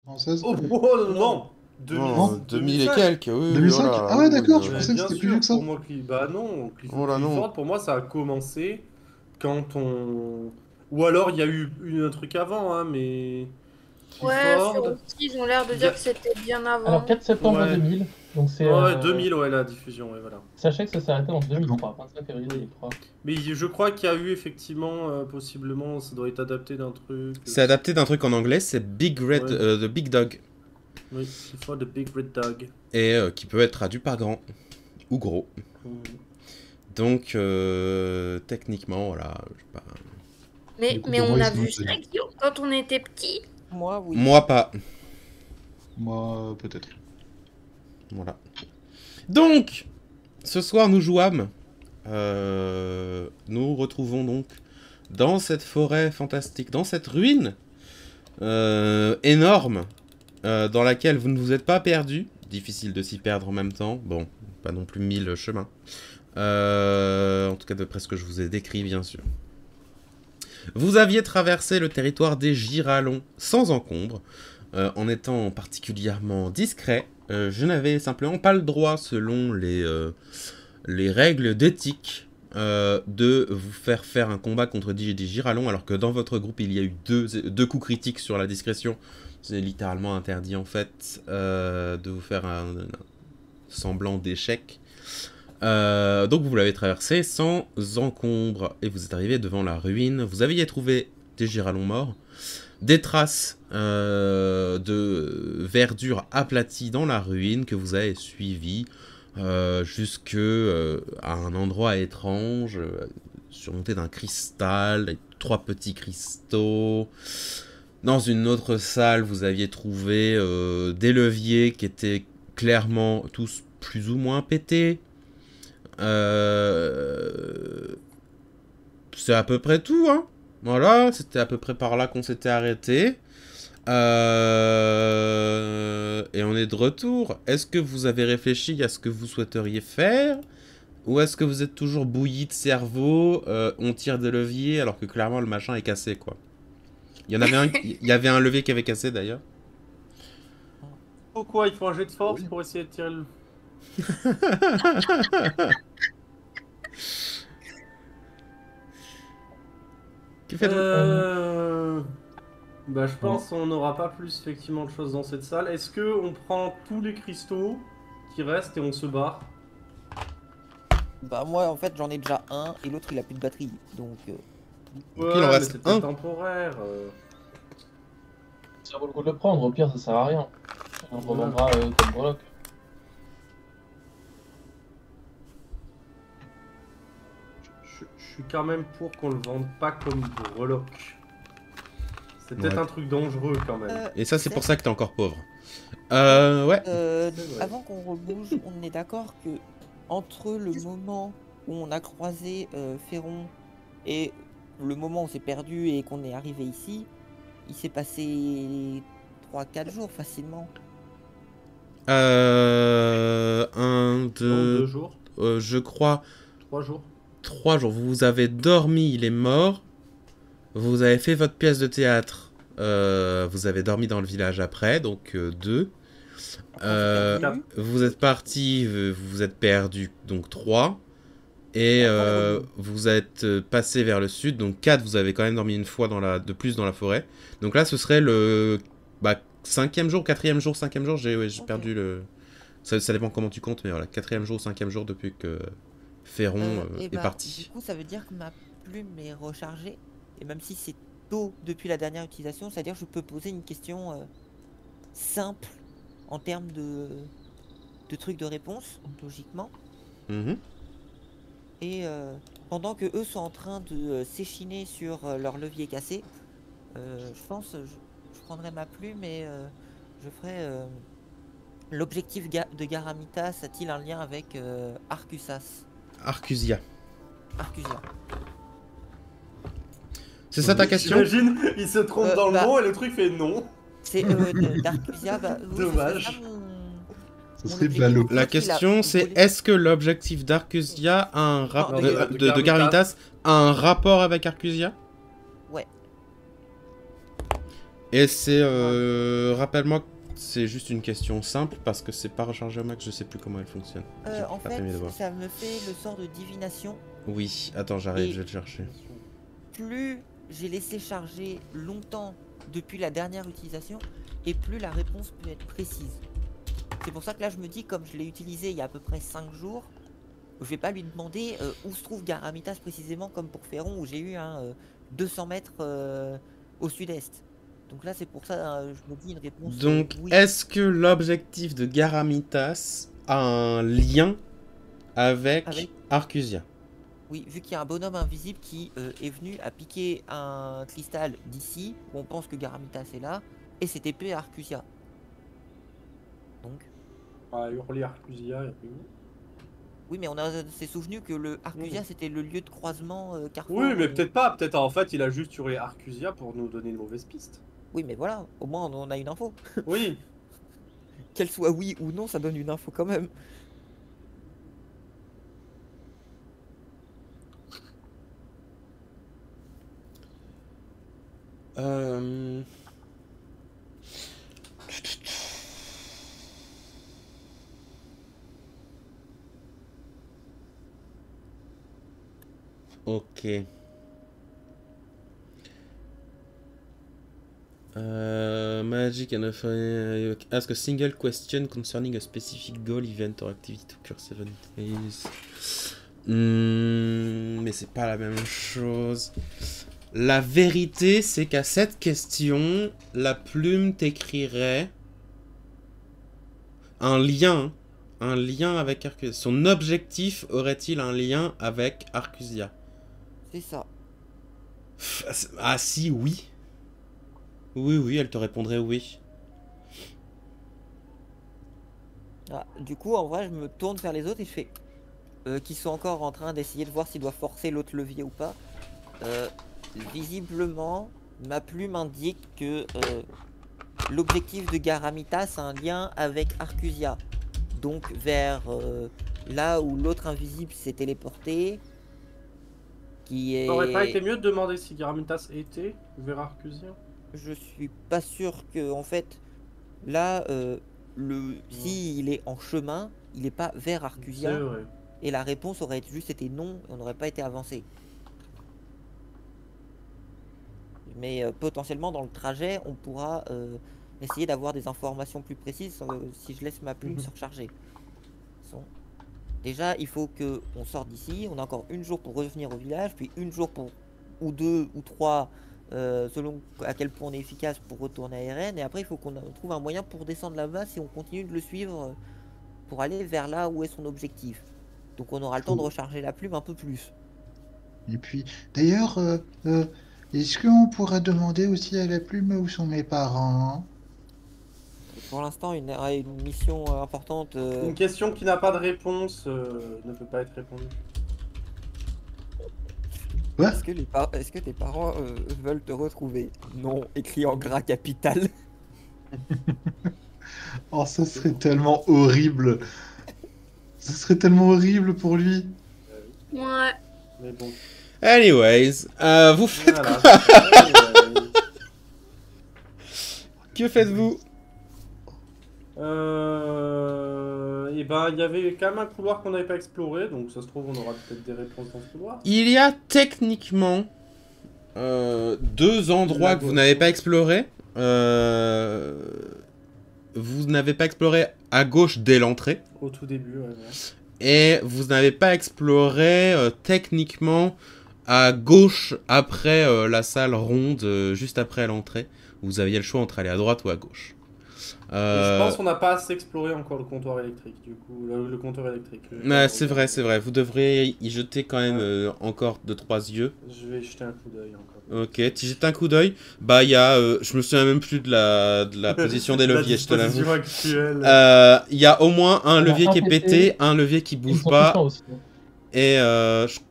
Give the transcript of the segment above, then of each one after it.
Française. Oh, oh, non. Non, 2000 et 2005. quelques, oui, oui, 2005? voilà. Ah ouais, Oui, d'accord, je Mais pensais que bien c'était plus vieux sûr, que ça. pour moi, bah non, Oh là non. Clifford, pour moi, ça a commencé quand on... Ou alors, il y a eu un truc avant, hein, mais... Ouais, sur Clifford... Wiki, ils ont l'air de il y dire a- que c'était bien Alors, avant. 4 septembre Ouais, 2000, donc c'est... ouais, 2000, ouais, la diffusion, ouais, voilà. Sachez que ça s'est arrêté en D'accord. 2003, 25 février Oui. 2003. Mais je crois qu'il y a eu effectivement, possiblement, ça doit être adapté d'un truc. C'est adapté d'un truc en anglais, c'est Big Red, Ouais. The Big Dog. Oui, Clifford the Big Red Dog. Et qui peut être traduit par grand ou gros. Mm. Donc, techniquement, voilà. Je sais pas. Mais pour moi, on ils a sont vu obtenus. Shrek quand on était petit. Moi, oui. Moi, pas. Moi, peut-être. Voilà. Donc, ce soir, nous jouâmes. Nous retrouvons donc dans cette forêt fantastique, dans cette ruine énorme, dans laquelle vous ne vous êtes pas perdu. Difficile de s'y perdre en même temps. Bon, pas non plus 1000 chemins. En tout cas, d'après ce que je vous ai décrit, bien sûr. Vous aviez traversé le territoire des Giralons sans encombre, en étant particulièrement discret. Je n'avais simplement pas le droit, selon les règles d'éthique, de vous faire un combat contre des Giralons, alors que dans votre groupe, il y a eu deux coups critiques sur la discrétion. C'est littéralement interdit, en fait, de vous faire un semblant d'échec. Donc vous l'avez traversé sans encombre, et vous êtes arrivé devant la ruine. Vous aviez trouvé des Giralons morts, des traces de verdure aplatie dans la ruine que vous avez suivi jusque à un endroit étrange, surmonté d'un cristal, et 3 petits cristaux. Dans une autre salle, vous aviez trouvé des leviers qui étaient clairement tous plus ou moins pétés. C'est à peu près tout, hein. Voilà, c'était à peu près par là qu'on s'était arrêté. Et on est de retour. Est-ce que vous avez réfléchi à ce que vous souhaiteriez faire? Ou est-ce que vous êtes toujours bouilli de cerveau? On tire des leviers alors que clairement le machin est cassé, quoi. Il y avait un levier qui avait cassé d'ailleurs. Pourquoi il faut un jet de force Oui. pour essayer de tirer le... Que faites-vous? Bah, je pense qu'on n'aura pas plus effectivement de choses dans cette salle. Est-ce que on prend tous les cristaux qui restent et on se barre? Bah, moi, en fait, j'en ai déjà un et l'autre, il a plus de batterie. Donc, Ouais, il en mais reste c'était un. temporaire. Ça vaut le coup de le prendre, au pire ça sert à rien. On le revendra comme breloque. Je suis quand même pour qu'on le vende pas comme breloque. C'est peut-être Ouais. un truc dangereux quand même. Et ça, c'est pour ça que t'es encore pauvre. Ouais. vrai. avant qu'on rebouge, on est d'accord que entre le moment où on a croisé Ferron et le moment où on s'est perdu et qu'on est arrivé ici, il s'est passé 3-4 jours facilement. 1, Non, 2, 2 jours, je crois 3 jours. 3 jours. Vous avez dormi, il est mort. Vous avez fait votre pièce de théâtre. Vous avez dormi dans le village après, donc 2. Après, Vous êtes parti, vous vous êtes perdu, donc 3. Et vous êtes passé vers le sud, donc 4. Vous avez quand même dormi une fois de plus dans la forêt. Donc là, ce serait le 5e jour, 4e jour, 5e jour. J'ai Ok. perdu le... Ça dépend comment tu comptes, mais voilà, 4e jour, 5e jour depuis que Ferron et est bah, parti. Du coup, ça veut dire que ma plume est rechargée. Et même si c'est tôt depuis la dernière utilisation, c'est-à-dire que je peux poser une question simple en termes de trucs de réponse, logiquement. Mhm. Et pendant que eux sont en train de s'échiner sur leur levier cassé, je pense je prendrai ma plume et je ferai l'objectif de Garamitas a-t-il un lien avec Arcusas? Arcusia. Arcusia. C'est ça ta question? J'imagine, il se trompe dans le bah- nom et le truc fait non. C'est d'Arcusia, bah, oui, Dommage. ce serait ça Ça mon serait objectif. Valo. La Il a question, c'est volé- est-ce que l'objectif d'Arcusia a un rapport Non, de de Garmitas a un rapport avec Arcusia? Ouais. Et c'est... rappelle-moi que c'est juste une question simple parce que c'est pas rechargé au max, je sais plus comment elle fonctionne. J'ai En pas fait, fait mes devoirs. ça me fait le sort de divination. Oui, attends, j'arrive, Et- je vais le chercher. Plus j'ai laissé charger longtemps depuis la dernière utilisation, et plus la réponse peut être précise. C'est pour ça que là, je me dis, comme je l'ai utilisé il y a à peu près 5 jours, je vais pas lui demander où se trouve Garamitas précisément, comme pour Féron, où j'ai eu un 200 mètres au sud-est. Donc là, c'est pour ça, je me dis une réponse. Donc, Oui. est-ce que l'objectif de Garamitas a un lien avec Avec- Arcusia? Oui, vu qu'il y a un bonhomme invisible qui est venu à piquer un cristal d'ici, où on pense que Garamitas est là, et c'est épée à Arcusia. Donc, Ah, hurler Arcusia, et puis... oui, mais on s'est souvenu que le Arcusia c'était le lieu de croisement Carrefour. Oui, mais et- peut-être pas. Peut-être en fait, il a juste hurlé Arcusia pour nous donner une mauvaise piste. Oui, mais voilà, au moins on a une info. Oui. Qu'elle soit oui ou non, ça donne une info quand même. Ok. Magic and ask a single question concerning a specific goal, event or activity to occur 7 days. Mais c'est pas la même chose. La vérité, c'est qu'à cette question, la plume t'écrirait un lien avec Arcusia. Son objectif aurait-il un lien avec Arcusia? C'est ça. Ah si, oui. Oui, elle te répondrait oui. Ah, du coup, en vrai, je me tourne vers les autres et je fais qui sont encore en train d'essayer de voir s'ils doivent forcer l'autre levier ou pas. Visiblement, ma plume indique que l'objectif de Garamitas a un lien avec Arcusia. Donc vers là où l'autre invisible s'est téléporté. Qui est... Ça aurait pas été mieux de demander si Garamitas était vers Arcusia? Je suis pas sûr que, en fait, là, si il est en chemin, il est pas vers C'est Arcusia. vrai. Et la réponse aurait juste été non, on n'aurait pas été avancé. Mais potentiellement, dans le trajet, on pourra essayer d'avoir des informations plus précises si je laisse ma plume surcharger. Déjà, il faut qu'on sorte d'ici. On a encore une jour pour revenir au village, puis une jour pour, ou 2 ou 3, selon à quel point on est efficace pour retourner à RN. Et après, il faut qu'on trouve un moyen pour descendre là-bas si on continue de le suivre pour aller vers là où est son objectif. Donc on aura le temps de recharger la plume un peu plus. Et puis, d'ailleurs, est-ce qu'on pourrait demander aussi à la plume où sont mes parents? Pour l'instant, une mission importante. Une question qui n'a pas de réponse ne peut pas être répondue. Quoi? Est-ce que tes parents veulent te retrouver? Non, écrit en gras capital. Oh, ça serait tellement horrible. Ce serait tellement horrible pour lui. Ouais. Mais bon. Anyways, vous faites Voilà. quoi? Que faites-vous? Et ben, il y avait quand même un couloir qu'on n'avait pas exploré, donc ça se trouve, on aura peut-être des réponses dans ce couloir. Il y a techniquement 2 endroits que vous n'avez pas explorés. Vous n'avez pas exploré à gauche dès l'entrée. Au tout début, ouais. Et vous n'avez pas exploré techniquement à gauche après la salle ronde, juste après l'entrée. Vous aviez le choix entre aller à droite ou à gauche. Je pense qu'on n'a pas assez exploré encore le comptoir électrique, du coup, le compteur électrique. Ouais, c'est vrai, c'est vrai. Vous devriez y jeter quand même encore 2-3 yeux. Je vais jeter un coup d'œil encore. Ok, tu jettes un coup d'œil. Bah, il y a. Je me souviens même plus de la position des leviers, je te l'avoue. La disposition actuelle. Il y a au moins un levier qui est pété. pété, un levier qui Ils bouge sont pas. puissants aussi. Et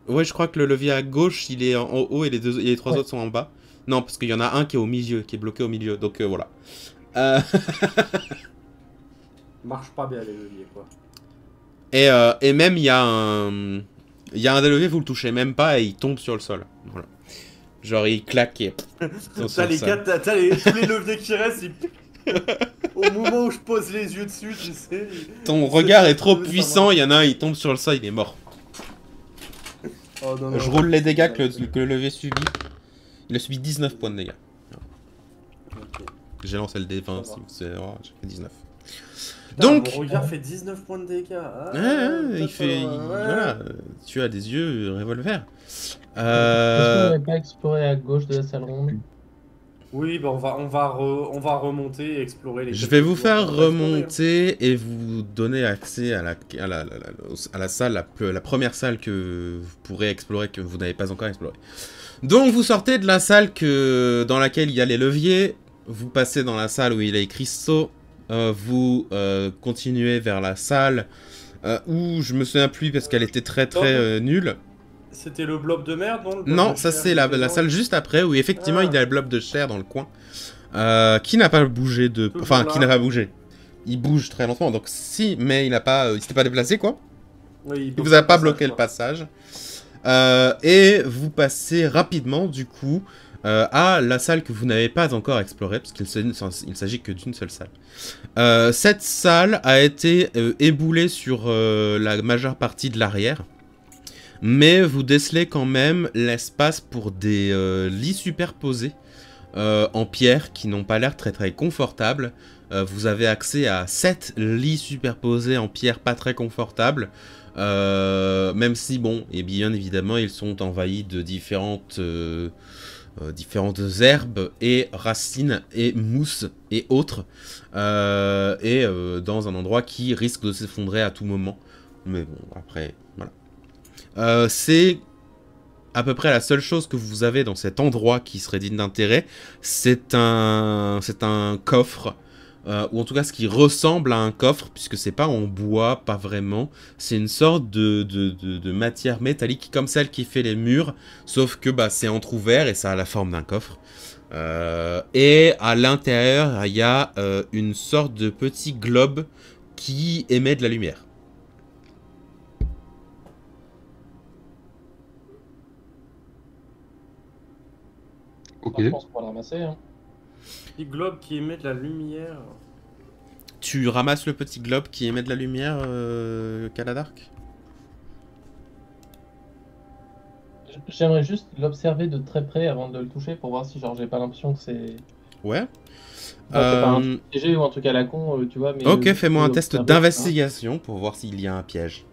ouais, je crois que le levier à gauche, il est en haut et les 3 Ouais. autres sont en bas. Non, parce qu'il y en a un qui est au milieu, qui est bloqué au milieu. Donc voilà. Marche pas bien les leviers, quoi. Et même, il y a un des leviers, vous le touchez même pas et il tombe sur le sol. Voilà. Genre, il claque et... T'as les gars, t'as tous les leviers qui restent, au moment où je pose les yeux dessus, tu sais... Ton regard est trop puissant, il y en a un, il tombe sur le sol, il est mort. Oh, non, Je roule les dégâts que le levier subit. Il a subi 19 points de dégâts. Ok. J'ai lancé le D20, j'ai fait 19. Putain, Donc... Mon regard fait 19 points de dégâts. Ah, il fait... Voilà, tu as des yeux revolver. Est-ce qu'on n'avait pas exploré à gauche de la salle ronde? Oui, bah on va remonter et explorer les... Je vais vous quelques faire endroits qu'on va explorer, remonter et vous donner accès à la salle, la première salle que vous pourrez explorer, que vous n'avez pas encore explorée. Donc vous sortez de la salle dans laquelle il y a les leviers, vous passez dans la salle où il y a les cristaux, vous continuez vers la salle où je me souviens plus parce qu'elle était très nulle. C'était le blob de merde, non? Non, ça c'est la salle juste après où effectivement il y a le blob de chair dans le coin qui n'a pas bougé de... Enfin, qui n'a pas bougé. Il bouge très lentement, donc si, mais il s'était pas déplacé quoi. Oui, Il vous a pas bloqué le passage. Et vous passez rapidement du coup à la salle que vous n'avez pas encore explorée, parce qu'il s'agit que d'une seule salle. Cette salle a été éboulée sur la majeure partie de l'arrière. Mais vous décelez quand même l'espace pour des lits superposés en pierre qui n'ont pas l'air très confortables. Vous avez accès à 7 lits superposés en pierre pas très confortables. Même si, bon, et bien évidemment, ils sont envahis de différentes herbes et racines et mousses et autres. Dans un endroit qui risque de s'effondrer à tout moment. Mais bon, après, voilà. C'est à peu près la seule chose que vous avez dans cet endroit qui serait digne d'intérêt. C'est un coffre, ou en tout cas ce qui ressemble à un coffre, puisque c'est pas en bois, pas vraiment. C'est une sorte de matière métallique comme celle qui fait les murs, sauf que bah, c'est entrouvert et ça a la forme d'un coffre. Et à l'intérieur, il y a une sorte de petit globe qui émet de la lumière. Ok. Je pense qu'on va le ramasser. Hein. Petit globe qui émet de la lumière. Tu ramasses le petit globe qui émet de la lumière, Caladark? J'aimerais juste l'observer de très près avant de le toucher pour voir si genre j'ai pas l'impression que c'est... Ouais. c'est pas un truc piégé ou un truc à la con, tu vois. Mais Ok, fais-moi un test observer, d'investigation pour voir s'il y a un piège.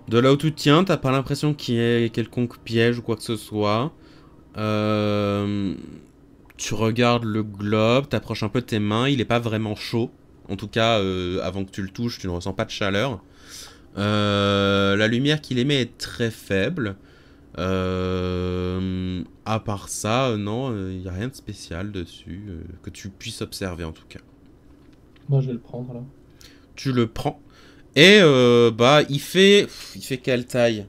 De là où tu te tiens, t'as pas l'impression qu'il y ait quelconque piège ou quoi que ce soit. Tu regardes le globe, t'approches un peu de tes mains, il est pas vraiment chaud. En tout cas, avant que tu le touches, tu ne ressens pas de chaleur. La lumière qu'il émet est très faible. À part ça, non, il n'y a rien de spécial dessus, que tu puisses observer en tout cas. Moi je vais le prendre là. Tu le prends. Et bah, il fait quelle taille?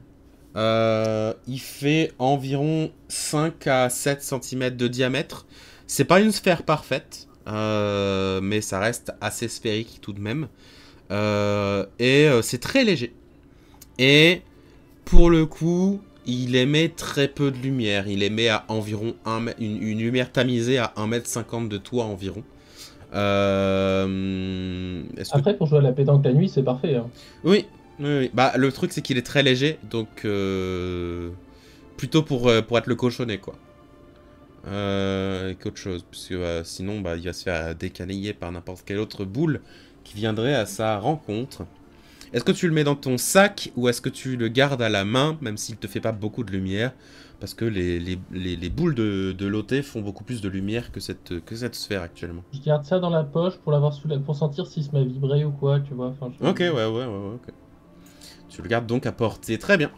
Il fait environ 5 à 7 cm de diamètre. C'est pas une sphère parfaite, mais ça reste assez sphérique tout de même. C'est très léger. Et pour le coup, il émet très peu de lumière. Il émet à environ une lumière tamisée à 1,50 m de toit environ. Après, pour jouer à la pétanque la nuit, c'est parfait. Hein. Oui. Bah, le truc, c'est qu'il est très léger, donc plutôt pour être le cochonnet, quoi. Qu'autre chose, parce que sinon, bah, il va se faire décanailler par n'importe quelle autre boule qui viendrait à sa rencontre. Est-ce que tu le mets dans ton sac ou est-ce que tu le gardes à la main, même s'il te fait pas beaucoup de lumière? Parce que les boules de l'OT font beaucoup plus de lumière que cette sphère actuellement. Je garde ça dans la poche pour l'avoir pour sentir si ça m'a vibré ou quoi, tu vois. Enfin, Ok, ouais, ok. Tu le gardes donc à portée. Très bien.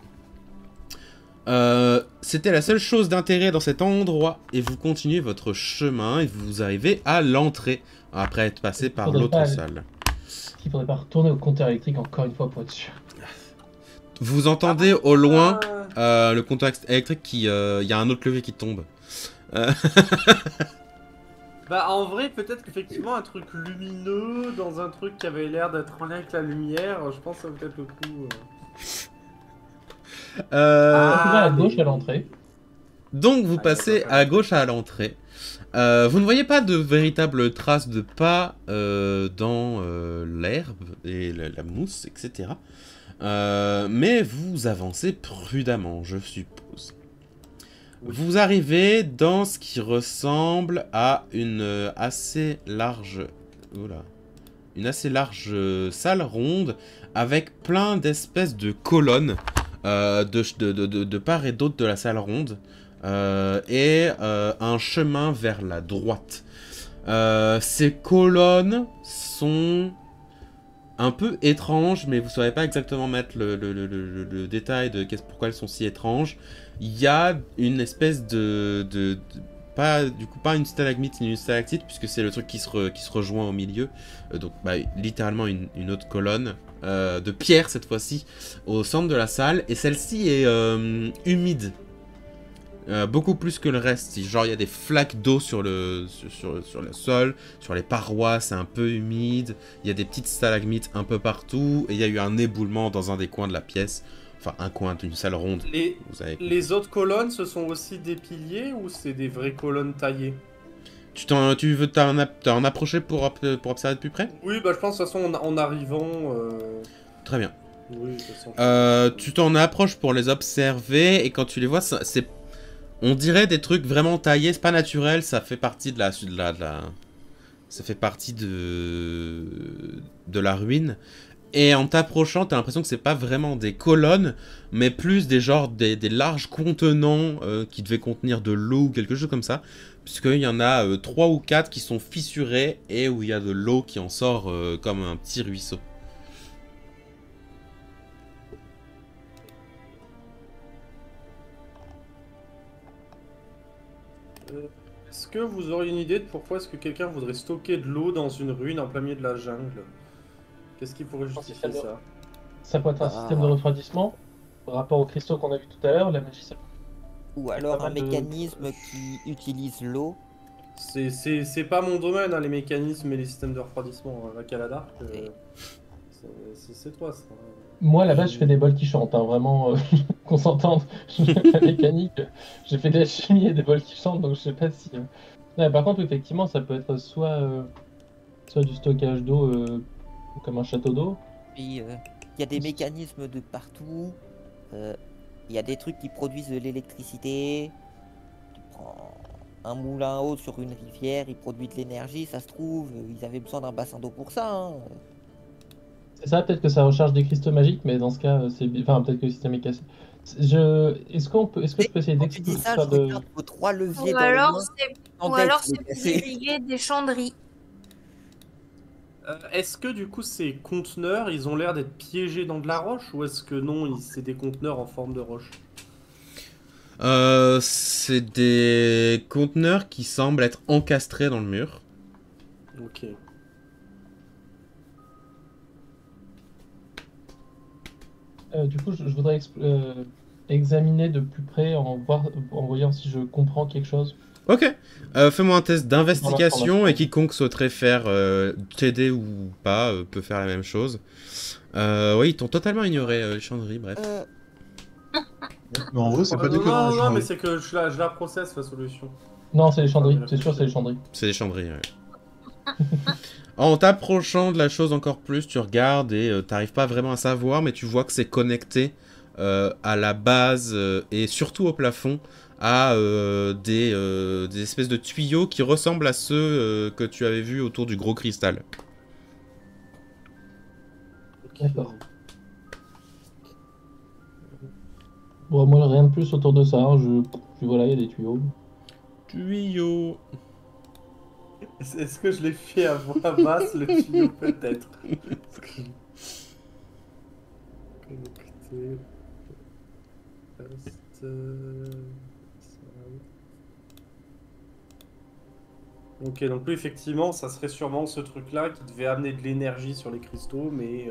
C'était la seule chose d'intérêt dans cet endroit. Et vous continuez votre chemin et vous arrivez à l'entrée. Après être passé par l'autre salle. Il faudrait pas retourner au compteur électrique encore une fois pour être sûr. Vous entendez au loin le compteur électrique qui... Il y a un autre levier qui tombe. Bah en vrai, peut-être qu'effectivement un truc lumineux dans un truc qui avait l'air d'être en lien avec la lumière, je pense que ça vaut peut-être le coup. On va à gauche mais- à l'entrée. Donc vous Allez, passez à gauche à l'entrée. Vous ne voyez pas de véritables traces de pas dans l'herbe et la mousse, etc. Mais vous avancez prudemment, je suppose. Oui. Vous arrivez dans ce qui ressemble à une assez large... Oula. Une assez large salle ronde avec plein d'espèces de colonnes de part et d'autre de la salle ronde. Et un chemin vers la droite. Ces colonnes sont un peu étranges, mais vous ne saurez pas exactement mettre le détail de pourquoi elles sont si étranges. Il y a une espèce pas une stalagmite ni une stalactite, puisque c'est le truc qui se rejoint au milieu. Donc littéralement une autre colonne de pierre cette fois-ci au centre de la salle. Et celle-ci est humide. Beaucoup plus que le reste. Genre, il y a des flaques d'eau sur le sol, sur les parois, c'est un peu humide. Il y a des petites stalagmites un peu partout. Et il y a eu un éboulement dans un des coins de la pièce. Enfin, un coin d'une salle ronde. Vous avez compris. Les autres colonnes, ce sont aussi des piliers ou c'est des vraies colonnes taillées? Tu veux t'en approcher pour observer de plus près? Oui, bah je pense de toute façon en arrivant. Très bien. Oui, de toute façon, Tu t'en approches pour les observer. Et quand tu les vois, c'est... On dirait des trucs vraiment taillés, c'est pas naturel, ça fait partie ça fait partie de la ruine. Et en t'approchant, t'as l'impression que c'est pas vraiment des colonnes, mais plus des larges contenants qui devaient contenir de l'eau ou quelque chose comme ça. Puisqu'il y en a 3 ou 4 qui sont fissurés et où il y a de l'eau qui en sort comme un petit ruisseau. Est-ce que vous auriez une idée de pourquoi est-ce que quelqu'un voudrait stocker de l'eau dans une ruine en plein milieu de la jungle? Qu'est-ce qui pourrait justifier ça? Ça peut être un système de refroidissement. Par rapport aux cristaux qu'on a vu tout à l'heure, la magie, ça Ou alors pas un mal de- mécanisme qui utilise l'eau. C'est pas mon domaine, hein, les mécanismes et les systèmes de refroidissement. La Caladark, c'est toi ça. Moi, à la base, je fais des bols qui chantent, hein, vraiment, qu'on s'entende. Je fais pas la mécanique, j'ai fait de la chimie et des bols qui chantent, donc je sais pas si. Ouais, par contre, effectivement, ça peut être soit du stockage d'eau comme un château d'eau. Puis il y a des mécanismes de partout. Il y a des trucs qui produisent de l'électricité. Tu prends un moulin à eau sur une rivière, il produit de l'énergie, ça se trouve, ils avaient besoin d'un bassin d'eau pour ça. Hein. C'est ça, peut-être que ça recharge des cristaux magiques, mais dans ce cas, enfin, peut-être que le système est cassé. Est-ce que je peux essayer Quand tu dis ça, je d'explorer regarde vos 3 leviers Ou dans les alors mains. c'est En ou tête, alors il est c'est cassé. publier des chandries. Est-ce que du coup ces conteneurs, ils ont l'air d'être piégés dans de la roche ou est-ce que non, c'est des conteneurs en forme de roche? C'est des conteneurs qui semblent être encastrés dans le mur. Ok. Du coup, je voudrais examiner de plus près en voyant si je comprends quelque chose. Ok. Fais-moi un test d'investigation Dans et quiconque souhaiterait faire t'aider ou pas peut faire la même chose. Oui, ils t'ont totalement ignoré, les chandries, bref. Mais en vrai, c'est pas non, déconnant. non, genre. mais c'est que je la processe la solution. Non, c'est les chandries, c'est sûr, c'est les chandries. C'est des chandries, ouais. En t'approchant de la chose encore plus, tu regardes et t'arrives pas vraiment à savoir, mais tu vois que c'est connecté à la base et surtout au plafond à des espèces de tuyaux qui ressemblent à ceux que tu avais vus autour du gros cristal. D'accord. Bon, moi, rien de plus autour de ça. Hein. Puis voilà, il y a des tuyaux. Tuyaux. Est-ce que je l'ai fait à voix basse le tuyau peut-être? Connecté. Ok, donc lui effectivement, ça serait sûrement ce truc-là qui devait amener de l'énergie sur les cristaux, mais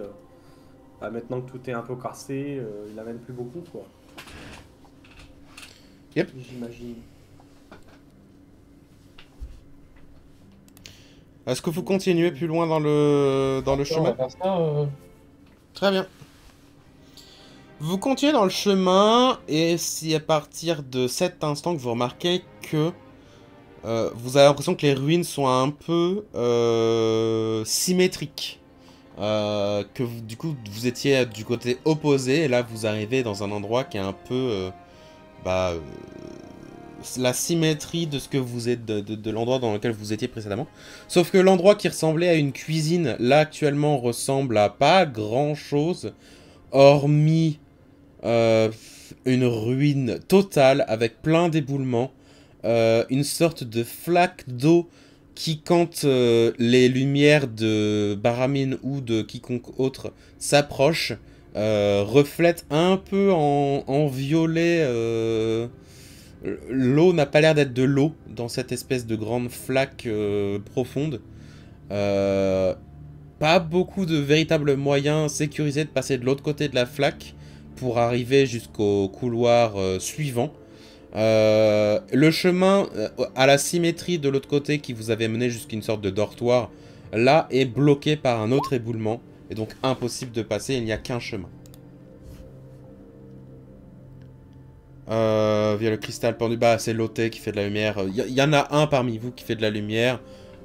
maintenant que tout est un peu cassé, il amène plus beaucoup quoi. Yep. J'imagine. Est-ce que vous continuez plus loin dans le On chemin? va faire ça. Très bien. Vous continuez dans le chemin, et c'est à partir de cet instant que vous remarquez que vous avez l'impression que les ruines sont un peu symétriques. Que vous, du coup, vous étiez du côté opposé, et là vous arrivez dans un endroit qui est un peu la symétrie de ce que vous êtes de l'endroit dans lequel vous étiez précédemment. Sauf que l'endroit qui ressemblait à une cuisine, là actuellement ressemble à pas grand chose, hormis une ruine totale avec plein d'éboulements, une sorte de flaque d'eau qui, quand les lumières de Baramine ou de quiconque autre s'approchent, reflète un peu en violet. L'eau n'a pas l'air d'être de l'eau dans cette espèce de grande flaque profonde. Pas beaucoup de véritables moyens sécurisés de passer de l'autre côté de la flaque pour arriver jusqu'au couloir suivant. Le chemin à la symétrie de l'autre côté qui vous avait mené jusqu'à une sorte de dortoir, là est bloqué par un autre éboulement, et donc impossible de passer, il n'y a qu'un chemin. Via le cristal pendu, bah c'est Lotte qui fait de la lumière. Il y en a un parmi vous qui fait de la lumière,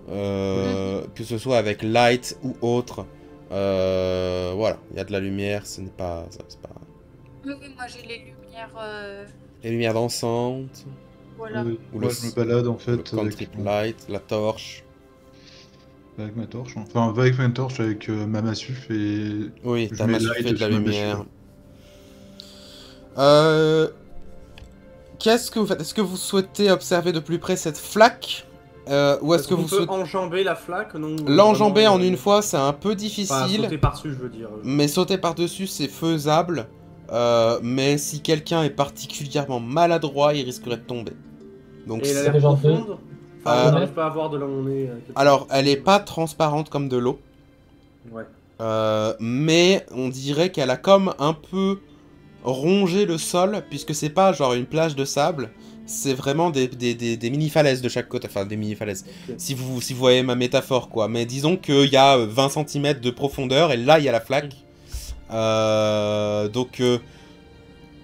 que ce soit avec light ou autre. Voilà, il y a de la lumière, ce n'est pas... c'est pas... Oui, moi j'ai les lumières. Les lumières dansantes, Voilà. ou Moi, je me balade en le fait cantrip light, la torche. avec ma torche. Enfin, pas avec ma torche, avec ma massue et. Oui, Je ta mets massue light fait de la sur ma lumière. massue. Qu'est-ce que vous faites? Est-ce que vous souhaitez observer de plus près cette flaque, ou est-ce que On vous peut souhaitez... enjamber la flaque, non? L'enjamber Vraiment, en une fois, c'est un peu Enfin, difficile, sauter par-dessus, je veux dire. mais sauter par-dessus, c'est faisable. Mais si quelqu'un est particulièrement maladroit, il risquerait de tomber. Donc, Et elle a c'est l'air genre profonde. Enfin, Euh, on n'arrive pas à voir de là où on est. alors, elle est pas transparente comme de l'eau, Ouais. mais on dirait qu'elle a comme un peu rongé le sol, puisque c'est pas genre une plage de sable, c'est vraiment des mini-falaises de chaque côté, enfin des mini-falaises, Ok. si vous voyez ma métaphore, quoi. Mais disons qu'il y a 20 cm de profondeur, et là, il y a la flaque. Donc,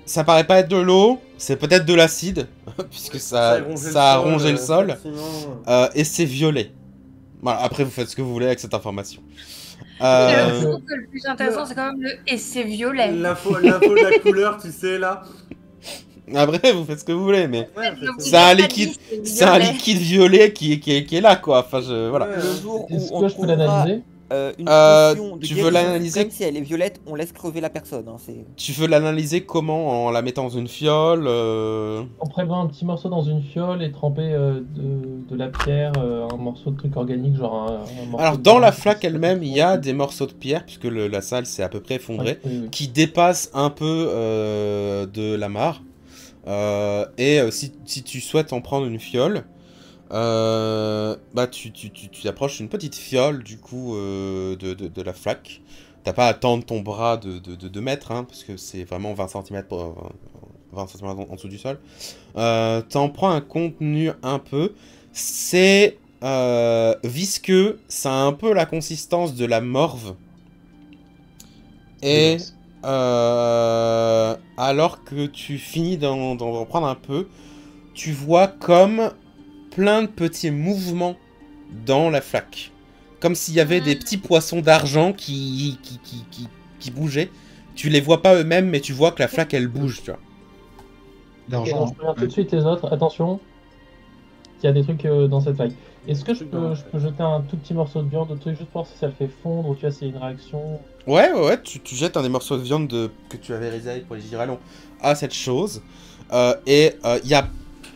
ça paraît pas être de l'eau, c'est peut-être de l'acide, puisque ça a rongé le sol, effectivement. et c'est violet. Voilà, après, vous faites ce que vous voulez avec cette information. Je Euh, trouve que le plus intéressant, c'est quand même le et c'est violet. L'info de la couleur, tu sais, là. Après, vous faites ce que vous voulez, mais Ouais, Donc, c'est un il a pas liquide- dit, c'est c'est un violet. liquide violet qui est là, quoi. Enfin, voilà. Ouais. Le jour où Est-ce on que je peux trouvera l'analyser? une Euh, potion de tu veux guérison l'analyser? suprême, si elle est violette, on laisse crever la personne. Hein, Tu veux l'analyser comment? En la mettant dans une fiole On prévoit un petit morceau dans une fiole et tremper de la pierre, un morceau de truc organique, genre un morceau Alors, de dans la granit, flaque ça peut elle-même, être il y a bon. des morceaux de pierre, puisque la salle s'est à peu près effondrée, Oui. qui dépassent un peu de la mare. Si tu souhaites en prendre une fiole, bah tu approches une petite fiole du coup de la flaque. T'as pas à tendre ton bras de 2 mètres, hein, parce que c'est vraiment 20 cm, 20 cm en dessous du sol. T'en prends un contenu un peu. C'est visqueux, ça a un peu la consistance de la morve. Et alors que tu finis d'en prendre un peu, tu vois comme plein de petits mouvements dans la flaque. Comme s'il y avait des petits poissons d'argent qui bougeaient. Tu les vois pas eux-mêmes, mais tu vois que la flaque, elle bouge, tu vois. Ok, L'argent. donc je préviens tout de suite les autres, attention, il y a des trucs dans cette vague. Est-ce que je peux jeter un tout petit morceau de viande, de truc, juste pour voir si ça le fait fondre, ou tu vois, s'il y a une réaction? Ouais, tu jettes un des morceaux de viande que tu avais réservé pour les giralons à cette chose.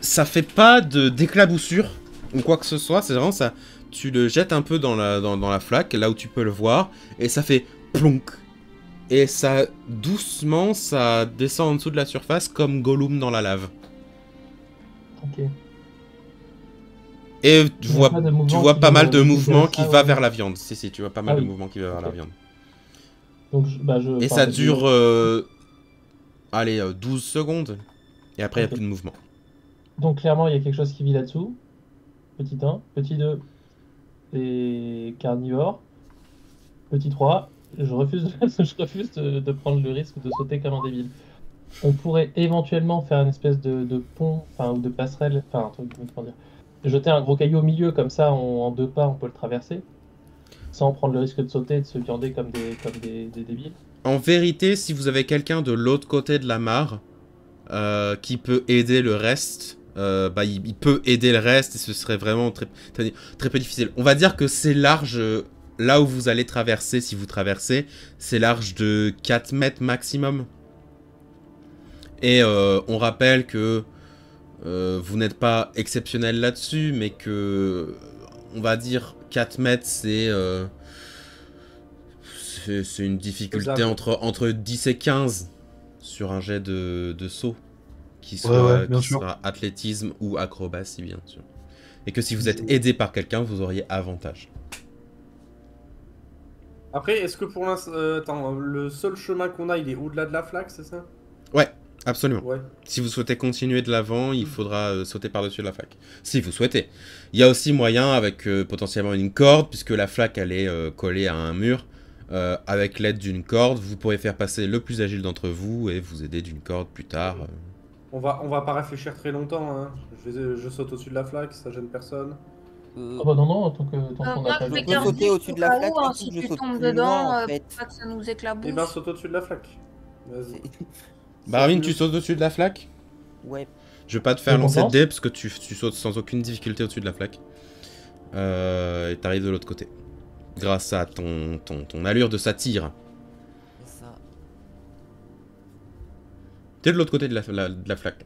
Ça fait pas d'éclaboussure ou quoi que ce soit, c'est vraiment ça. Tu le jettes un peu dans la flaque, là où tu peux le voir, et ça fait plonk. Et ça, doucement, ça descend en dessous de la surface comme Gollum dans la lave. Ok. Et tu Il y a vois, pas de mouvement tu vois qui pas va mal de récupérer mouvements ça, qui ouais. va vers la viande. Si, tu vois pas mal Ah de oui. mouvements qui va vers la Ok. viande. Donc, Et ça dure, allez, 12 secondes. Et après, il n'y a Ok. plus de mouvement. Donc clairement, il y a quelque chose qui vit là-dessous. Petit 1. Petit 2. des carnivores. Petit 3, je refuse, je refuse de prendre le risque de sauter comme un débile. On pourrait éventuellement faire une espèce de pont, enfin, ou de passerelle, enfin, un truc, comment dire. Jeter un gros caillou au milieu, comme ça, en 2 pas, on peut le traverser. Sans prendre le risque de sauter et de se viander comme des débiles. En vérité, si vous avez quelqu'un de l'autre côté de la mare qui peut aider le reste, bah, il peut aider le reste et ce serait vraiment très peu difficile. On va dire que c'est large, là où vous allez traverser, si vous traversez, c'est large de 4 mètres maximum. Et on rappelle que vous n'êtes pas exceptionnel là-dessus, mais que, on va dire, 4 mètres, c'est une difficulté entre 10 et 15 sur un jet de saut, qui sera athlétisme ou acrobatie, bien sûr. Et que si vous êtes aidé par quelqu'un, vous auriez avantage. Après, est-ce que pour l'instant... attends, le seul chemin qu'on a, il est au-delà de la flaque, c'est ça? Ouais, absolument. Ouais. Si vous souhaitez continuer de l'avant, il faudra sauter par-dessus la flaque. Si vous souhaitez. Il y a aussi moyen avec potentiellement une corde, puisque la flaque, elle est collée à un mur. Avec l'aide d'une corde, vous pourrez faire passer le plus agile d'entre vous et vous aider d'une corde plus tard. On va pas réfléchir très longtemps, hein. Je saute au-dessus de la flaque, ça gêne personne. Ah bah non, tant qu'on Moi, n'a pas je le vais peux droit. garder sauter au-dessus de la au cas flaque, où, par si contre, je tu saute tombes plus dedans, loin, en fait. pour pas que ça nous éclabousse. Eh ben, saute au-dessus de la flaque. Vas-y. Baramine, tu sautes au-dessus de la flaque? Ouais. Je vais pas te faire Je lancer de comprends. dés, parce que tu sautes sans aucune difficulté au-dessus de la flaque. Et t'arrives de l'autre côté. Grâce à ton allure de satire. C'est ça. T'es de l'autre côté de la flaque.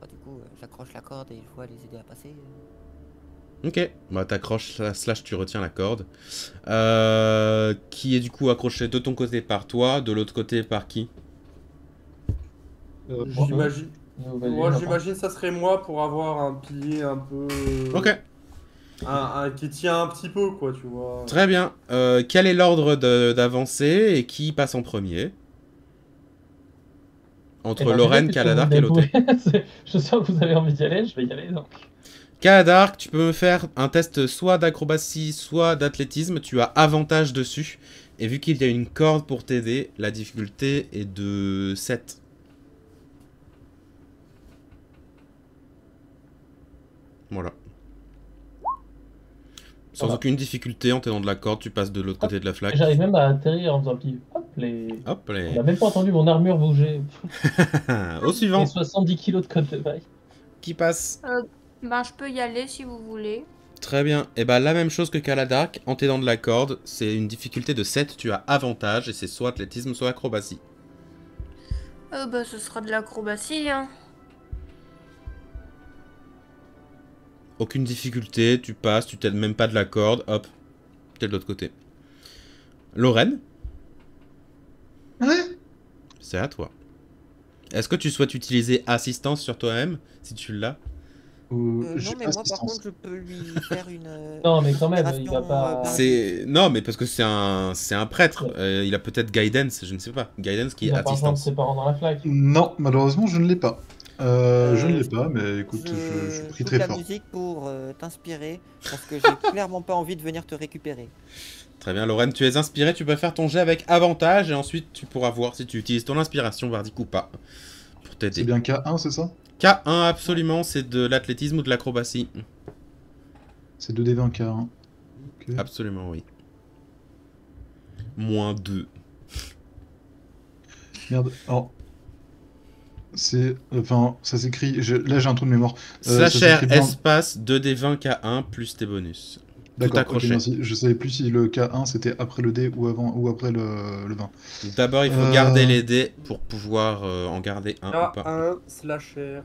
Bah, du coup, j'accroche la corde et je vois les aider à passer. Ok, bah t'accroches, slash tu retiens la corde. Qui est du coup accroché de ton côté par toi, de l'autre côté par qui? J'imagine... Vas-y, Moi, on j'imagine ça serait moi pour avoir un pilier un peu... Ok, Un qui tient un petit peu, quoi, tu vois. très bien. Quel est l'ordre d'avancée et qui passe en premier? Entre Eh ben, Lorraine, déjà, puisque Kaladark vous et l'autre. l'avouez, je sens que vous avez envie d'y aller, je vais y aller donc. Kaladark, tu peux me faire un test soit d'acrobatie, soit d'athlétisme. Tu as avantage dessus. Et vu qu'il y a une corde pour t'aider, la difficulté est de 7. Voilà. Sans Voilà. aucune difficulté, en t'aidant de la corde, tu passes de l'autre côté de la flaque. J'arrive même à atterrir en faisant un petit hop, les... Hop, On allez. n'a même pas entendu mon armure bouger. Au suivant. Et 70 kilos de code de bail. Qui passe? Ben, je peux y aller si vous voulez. Très bien. Et bah la même chose que Kaladark, en t'aidant de la corde, c'est une difficulté de 7, tu as avantage, et c'est soit athlétisme, soit acrobatie. Ben, ce sera de l'acrobatie, hein. Aucune difficulté, tu passes, tu t'aides même pas de la corde, hop, t'es de l'autre côté. Lorraine, Ouais. c'est à toi. Est-ce que tu souhaites utiliser assistance sur toi-même, si tu l'as? Non, J'ai mais moi, par assistance. contre, je peux lui faire une. Non, mais quand même, il opération, va pas. par- C'est... Non, mais parce que c'est un prêtre, il a peut-être guidance, je ne sais pas. Guidance qui Il est va pas rejoindre assistance. ses parents dans la flaque. Non, malheureusement, je ne l'ai pas. Je ne l'ai je- pas, mais écoute, je suis pris joue très de la fort. musique pour t'inspirer, parce que j'ai clairement pas envie de venir te récupérer. Très bien, Lorraine, tu es inspirée, tu peux faire ton jet avec avantage, et ensuite tu pourras voir si tu utilises ton inspiration, Bardic ou pas, pour C'est t'aider. bien K1, c'est ça? K1, absolument, c'est de l'athlétisme ou de l'acrobatie. C'est 2D20 K1. Ok. Absolument, oui. Moins 2. Merde. Alors. C'est. Enfin, ça s'écrit. Là, j'ai un trou de mémoire. Slash ça s'écrit R bien- espace 2D20 K1 plus tes bonus. Tout D'accord, ok, accroché. merci. Je savais plus si le K1 c'était après le D ou avant ou après le 20. D'abord, il faut garder les dés pour pouvoir en garder un ou pas. K1 slasher.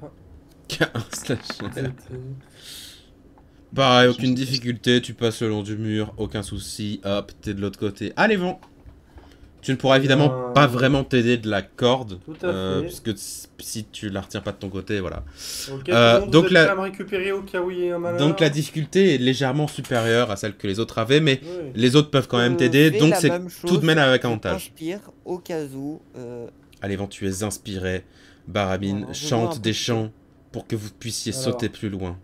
K1 slash R. Pareil, aucune difficulté, tu passes le long du mur, aucun souci, hop, t'es de l'autre côté. Allez, vent. Tu ne pourras évidemment pas vraiment t'aider de la corde, Tout à fait. puisque si tu la retiens pas de ton côté, voilà. Ok, donc donc la- la... à me récupérer au cas où il y a un malheur. Donc la difficulté est légèrement supérieure à celle que les autres avaient, mais Ouais. les autres peuvent quand même t'aider, Fais donc la c'est même tout chose, de même avec je avantage. t'inspire au cas où. Allez, vent, tu es inspiré. Barabine, Voilà, je vois un chante peu des ce que- chants pour que vous puissiez Alors. sauter plus loin.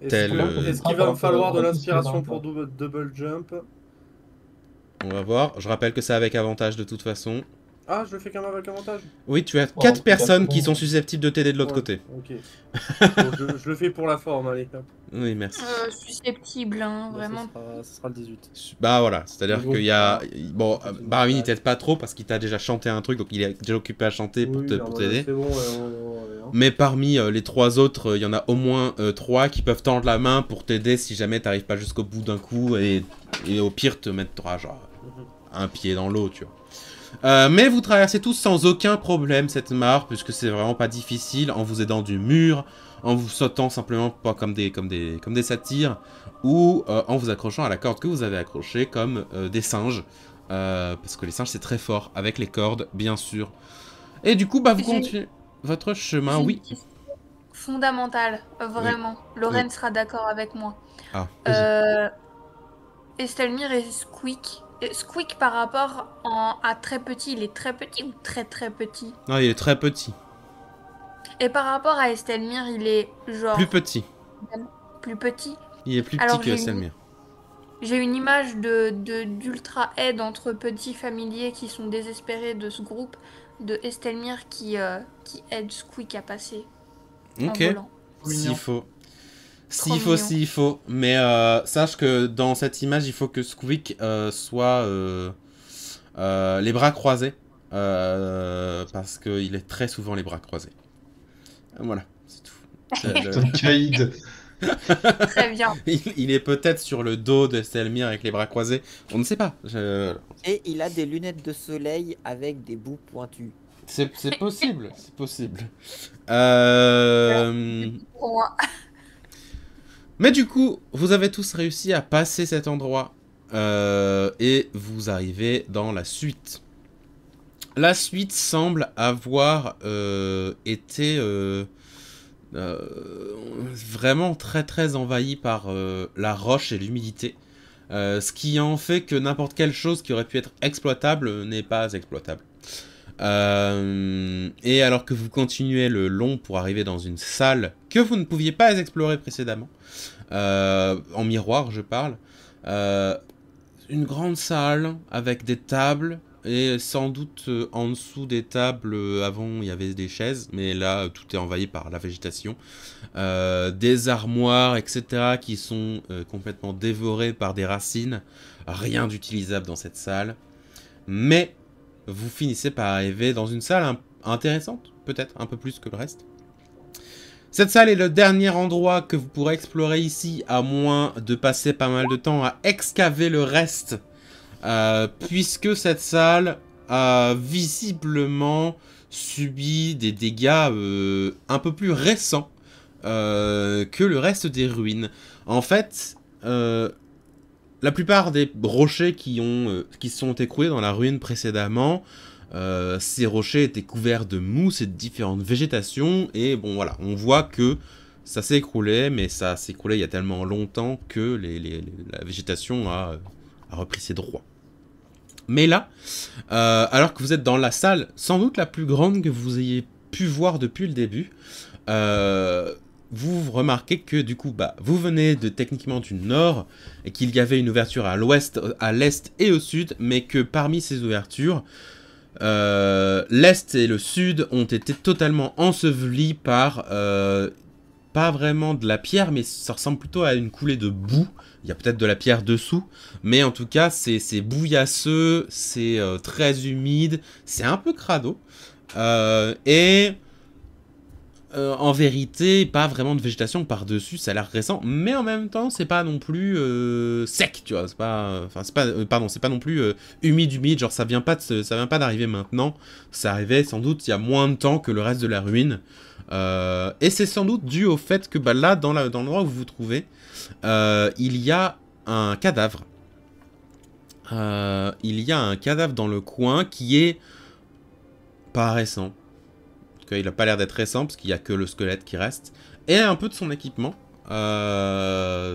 tel... Est-ce qu'il va me falloir de Pour l'inspiration tous pour double jump? On va voir. Je rappelle que c'est avec avantage de toute façon. Ah, je le fais quand même avec avantage? Oui, tu as en 4 tout cas, personnes c'est qui bon. sont susceptibles de t'aider de l'autre Ouais, côté. Ok. Bon, je le fais pour la forme, allez. Hop. Oui, merci. Susceptible, hein, Bah, vraiment. ce sera le 18. Bah voilà, c'est-à-dire Mais bon, qu'il y a... voilà. Bon, C'est une Baramine il base. t'aide pas trop parce qu'il t'a déjà chanté un truc, donc il est déjà occupé à chanter pour Oui, te- en pour mode, t'aider. c'est bon, ouais, hein. Mais parmi les 3 autres, il y en a au moins 3 qui peuvent tendre la main pour t'aider si jamais t'arrives pas jusqu'au bout d'un coup et au pire te mettra genre Mhm. un pied dans l'eau, tu vois. Mais vous traversez tous sans aucun problème cette mare, puisque c'est vraiment pas difficile, en vous aidant du mur, en vous sautant simplement pas comme des satyres, ou en vous accrochant à la corde que vous avez accrochée comme des singes. Parce que les singes c'est très fort, avec les cordes, bien sûr. Et du coup, bah vous J'ai- continuez votre chemin, J'ai une oui. question fondamentale, vraiment. Lorraine sera d'accord avec moi. Ah. Estelmir et Squeak. Squeak par rapport à très petit, il est très petit ou très très petit? Non, il est très petit. Et par rapport à Estelmir, il est genre Plus petit. plus petit. Il est plus petit Alors, que j'ai une- Selmir. J'ai une image d'ultra aide entre petits familiers qui sont désespérés de ce groupe de Estelmir qui aide Squeak à passer en Ok. volant. S'il Mignon. faut. Trop S'il faut, mignon. s'il faut. Mais sache que dans cette image, il faut que Squeak soit les bras croisés. Parce qu'il est très souvent les bras croisés. Voilà, c'est tout. Putain de caïd. Très bien. Il est peut-être sur le dos de Selmir avec les bras croisés. On ne sait pas. Et il a des lunettes de soleil avec des bouts pointus. C'est possible. C'est possible. Pour moi. Mais du coup, vous avez tous réussi à passer cet endroit et vous arrivez dans la suite. La suite semble avoir été vraiment très très envahie par la roche et l'humidité. Ce qui en fait que n'importe quelle chose qui aurait pu être exploitable n'est pas exploitable. Et alors que vous continuez le long pour arriver dans une salle que vous ne pouviez pas explorer précédemment, en miroir je parle, une grande salle avec des tables et sans doute en dessous des tables avant il y avait des chaises, mais là tout est envahi par la végétation, des armoires etc qui sont complètement dévorées par des racines, rien d'utilisable dans cette salle, mais vous finissez par arriver dans une salle intéressante, peut-être un peu plus que le reste. Cette salle est le dernier endroit que vous pourrez explorer ici, à moins de passer pas mal de temps à excaver le reste. Puisque cette salle a visiblement subi des dégâts un peu plus récents que le reste des ruines. En fait, la plupart des rochers qui se sont écroulés dans la ruine précédemment, ces rochers étaient couverts de mousse et de différentes végétations, et bon voilà, on voit que ça s'est écroulé, mais ça s'est écroulé il y a tellement longtemps que la végétation a repris ses droits. Mais là, alors que vous êtes dans la salle, sans doute la plus grande que vous ayez pu voir depuis le début, vous remarquez que du coup, vous venez techniquement du nord, et qu'il y avait une ouverture à l'ouest, à l'est et au sud, mais que parmi ces ouvertures, l'est et le sud ont été totalement ensevelis par, pas vraiment de la pierre, mais ça ressemble plutôt à une coulée de boue. Il y a peut-être de la pierre dessous, mais en tout cas, c'est bouillasseux, c'est très humide, c'est un peu crado. En vérité, pas vraiment de végétation par-dessus, ça a l'air récent, mais en même temps, c'est pas non plus sec, tu vois, c'est pas non plus humide, genre ça vient pas d'arriver maintenant, ça arrivait sans doute il y a moins de temps que le reste de la ruine, et c'est sans doute dû au fait que là, dans l'endroit où vous vous trouvez, il y a un cadavre. Il y a un cadavre dans le coin qui est pas récent. Il n'a pas l'air d'être récent parce qu'il n'y a que le squelette qui reste. Et un peu de son équipement.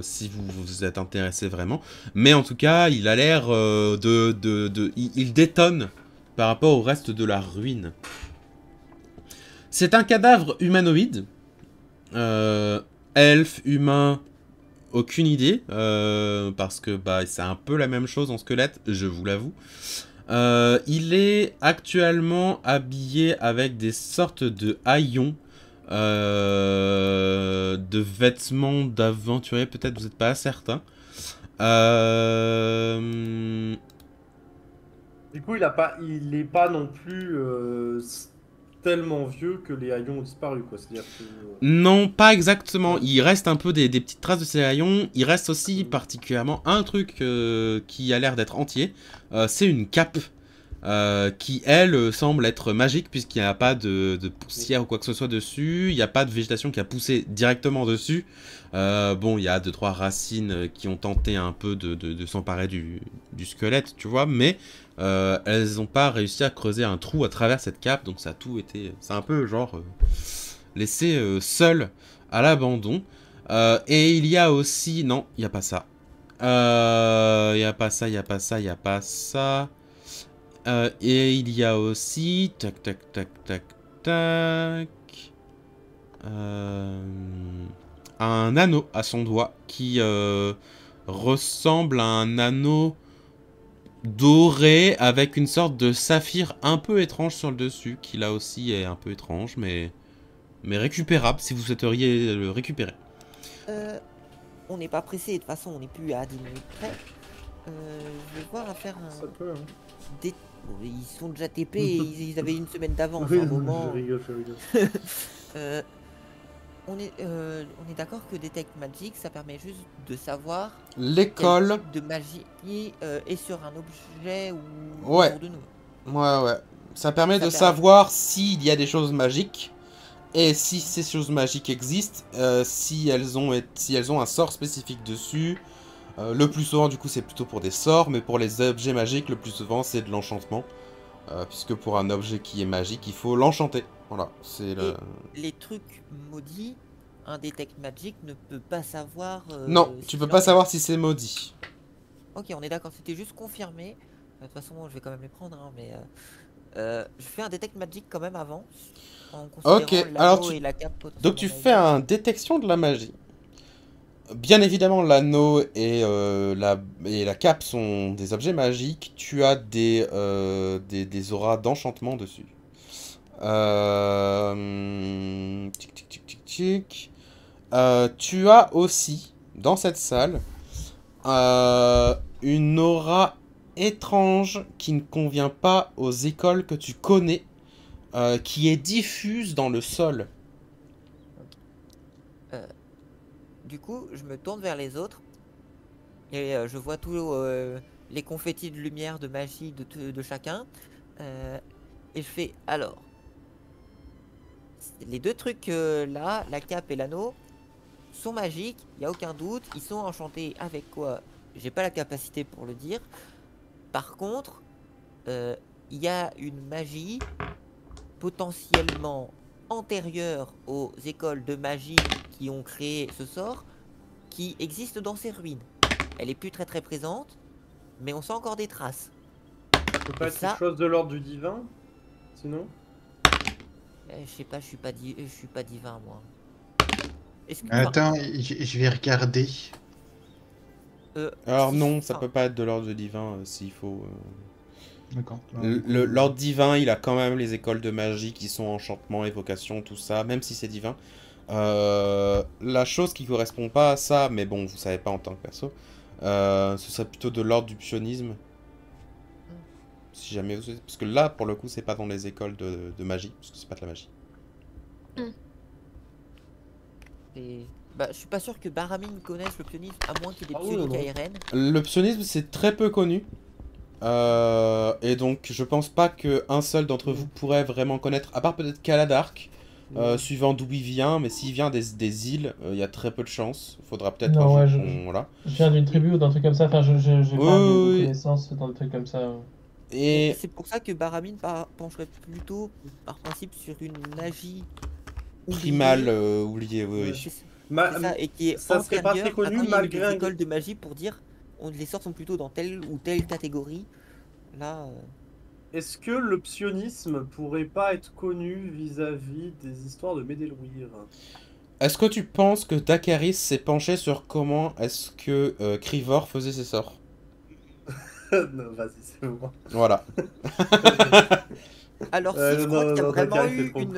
Si vous vous êtes intéressé vraiment. Mais en tout cas, il a l'air il détonne par rapport au reste de la ruine. C'est un cadavre humanoïde. Elfe, humain, aucune idée, parce que bah, c'est un peu la même chose en squelette, je vous l'avoue. Il est actuellement habillé avec des sortes de haillons, de vêtements d'aventurier, peut-être vous n'êtes pas certain. Du coup, il est pas non plus tellement vieux que les haillons ont disparu, quoi. C'est-à-dire que Non, pas exactement. Il reste un peu des petites traces de ces haillons. Il reste aussi particulièrement un truc qui a l'air d'être entier. C'est une cape qui, elle, semble être magique puisqu'il n'y a pas de poussière ou quoi que ce soit dessus. Il n'y a pas de végétation qui a poussé directement dessus. Bon, il y a 2-3 racines qui ont tenté un peu de s'emparer du squelette, tu vois, mais elles n'ont pas réussi à creuser un trou à travers cette cape, donc ça a tout été... C'est un peu genre laissé seul à l'abandon. Et il y a aussi... Non, il n'y a pas ça. Il n'y a pas ça, il n'y a pas ça, il n'y a pas ça. Et il y a aussi... Tac, tac, tac, tac, tac... un anneau à son doigt qui ressemble à un anneau doré avec une sorte de saphir un peu étrange sur le dessus, qui là aussi est un peu étrange, mais récupérable si vous souhaiteriez le récupérer. On n'est pas pressé, de toute façon on n'est plus à 10 minutes près. Je vais voir à faire un... ça peut, hein. Bon, ils sont déjà TP, ils avaient une semaine d'avance, Oui, un moment. je rigole. On est d'accord que Detect Magic, ça permet juste de savoir L'école... quel type de magie est sur un objet ou Ouais. autour de nous. Ouais. Ça permet Ça de permet. savoir s'il y a des choses magiques. Et si ces choses magiques existent, si elles ont un sort spécifique dessus. Le plus souvent, du coup, c'est plutôt pour des sorts, mais pour les objets magiques, le plus souvent, c'est de l'enchantement. Puisque pour un objet qui est magique, il faut l'enchanter. Voilà, c'est le... Et les trucs maudits, un Detect Magic ne peut pas savoir... Non, ce tu peux qu'il pas en est. savoir si c'est maudit. Ok, on est d'accord, c'était juste confirmé. De toute façon, je vais quand même les prendre, hein, mais... je fais un Detect Magic quand même avant, en considérant Ok, l'anneau alors et la cape Donc potentiellement tu magique. fais un détection de la magie. Bien évidemment, l'anneau et la cape sont des objets magiques. Tu as des auras d'enchantement dessus. Tic, tic, tic, tic, tic. Tu as aussi, dans cette salle, une aura étrange qui ne convient pas aux écoles que tu connais, qui est diffuse dans le sol. Du coup, je me tourne vers les autres et je vois tous les confettis de lumière, de magie de chacun. Et je fais alors, les deux trucs là, la cape et l'anneau, sont magiques, il n'y a aucun doute. Ils sont enchantés avec quoi? J'ai pas la capacité pour le dire. Par contre, il y a une magie potentiellement antérieure aux écoles de magie qui ont créé ce sort, qui existe dans ces ruines. Elle est plus très présente, mais on sent encore des traces. Ça peut pas Et être ça- quelque chose de l'ordre du divin, sinon? Je sais pas, je suis pas divin moi. Est-ce que, Attends, je vais regarder. Alors si- non, ça enfin, peut pas être de l'ordre divin s'il faut... D'accord. L'ordre divin, il a quand même les écoles de magie qui sont enchantement, évocation, tout ça, même si c'est divin. La chose qui correspond pas à ça, mais bon, vous savez pas en tant que perso, ce serait plutôt de l'ordre du psionisme. Si jamais vous... Parce que là, pour le coup, c'est pas dans les écoles de magie, parce que c'est pas de la magie. je suis pas sûr que Baramine connaisse le psionisme, à moins qu'il ait Ah des oui, psioniques non. ARN. Le psionisme, c'est très peu connu. Et donc, je pense pas qu'un seul d'entre vous pourrait vraiment connaître, à part peut-être Kaladark, suivant d'où il vient, mais s'il vient des îles, il y a très peu de chances. Faudra peut-être Non, ouais, voilà. Je viens d'une tribu ou d'un truc comme ça, enfin, j'ai pas de Oui. connaissances dans des trucs comme ça. Et C'est pour ça que Baramine pencherait plutôt, par principe, sur une magie primal oublié, oui. C'est Ma- c'est ça, et qui est ça serait pas très antérieure à connu quand il y a eu malgré des un- écoles de magie pour dire les sorts sont plutôt dans telle ou telle catégorie. Là, Est-ce que le psionisme pourrait pas être connu vis-à-vis des histoires de Médélouir? Est-ce que tu penses que Dakaris s'est penché sur comment est-ce que Krivor faisait ses sorts? Non, vas-y, c'est bon. Voilà. Alors, si, je non, crois qu'il y a non, vraiment Dakar, il fait eu trop con.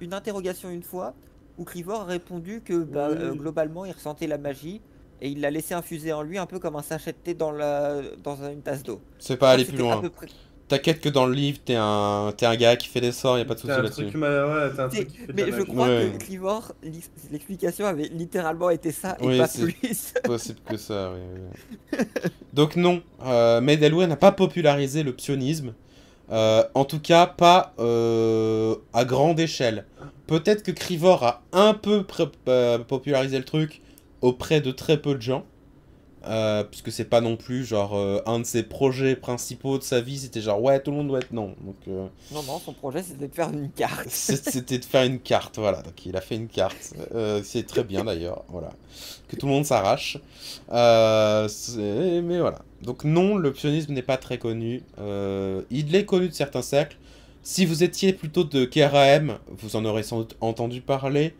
une interrogation une fois où Krivor a répondu que Oui. globalement il ressentait la magie et il l'a laissé infuser en lui un peu comme un sachet de thé dans une tasse d'eau. C'est Je pas crois aller que plus c'était à loin. peu près. T'inquiète que dans le livre, t'es un gars qui fait des sorts, y a pas de souci T'as un là-dessus. truc, ouais, t'as un C'est- truc qui fait de Mais la je magie. crois Ouais. que Krivor, l'explication avait littéralement été ça et Oui, pas c'est- plus. Possible que ça, oui. Oui. Donc non, Medelwe n'a pas popularisé le psionisme. En tout cas, pas à grande échelle. Peut-être que Krivor a un peu popularisé le truc auprès de très peu de gens. Puisque c'est pas non plus genre un de ses projets principaux de sa vie, c'était genre ouais, tout le monde doit être non. Donc Non, son projet c'était de faire une carte. c'était de faire une carte, voilà. Donc il a fait une carte. C'est très bien d'ailleurs, voilà. Que tout le monde s'arrache. Mais voilà. Donc non, le psionisme n'est pas très connu. Il est connu de certains cercles. Si vous étiez plutôt de KRAM, vous en aurez sans doute entendu parler.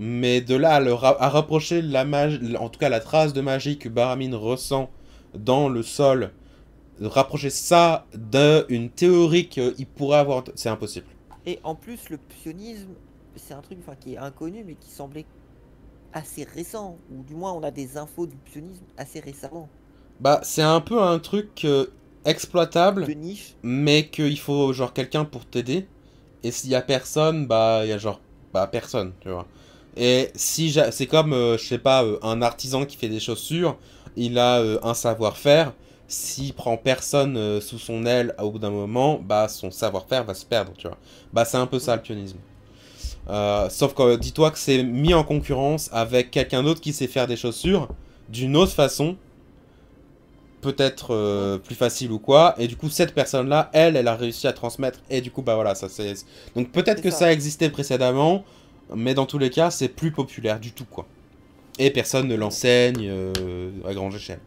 Mais de là à rapprocher la magie, en tout cas la trace de magie que Baramine ressent dans le sol, de rapprocher ça d'une théorie qu'il pourrait avoir, c'est impossible. Et en plus, le psionisme, c'est un truc enfin, qui est inconnu mais qui semblait assez récent. Ou du moins, on a des infos du psionisme assez récemment. Bah, c'est un peu un truc exploitable, De niche. mais qu'il faut genre quelqu'un pour t'aider. Et s'il y a personne, bah, il y a genre, bah, personne, tu vois. Et si c'est comme, je sais pas, un artisan qui fait des chaussures, il a un savoir-faire. S'il prend personne sous son aile au bout d'un moment, bah son savoir-faire va se perdre, tu vois. Bah c'est un peu ça le pionisme. Sauf que dis-toi que c'est mis en concurrence avec quelqu'un d'autre qui sait faire des chaussures d'une autre façon, peut-être plus facile ou quoi, et du coup cette personne-là, elle a réussi à transmettre, et du coup bah voilà, ça c'est... Donc peut-être C'est que ça. ça existait précédemment, mais dans tous les cas, c'est plus populaire du tout, quoi. Et personne ne l'enseigne à grande échelle.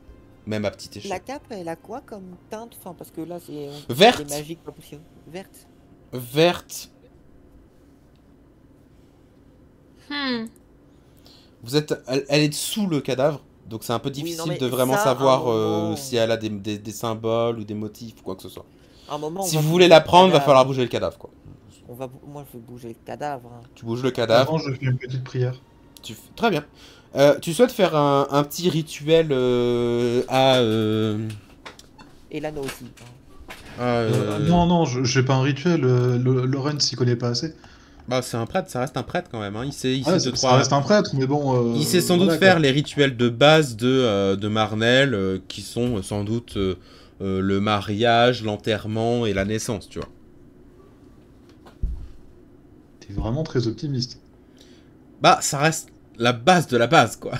Même à petite échelle. La cape, elle a quoi comme teinte? Enfin, parce que là, c'est Verte. c'est magique, pas possible. Verte. Verte. Vous êtes... Elle est sous le cadavre, donc c'est un peu Oui, difficile non, mais de vraiment ça, à un savoir moment- si elle a des symboles ou des motifs ou quoi que ce soit. À un moment, on Si va vous bouger voulez le la prendre, va cadavre. falloir bouger le cadavre, quoi. Moi, je veux bouger le cadavre. Hein. Tu bouges le cadavre. Avant, je fais une petite prière. Très bien. Tu souhaites faire un petit rituel à... Et l'anneau aussi. Non, j'ai pas un rituel. Loren s'y connaît pas assez. Bah, c'est un prêtre, ça reste un prêtre quand même. Hein. Il sait Ouais, deux, ça trois... reste un prêtre, mais bon. Il sait sans doute voilà, faire quoi. les rituels de base de Marnel, qui sont sans doute le mariage, l'enterrement et la naissance, tu vois. T'es vraiment très optimiste. Bah, ça reste la base de la base, quoi.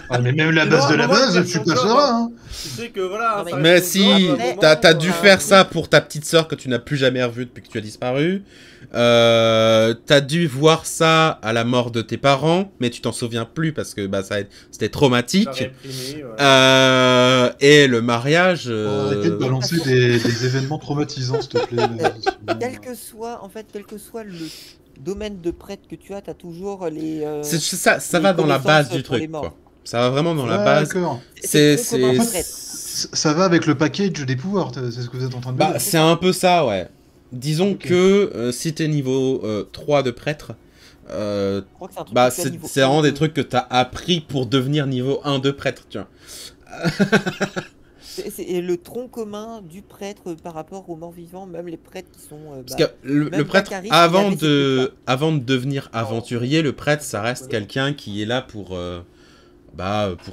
Ah, mais même la Mais base non, de la moi, base, je tu pense passeras, pas. hein. Tu sais que voilà, Non, mais- ça reste Mais ton si, job, à un moment, t'as dû faire oui. ça pour ta petite sœur que tu n'as plus jamais revue depuis que tu as disparu. T'as dû voir ça à la mort de tes parents, mais tu t'en souviens plus parce que bah, c'était T'as traumatique. réprimé, voilà. Et le mariage... Arrêtez de balancer des événements traumatisants, s'il te plaît. Quel que soit le domaine de prêtre que tu as, t'as toujours les. ça les va dans la base connaissances du pour les truc, morts. quoi. Ça va vraiment dans la Ouais, base. d'accord. C'est trop commun c'est- pour prêtre. Ça va avec le package des pouvoirs, c'est ce que vous êtes en train de me Bah, dire. c'est un peu ça, ouais. Disons Ok. que si t'es niveau 3 de prêtre, Je crois que c'est un truc bah, que tu as niveau c'est vraiment 1, des 2. trucs que t'as appris pour devenir niveau 1 de prêtre, tu vois. C'est le tronc commun du prêtre par rapport aux morts vivants, même les prêtres qui sont. Parce que le même prêtre, Baccaris, il avait ces avant de devenir aventurier, le prêtre, ça reste quelqu'un qui est là pour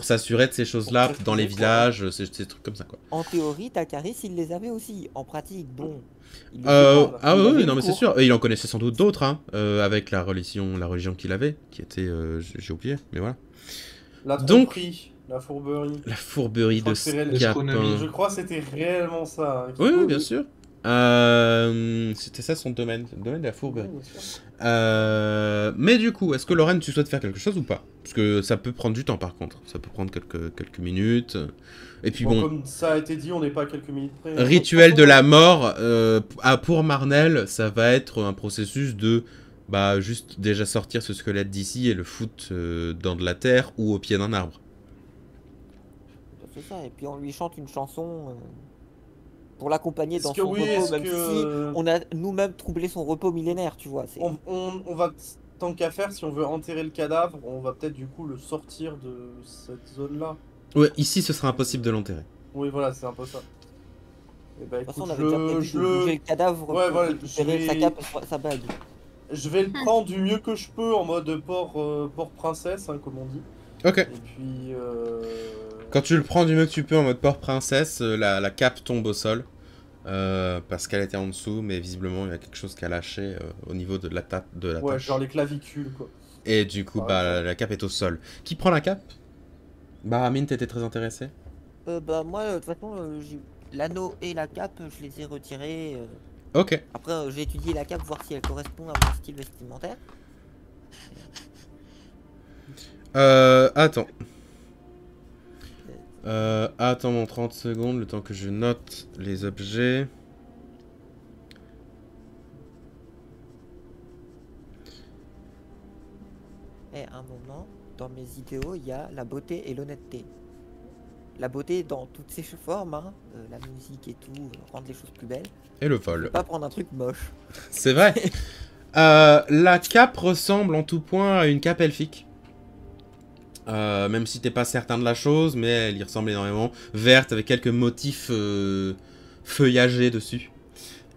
s'assurer de ces choses-là Pour dans les préciser, quoi. villages, ces trucs comme ça, quoi. En théorie, Dakaris, il les avait aussi. En pratique, bon. il les fait pas. Ah Il oui, avait oui, le non mais c'est cours. sûr. Et il en connaissait sans doute d'autres, hein, avec la religion qu'il avait, qui était, j'ai oublié, mais voilà. La Donc- tromperie, la fourberie. La fourberie Je crois de que c'est réel. Scapin. L'escronomie. Je crois que c'était réellement ça. hein, qui- Oui, oui, bien sûr. C'était ça son domaine, le domaine de la fourberie. Oui, bien sûr. Mais du coup, est-ce que Lorraine, tu souhaites faire quelque chose ou pas? Parce que ça peut prendre du temps par contre. Ça peut prendre quelques minutes. Et puis bon, Comme ça a été dit, on n'est pas à quelques minutes près. rituel de la mort, pour Marnel, ça va être un processus de bah juste déjà sortir ce squelette d'ici et le foutre dans de la terre ou au pied d'un arbre. C'est ça, et puis on lui chante une chanson pour l'accompagner Est-ce dans que son oui, repos, est-ce même que si on a nous-mêmes troublé son repos millénaire, tu vois. on va, tant qu'à faire, si on veut enterrer le cadavre, on va peut-être du coup le sortir de cette zone-là. Ouais, ici ce sera impossible de l'enterrer. Oui, voilà, c'est un peu ça. Et bah De toute façon, écoute, on avait déjà prévu de bouger le cadavre Ouais, pour voilà, récupérer sa cape et sa bague. je vais le prendre du mieux que je peux en mode port princesse, hein, comme on dit. Ok. Et puis. Quand tu le prends du mieux que tu peux en mode port princesse, la cape tombe au sol. Parce qu'elle était en dessous, mais visiblement il y a quelque chose qui a lâché au niveau de la tâche. Ouais, genre les clavicules, quoi. Et du coup, Par bah, exemple. la cape est au sol. Qui prend la cape? Baramine, t'étais très intéressé? Bah, moi, de toute façon, l'anneau et la cape, je les ai retirés. Ok. Après, j'ai étudié la cape, voir si elle correspond à mon style vestimentaire. Attends. Attends mon 30 secondes, le temps que je note les objets. Et à un moment, dans mes idéaux, il y a la beauté et l'honnêteté. La beauté dans toutes ses formes, hein, la musique et tout, rendre les choses plus belles. Et le Je vais vol. pas prendre un truc moche. C'est vrai. La cape ressemble en tout point à une cape elfique. Même si t'es pas certain de la chose, mais elle y ressemble énormément. Verte avec quelques motifs feuillagés dessus.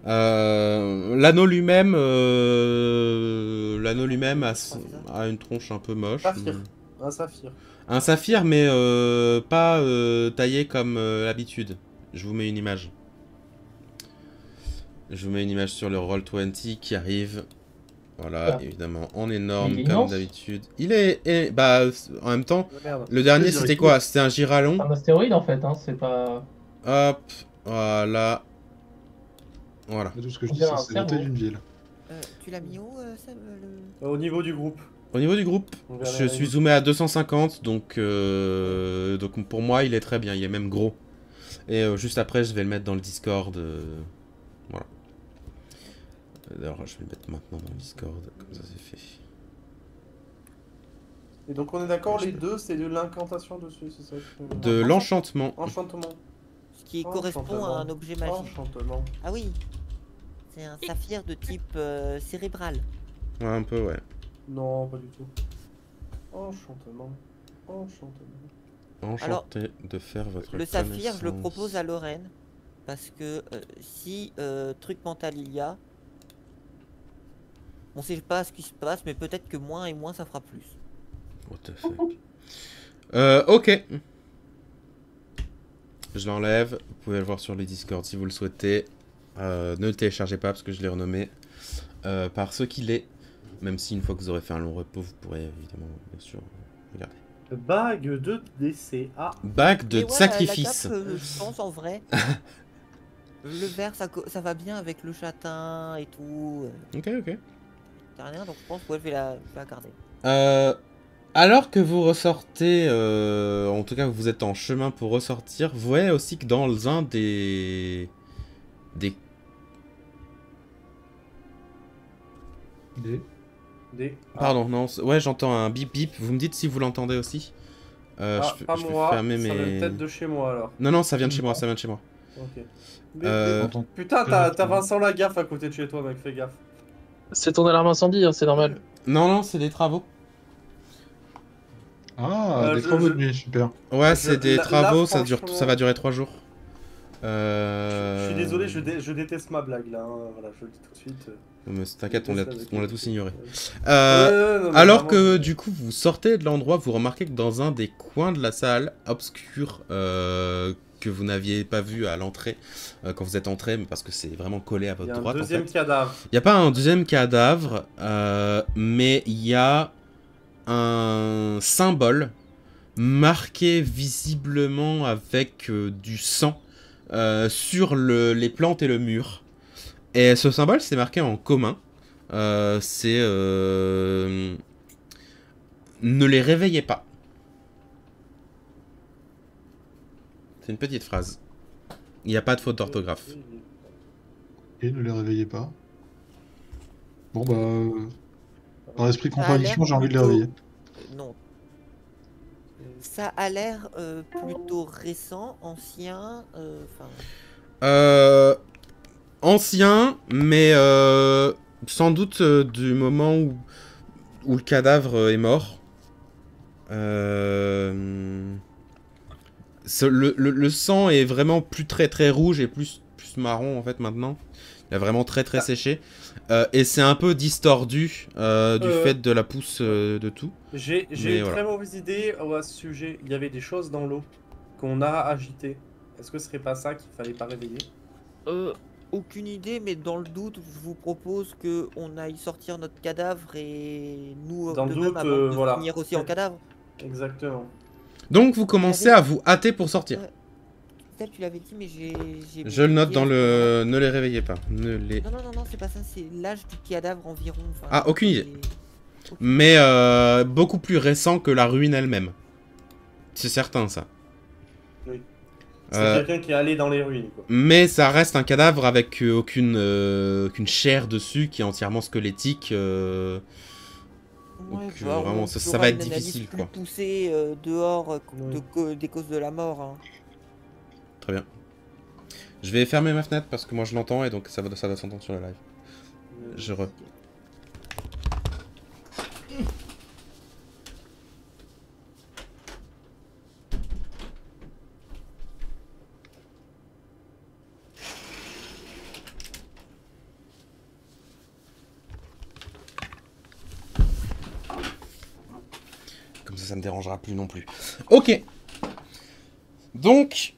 L'anneau lui-même a une tronche un peu moche. Saphir. Un saphir. Un saphir, mais pas taillé comme l'habitude. Je vous mets une image. Je vous mets une image sur le Roll20 qui arrive. Voilà, Ah. évidemment, en énorme Il est comme immense. d'habitude. Il est, bah, en même temps, Oh, merde. le dernier C'est c'était direct. quoi? C'était un giralon. C'est un astéroïde en fait, hein, c'est pas. Hop, voilà. Voilà. Tout ce que je On dis, dirait un c'est la taille cerveau. d'une ville. Tu l'as mis où, Sam, le... Au niveau du groupe. Au niveau du groupe, On verra je la suis ligne. zoomé à 250, donc pour moi il est très bien, il est même gros. Et juste après je vais le mettre dans le Discord. Voilà. D'ailleurs je vais le mettre maintenant dans le Discord, comme ça c'est fait. Et donc on est d'accord, les deux, c'est de l'incantation dessus, c'est ça De l'enchantement. Enchantement. Ce qui Oh, correspond à enchantement. un objet magique. Enchantement. Ah oui, c'est un saphir de type cérébral. Ouais, un peu, ouais. Non, pas du tout. Enchantement. Enchantement. Enchanté de faire votre Le saphir, je le connaissance. propose à Lorraine. Parce que si truc mental il y a, on sait pas ce qui se passe, mais peut-être que moins et moins ça fera plus. What the fuck. Ok. Je l'enlève. Vous pouvez le voir sur le Discord si vous le souhaitez. Ne le téléchargez pas parce que je l'ai renommé par ce qu'il est. Même si une fois que vous aurez fait un long repos, vous pourrez évidemment, bien sûr, regarder. Bague de décès. Ah, Bague de Mais ouais, sacrifice. la cape, je pense en vrai. Le vert, ça va bien avec le châtain et tout. Ok, ok. T'as rien, donc je pense que ouais, je vais la garder. Alors que vous ressortez, en tout cas vous êtes en chemin pour ressortir, vous voyez aussi que dans un des Pardon, non, ouais, j'entends un bip bip. Vous me dites si vous l'entendez aussi. ah pas je vais moi, fermer ça vient mes. peut-être de chez moi alors. Non, ça vient de chez moi, ça vient de chez moi. Ok. Euh, Putain, t'as Vincent Lagaffe à côté de chez toi, mec, fais gaffe. C'est ton alarme incendie, hein, c'est normal. Non, c'est des travaux. Ah, des je- travaux je- de nuit, super. Ouais, c'est des là, travaux, franchement, ça va durer 3 jours. Je suis désolé, je déteste ma blague là, hein. Voilà, je le dis tout de suite. Mais t'inquiète, on l'a tous ignoré. Non, mais Alors vraiment, que du coup vous sortez de l'endroit, vous remarquez que dans un des coins de la salle obscure que vous n'aviez pas vu à l'entrée quand vous êtes entré, mais parce que c'est vraiment collé à il y votre a un droite en deuxième fait. cadavre. Il n'y a pas un deuxième cadavre, mais il y a un symbole marqué visiblement avec du sang sur les plantes et le mur. Et ce symbole, c'est marqué en commun. C'est ne les réveillez pas. C'est une petite phrase. Il n'y a pas de faute d'orthographe. Et ne les réveillez pas. Bon bah... Dans l'esprit de Ça a l'air contradiction, j'ai envie de les plutôt- réveiller. Non. Ça a l'air plutôt récent, ancien. Enfin, Ancien, mais sans doute du moment où le cadavre est mort. Le sang est vraiment plus très rouge et plus marron en fait maintenant. Il a vraiment très séché. Et c'est un peu distordu du fait de la pousse de tout. J'ai Mais une voilà. très mauvaise idée à ce sujet. Il y avait des choses dans l'eau qu'on a agitées. Est-ce que ce serait pas ça qu'il fallait pas réveiller? aucune idée, mais dans le doute, je vous propose que on aille sortir notre cadavre et nous Dans le de même doute, avant de voilà. finir aussi en cadavre. Exactement. Donc vous commencez à vous hâter pour sortir. Ouais. Peut-être tu l'avais dit, mais j'ai. Je le note oublié dans à ce moment-là. le... Ne les réveillez pas. Ne les... Non, c'est pas ça, c'est l'âge du cadavre environ. Enfin, Ah, aucune idée. c'est- Mais beaucoup plus récent que la ruine elle-même. C'est certain ça. Oui. C'est Euh, quelqu'un qui est allé dans les ruines, quoi. Mais ça reste un cadavre avec aucune chair dessus qui est entièrement squelettique. Ouais, Donc, bah, vraiment, on ça fera va être une analyse difficile, plus quoi. poussée dehors Ouais. des causes de la mort. Hein. Très bien. Je vais fermer ma fenêtre parce que moi je l'entends et donc ça doit s'entendre sur le live. Je re... Comme ça me dérangera plus non plus. Ok. Donc,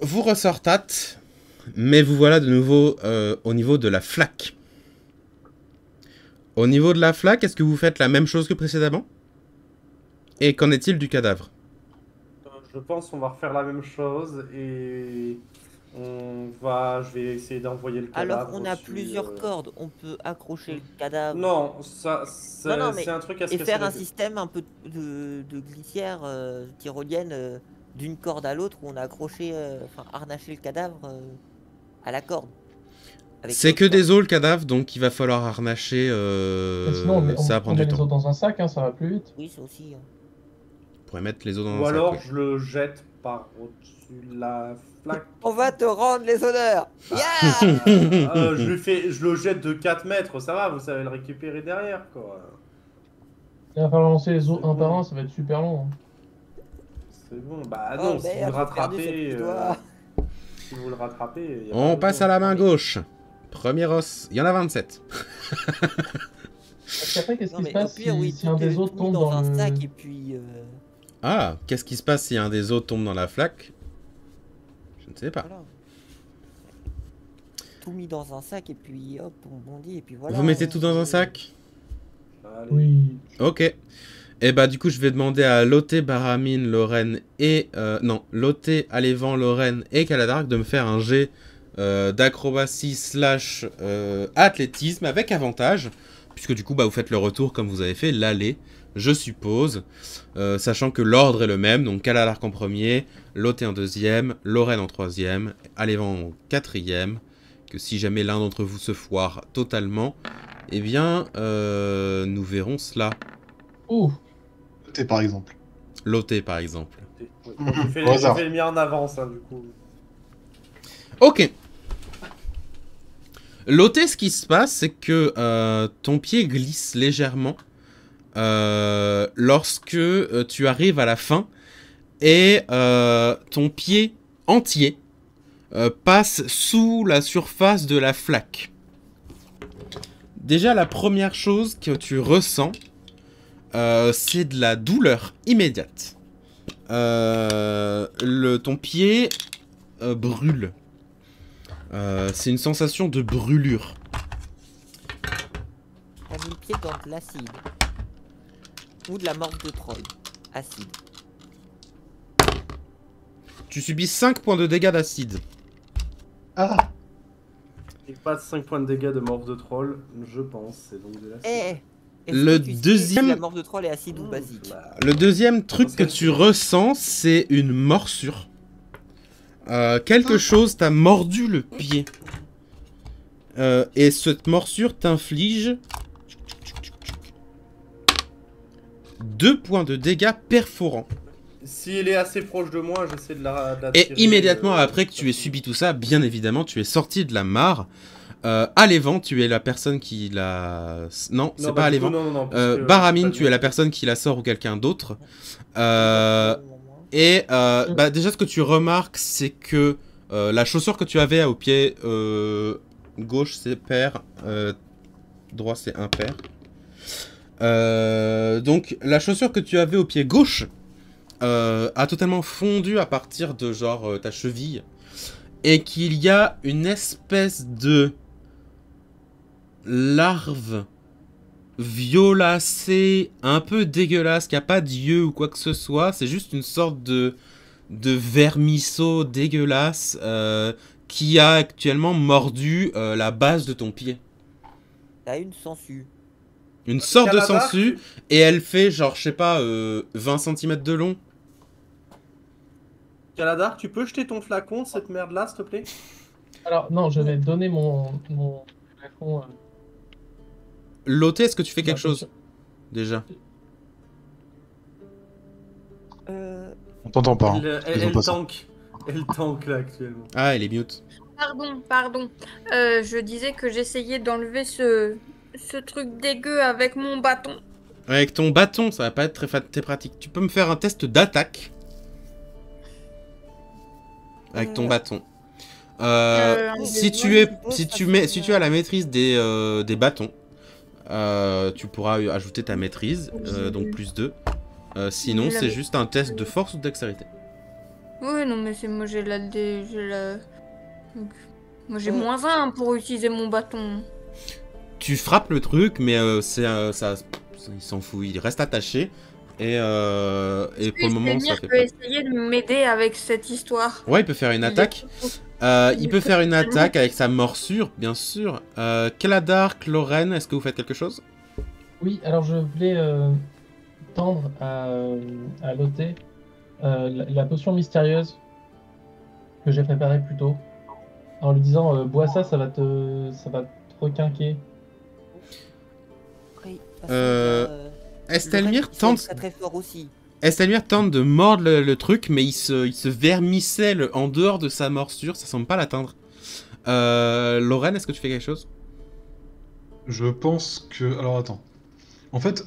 vous ressortâtes, mais vous voilà de nouveau au niveau de la flaque. Au niveau de la flaque, est-ce que vous faites la même chose que précédemment? Et qu'en est-il du cadavre? Je pense qu'on va refaire la même chose et je vais essayer d'envoyer le cadavre. Alors, on a au-dessus, plusieurs cordes. On peut accrocher le cadavre. Non, ça, Non, mais- c'est un truc à Et faire un spécialité. système un peu de glissière tyrolienne d'une corde à l'autre où on a accroché, enfin harnaché le cadavre à la corde. Avec C'est l'autre que corde. des os le cadavre, donc il va falloir harnacher. Mais sinon, on ça va on prendre met du les temps. autres dans un sac, hein, ça va plus vite. Oui, c'est aussi. Hein. On pourrait mettre les os dans Ou un sac. alors oui. je le jette par au-dessus de la flaque. On va te rendre les honneurs. Ah. Yeah. Je le jette de 4 mètres, ça va, vous savez le récupérer derrière, quoi. Il va falloir lancer les os C'est un par bon. un, ça va être super long. Hein. C'est bon, bah Oh, non, si merde, vous le j'ai perdu cette rattrapez, petite doigt. si vous le rattrapez, y a On pas passe besoin. à la main gauche. Premier os. Il y en a 27. Parce qu'après, qu'est-ce Non, qui mais se passe au pire, si, oui, si un tout est des autres mis tombe dans dans un le... sac et puis. Ah, qu'est-ce qui se passe si un des os tombe dans la flaque? Je ne sais pas. Voilà. Tout mis dans un sac et puis hop, on bondit et puis voilà. Vous mettez tout dans un sac? Allez. Oui. Ok. Et bah du coup je vais demander à Lotte, Baramine, Lorraine et... non, Lotte, Alévan, Lorraine et Caladark de me faire un jet d'acrobatie / athlétisme avec avantage. Puisque du coup bah, vous faites le retour comme vous avez fait l'aller, je suppose. Sachant que l'ordre est le même, donc Caladark en premier, Lotte en deuxième, Lorraine en troisième, Alévan en quatrième. Que si jamais l'un d'entre vous se foire totalement, eh bien nous verrons cela. Ouh. T'es par exemple. Lotte par exemple. Ouais, j'ai fait, Au hasard. le mien en avance, hein, du coup. Ok. Lotte, ce qui se passe, c'est que ton pied glisse légèrement lorsque tu arrives à la fin et ton pied entier passe sous la surface de la flaque. Déjà, la première chose que tu ressens, c'est de la douleur immédiate. Ton pied brûle. C'est une sensation de brûlure. T'as mis le pied dans de l'acide. Ou de la morve de troll. Acide. Tu subis 5 points de dégâts d'acide. Ah, Et pas de 5 points de dégâts de morve de troll, je pense. C'est donc de la Eh est-ce Le que tu sais deuxième- si la morve de troll est acide ou basique? Bah, Le deuxième truc Parce que que tu ressens, c'est une morsure. Quelque chose t'a mordu le pied. Et cette morsure t'inflige 2 points de dégâts perforants. S'il est assez proche de moi, j'essaie de la Et tirer, immédiatement après que tu aies subi tout ça, bien évidemment, tu es sorti de la mare. Alévant, tu es la personne qui la... Non, c'est pas Alévant. Baramine, tu es la personne qui la sort ou quelqu'un d'autre. Bah, déjà, ce que tu remarques, c'est que la chaussure que tu avais au pied gauche, c'est pair. Droit, c'est impair. Donc, la chaussure que tu avais au pied gauche a totalement fondu à partir de genre ta cheville. Et qu'il y a une espèce de larve violacée, un peu dégueulasse, qui a pas d'yeux ou quoi que ce soit. C'est juste une sorte de vermisseau dégueulasse qui a actuellement mordu la base de ton pied. T'as une sangsue. Une sorte de Canada, sangsue, et elle fait genre, je sais pas, 20 cm de long. Caladar, tu peux jeter ton flacon de cette merde-là, s'il te plaît? Alors, non, je vais donner mon flacon. Loté, est-ce que tu fais quelque Bah, chose déjà? On t'entend pas. Elle tank. Elle tank là actuellement. Ah, elle est mute. Pardon. Je disais que j'essayais d'enlever ce truc dégueu avec mon bâton. Avec ton bâton, ça va pas être très pratique. Tu peux me faire un test d'attaque avec ton bâton. Si tu as la maîtrise des bâtons, tu pourras ajouter ta maîtrise, donc plus 2. Sinon, c'est juste un test de force ou de dextérité. Oui, non, mais c'est moi, j'ai la... Moi, j'ai -1 pour utiliser mon bâton. Tu frappes le truc, mais il s'en fout, il reste attaché. Et pour le moment, ça fait peut essayer de m'aider avec cette histoire. Ouais, il peut faire une attaque. Il peut faire une attaque avec sa morsure, bien sûr. Caladar, Clorène, est-ce que vous faites quelque chose? Oui, alors je voulais tendre à Loté la potion mystérieuse que j'ai préparée plus tôt. En lui disant, bois ça, ça va te requinquer. Oui, Estelmir tente... très fort aussi. Estelmir tente de mordre le truc, mais il se vermicelle en dehors de sa morsure, ça semble pas l'atteindre. Lorraine, est-ce que tu fais quelque chose? Je pense que... Alors attends. En fait,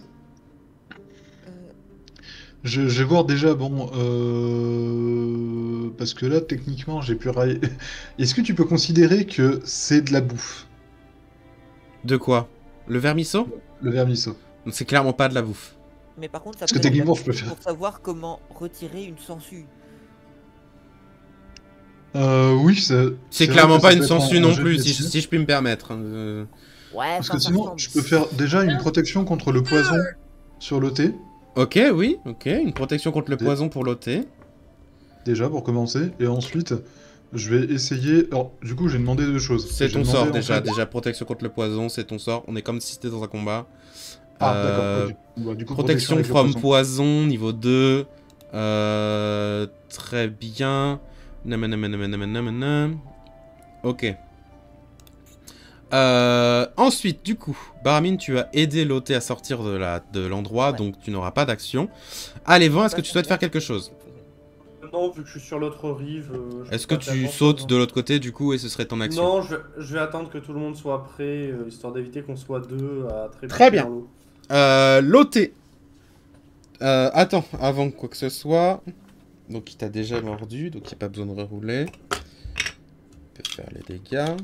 je vais voir déjà, bon... Parce que là, techniquement, j'ai pu railler... Est-ce que tu peux considérer que c'est de la bouffe? De quoi? Le vermisseau? Le vermisseau. Donc c'est clairement pas de la bouffe. Mais par contre, ça Parce peut que être techniquement, la je peux technique faire. pour savoir comment retirer une sangsue. Oui, c'est vrai clairement que pas ça une peut être sangsue un non jet plus, de si médecine. je puis me permettre. Ouais, Parce que sinon, je peux faire déjà une protection contre le poison sur le thé. Ok, oui, ok. Une protection contre le poison pour l'OT. Déjà, pour commencer. Et ensuite, je vais essayer... Alors, du coup, j'ai demandé deux choses. C'est J'ai ton demandé, sort en déjà. fait- Déjà, protection contre le poison, c'est ton sort. On est comme si c'était dans un combat. Ah, d'accord. Ok. Bah, du coup, Protection avec le from poison. poison, niveau 2. Très bien. Namanamanamanamanamanam. Ok. Ensuite, du coup, Baramine, tu as aidé Loté à sortir de l'endroit, Ouais. donc tu n'auras pas d'action. Allez, Vent, est-ce que tu souhaites faire quelque chose? Non, vu que je suis sur l'autre rive. Est-ce que tu sautes de l'autre côté, du coup, et ce serait ton action? Non, je vais attendre que tout le monde soit prêt, histoire d'éviter qu'on soit deux à Très bien. dans l'eau. Loté. Attends, avant quoi que ce soit. Donc il t'a déjà mordu, donc il n'y a pas besoin de rerouler. Il peut faire les dégâts.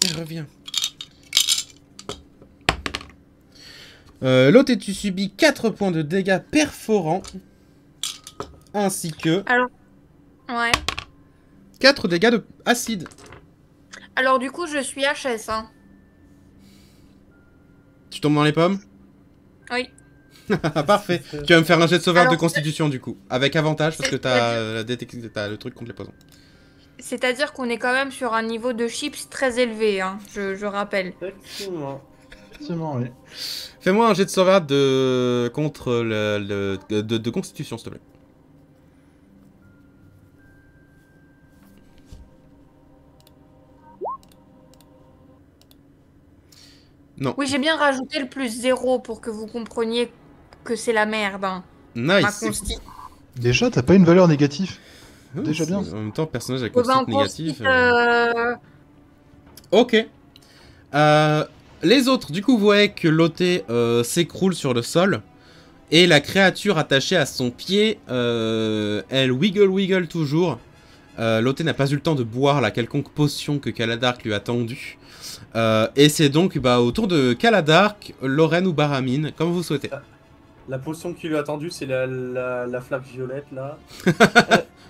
Il revient. Loté, tu subis 4 points de dégâts perforants. Ainsi que Alors, ouais. 4 dégâts de acide. Alors du coup, je suis HS, hein. Tu tombes dans les pommes? Oui. Parfait. Tu vas me faire un jet de sauvegarde de Alors, constitution du coup. Avec avantage parce que C'est-à-dire- t'as le truc contre les poisons. C'est-à-dire qu'on est quand même sur un niveau de chips très élevé, hein, je rappelle. Effectivement. Effectivement, oui. Fais-moi un jet de sauvegarde contre de constitution, s'il te plaît. Non. Oui, j'ai bien rajouté le plus 0 pour que vous compreniez que c'est la merde. Hein. Ma Nice. consti. Déjà, t'as pas une valeur négative. Oui, Déjà bien. En même temps, personnage avec Ouais, bah, constante en négative. consti, Ok. Les autres, du coup, vous voyez que Loté s'écroule sur le sol. Et la créature attachée à son pied, elle wiggle toujours. Loté n'a pas eu le temps de boire la quelconque potion que Kaladark lui a tendue. Et c'est donc au tour de Kaladark, Lorraine ou Baramine, comme vous souhaitez. La potion qui lui a tendu, c'est la flaque violette, là.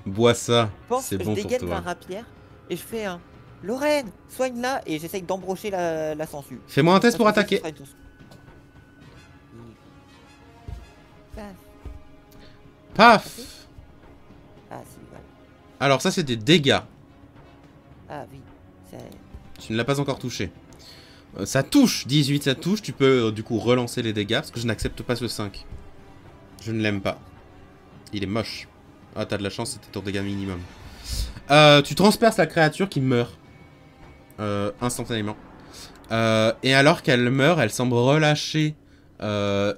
Bois ça, Je pense c'est que bon je pour dégaine ma toi. rapière et je fais un Lorraine, soigne-la et j'essaye d'embrocher la sangsue. Fais-moi un test pour Parce que ça, ce attaquer. sera une source. Paf. Paf. Ah si, voilà. Alors ça c'est des dégâts. Ah oui, ça... Tu ne l'as pas encore touché. Ça touche, 18 ça touche, tu peux du coup relancer les dégâts, parce que je n'accepte pas ce 5. Je ne l'aime pas. Il est moche. Ah t'as de la chance, c'était ton dégât minimum. Tu transperces la créature qui meurt. Instantanément. Et alors qu'elle meurt, elle semble relâcher sa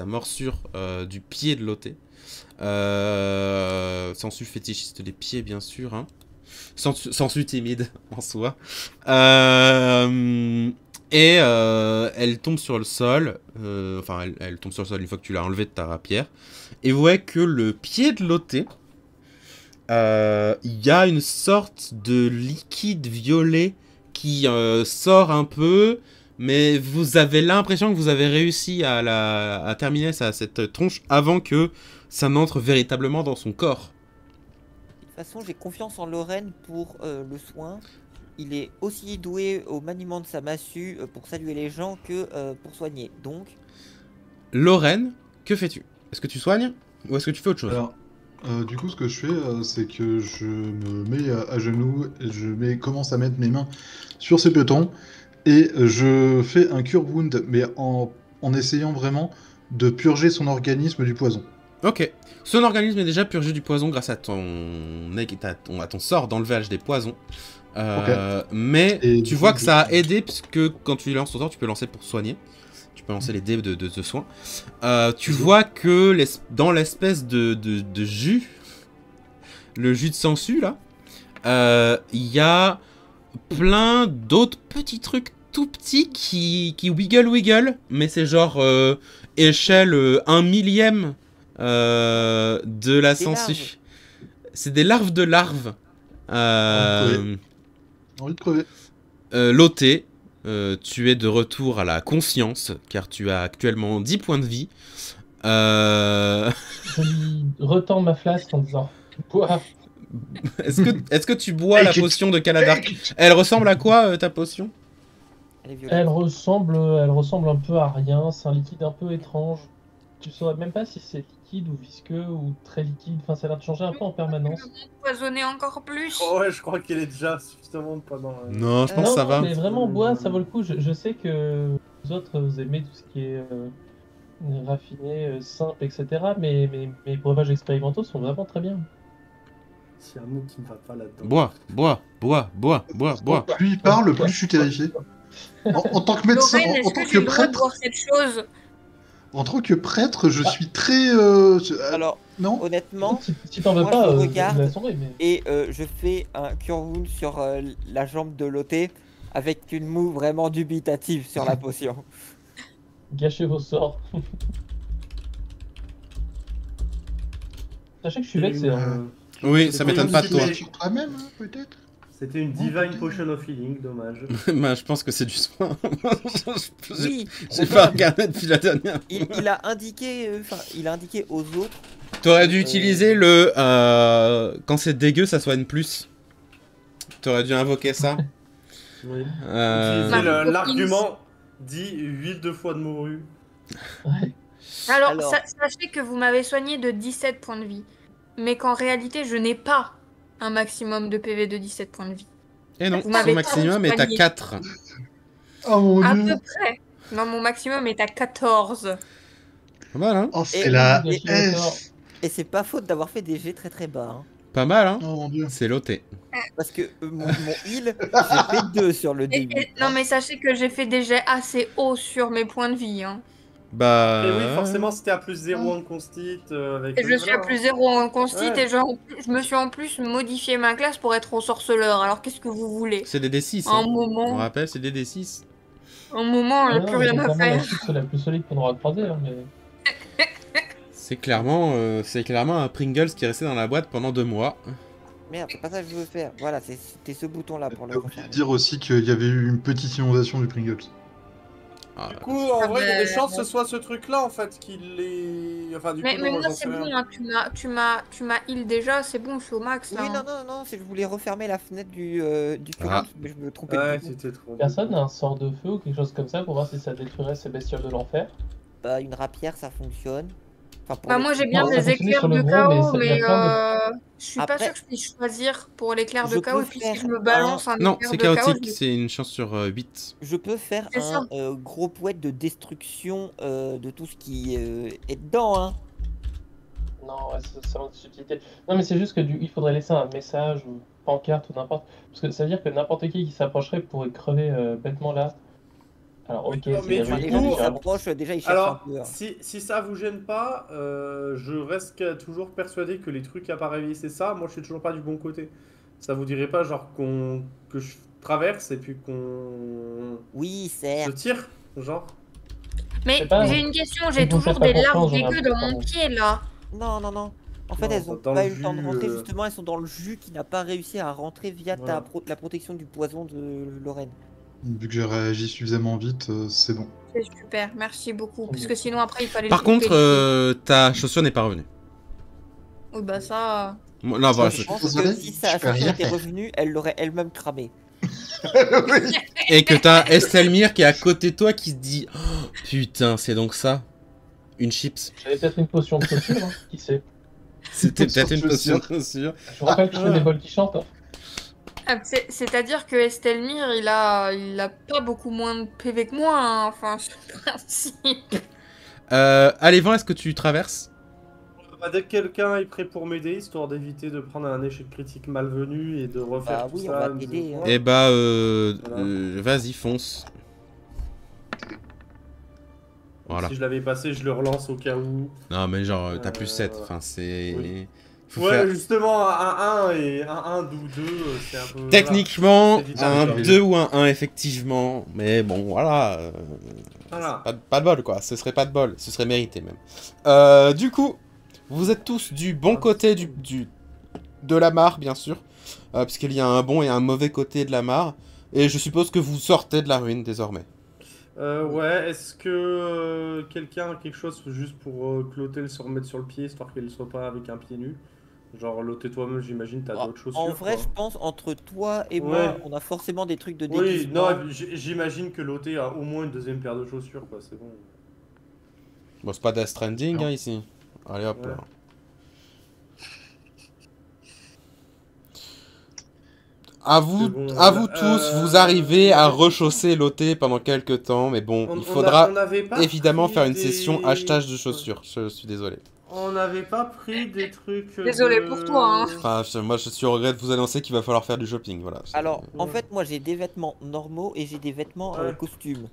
morsure du pied de Loté. Sensu fétichiste des pieds bien sûr, hein. Sensu timide en soi. Elle tombe sur le sol. Enfin, elle tombe sur le sol une fois que tu l'as enlevé de ta rapière. Et vous voyez que le pied de Loté, il y a une sorte de liquide violet qui sort un peu. Mais vous avez l'impression que vous avez réussi à terminer cette tronche avant que ça n'entre véritablement dans son corps. De toute façon, j'ai confiance en Lorraine pour le soin. Il est aussi doué au maniement de sa massue pour saluer les gens que pour soigner. Donc, Lorraine, que fais-tu? Est-ce que tu soignes ou est-ce que tu fais autre chose? Alors, du coup, ce que je fais, c'est que je me mets à genoux, et commence à mettre mes mains sur ses petons, et je fais un cure wound, mais en essayant vraiment de purger son organisme du poison. Ok. Son organisme est déjà purgé du poison grâce à ton sort d'enlevage des poisons. Mais Et tu du vois coup, que ça a aidé, puisque quand tu lances ton sort, tu peux lancer pour soigner. Tu peux lancer les dés de soins. Tu vois que dans l'espèce de jus, le jus de sangsue, là, il y a plein d'autres petits trucs tout petits qui wiggle, mais c'est genre échelle 1 millième de la Des sangsue. larves. C'est des larves de larves. J'ai envie de crever. Loté, tu es de retour à la conscience, car tu as actuellement 10 points de vie. Je lui retends ma flasque en disant bois. Est-ce que tu bois la potion de Kaladark? Elle ressemble à quoi ta potion? elle est violette. Elle ressemble un peu à rien. C'est un liquide un peu étrange. Tu saurais même pas si c'est liquide ou visqueux ou très liquide. Enfin, ça a l'air de changer un peu en permanence. Empoisonner encore plus. Oh ouais, je crois qu'elle est déjà suffisamment pendant... Non, je pense que ça va. Mais vraiment, bois, ça vaut le coup. Je sais que vous autres, vous aimez tout ce qui est raffiné, simple, etc. Mais mes breuvages expérimentaux sont vraiment très bien. C'est un mot qui ne va pas là-dedans. Bois. Plus il parle, plus je suis terrifié. En tant que médecin, Lorraine, en est-ce tant que que j'ai le droit de prêtre, voir cette chose? en tant que prêtre, je suis très. Alors, Non. honnêtement, Si t'en veux moi, pas, je regarde laisse tomber, mais... et je fais un cure wound sur la jambe de Loté avec une moue vraiment dubitative sur la potion. Gâchez vos sorts. Sachez que je suis vexé. Hein. Oui, ça m'étonne pas de toi. Sur toi-même, hein, peut-être. C'était une Divine Potion of Healing, dommage. Bah, je pense que c'est du soin. Oui, J'ai pas regardé depuis la dernière. il a indiqué, il a indiqué aux autres. T'aurais dû utiliser le quand c'est dégueu, ça soigne plus. T'aurais dû invoquer ça. Oui. Euh, Utiliser Bah, l'argument dit huile de foie de morue. Ouais. Alors, Alors. sachez que vous m'avez soigné de 17 points de vie. Mais qu'en réalité, je n'ai pas un maximum de PV de 17 points de vie. Et non, Vous son m'avez maximum pas est à soigné. 4. Oh mon À dieu. peu près. Non, mon maximum est à 14. Voilà. Oh, c'est Et- la et- S. Et c'est pas faute d'avoir fait des jets très très bas. Hein. Pas mal, hein? Oh mon dieu. C'est loté. Parce que mon heal, j'ai fait 2 sur le début. Non, mais sachez que j'ai fait des jets assez hauts sur mes points de vie. Hein. Bah. Et oui, forcément, c'était à plus 0 en constit. Avec Et je suis à plus 0 en constit Ouais. et je me suis en plus modifié ma classe pour être au sorceleur. Alors qu'est-ce que vous voulez? C'est des D6. Un Hein. On moment, rappelle, c'est des D6. un moment, Ah on non, n'a plus mais rien à c'est clairement la faire. chips la plus solide qu'on aura croisée. Hein, mais... C'est clairement un Pringles qui est resté dans la boîte pendant 2 mois. Merde, c'est pas ça que je veux faire. Voilà, c'était ce bouton-là pour J'ai le oublié de refermer. dire aussi qu'il y avait eu une petite inondation du Pringles. Ah, Du coup, en vrai, il y a des chances que ouais. ce soit ce truc-là, en fait, qu'il est... Enfin, du coup, Mais non, moi, moi, j'en c'est sais rien. bon, hein, tu m'as heal déjà, c'est bon, je suis au max là. Oui, non, Hein. non, c'est que je voulais refermer la fenêtre du Ah. furence, mais je me trompais Ouais, de bouton. c'était trop... Personne n'a un sort de feu ou quelque chose comme ça pour voir si ça détruirait ces bestioles de l'enfer? Bah, une rapière, ça fonctionne. Enfin, pour Bah les moi j'ai trucs bien Non, ça des fonctionnait éclairs sur le de gros, chaos, mais il y a mais plein je suis pas Après, sûre que je puisse choisir pour l'éclair de je chaos. peux Et puis si faire je me balance un Non, éclair c'est de chaos, chaotique. C'est une chance sur 8. je peux faire C'est ça. un gros poète de destruction de tout ce qui est dedans, hein. Non, ouais, ça manque de subtilité. Non, mais c'est juste que il faudrait laisser un message ou pancarte ou n'importe. Parce que ça veut dire que n'importe qui s'approcherait pourrait crever bêtement là. Alors, Oui, ok, non, c'est mais des du Enfin, ruines, les coup, gens qui différentes. s'approchent, déjà ils cherchent un Alors, peu. Hein. si ça vous gêne pas, je reste toujours persuadé que les trucs à pas réveiller, c'est ça. Moi, je suis toujours pas du bon côté. Ça vous dirait pas, genre, que je traverse et puis qu'on Oui, se certes. tire, genre? Mais C'est pas- j'ai une question, je j'ai vous fais toujours pas des confiance, larves j'aurais un dégueu peu dans mon pardon. pied là. Non. En fait, Non, elles ont dans pas le eu le temps de jus, rentrer, justement, elles sont dans le jus qui n'a pas réussi à rentrer via Voilà. la protection du poison de Lorraine. Vu que j'ai réagi suffisamment vite, c'est bon. C'est super, merci beaucoup. Parce Oui. que sinon après il fallait Par le couper contre, le pied. ta chaussure n'est pas revenue. Oui bah ça... Non, voilà. Je suis pense désolé, que si je sa peux chaussure rien était faire. revenue, elle l'aurait elle-même cramé. Oui. Et que t'as Estelmir qui est à côté de toi qui se dit oh, putain, c'est donc ça? Une chips. J'avais peut-être une potion de chaussure, hein, qui sait. C'était peut-être une Chaussure. potion de chaussure. Je vous rappelle que je fais des bols qui chantent. Hein. Ah, c'est-à-dire que Estelmir il a pas beaucoup moins de PV que moi, hein. Enfin sur le principe. Allez, est-ce que tu traverses? Bah, dès que quelqu'un est prêt pour m'aider, histoire d'éviter de prendre un échec critique malvenu et de refaire Bah tout oui, ça on va une t'aider, seconde hein. fois. Eh bah, Voilà. vas-y, fonce. Voilà. Si je l'avais passé, je le relance au cas où. Non, mais genre, t'as plus 7. Euh, Enfin, c'est. oui. Faut Ouais, faire- justement, un 1 et un 1 ou 2, c'est un peu... Techniquement, C'est vital, un quoi. 2 ou un 1, effectivement. Mais bon, voilà. Voilà. Pas de bol, quoi. Ce serait pas de bol. Ce serait mérité, même. Du coup, vous êtes tous du bon côté de la mare, bien sûr. Puisqu'il y a un bon et un mauvais côté de la mare. Et je suppose que vous sortez de la ruine, désormais. Ouais, est-ce que quelqu'un a quelque chose juste pour Clotel se remettre sur le pied, histoire qu'elle soit pas avec un pied nu? Genre, l'ôter toi-même, j'imagine, t'as d'autres chaussures, En vrai, quoi. je pense, entre toi et Ouais. moi, on a forcément des trucs de Oui, déguisement. non, et puis j'imagine que l'ôter a au moins une deuxième paire de chaussures, quoi, c'est bon. Bon, c'est pas Death Stranding, Non. hein, ici. Allez, hop, Ouais. là. À vous, C'est bon, à vous voilà. tous, vous arrivez à rechausser l'OT pendant quelques temps, mais bon, il faudra on avait pas évidemment pris faire une des- session achetage de chaussures. Je suis désolé. On n'avait pas pris des trucs. Désolé de- pour toi, hein. Enfin, moi je suis au regret de vous annoncer qu'il va falloir faire du shopping, voilà. Alors, en Ouais. fait, moi j'ai des vêtements normaux et j'ai des vêtements Ouais. costumes.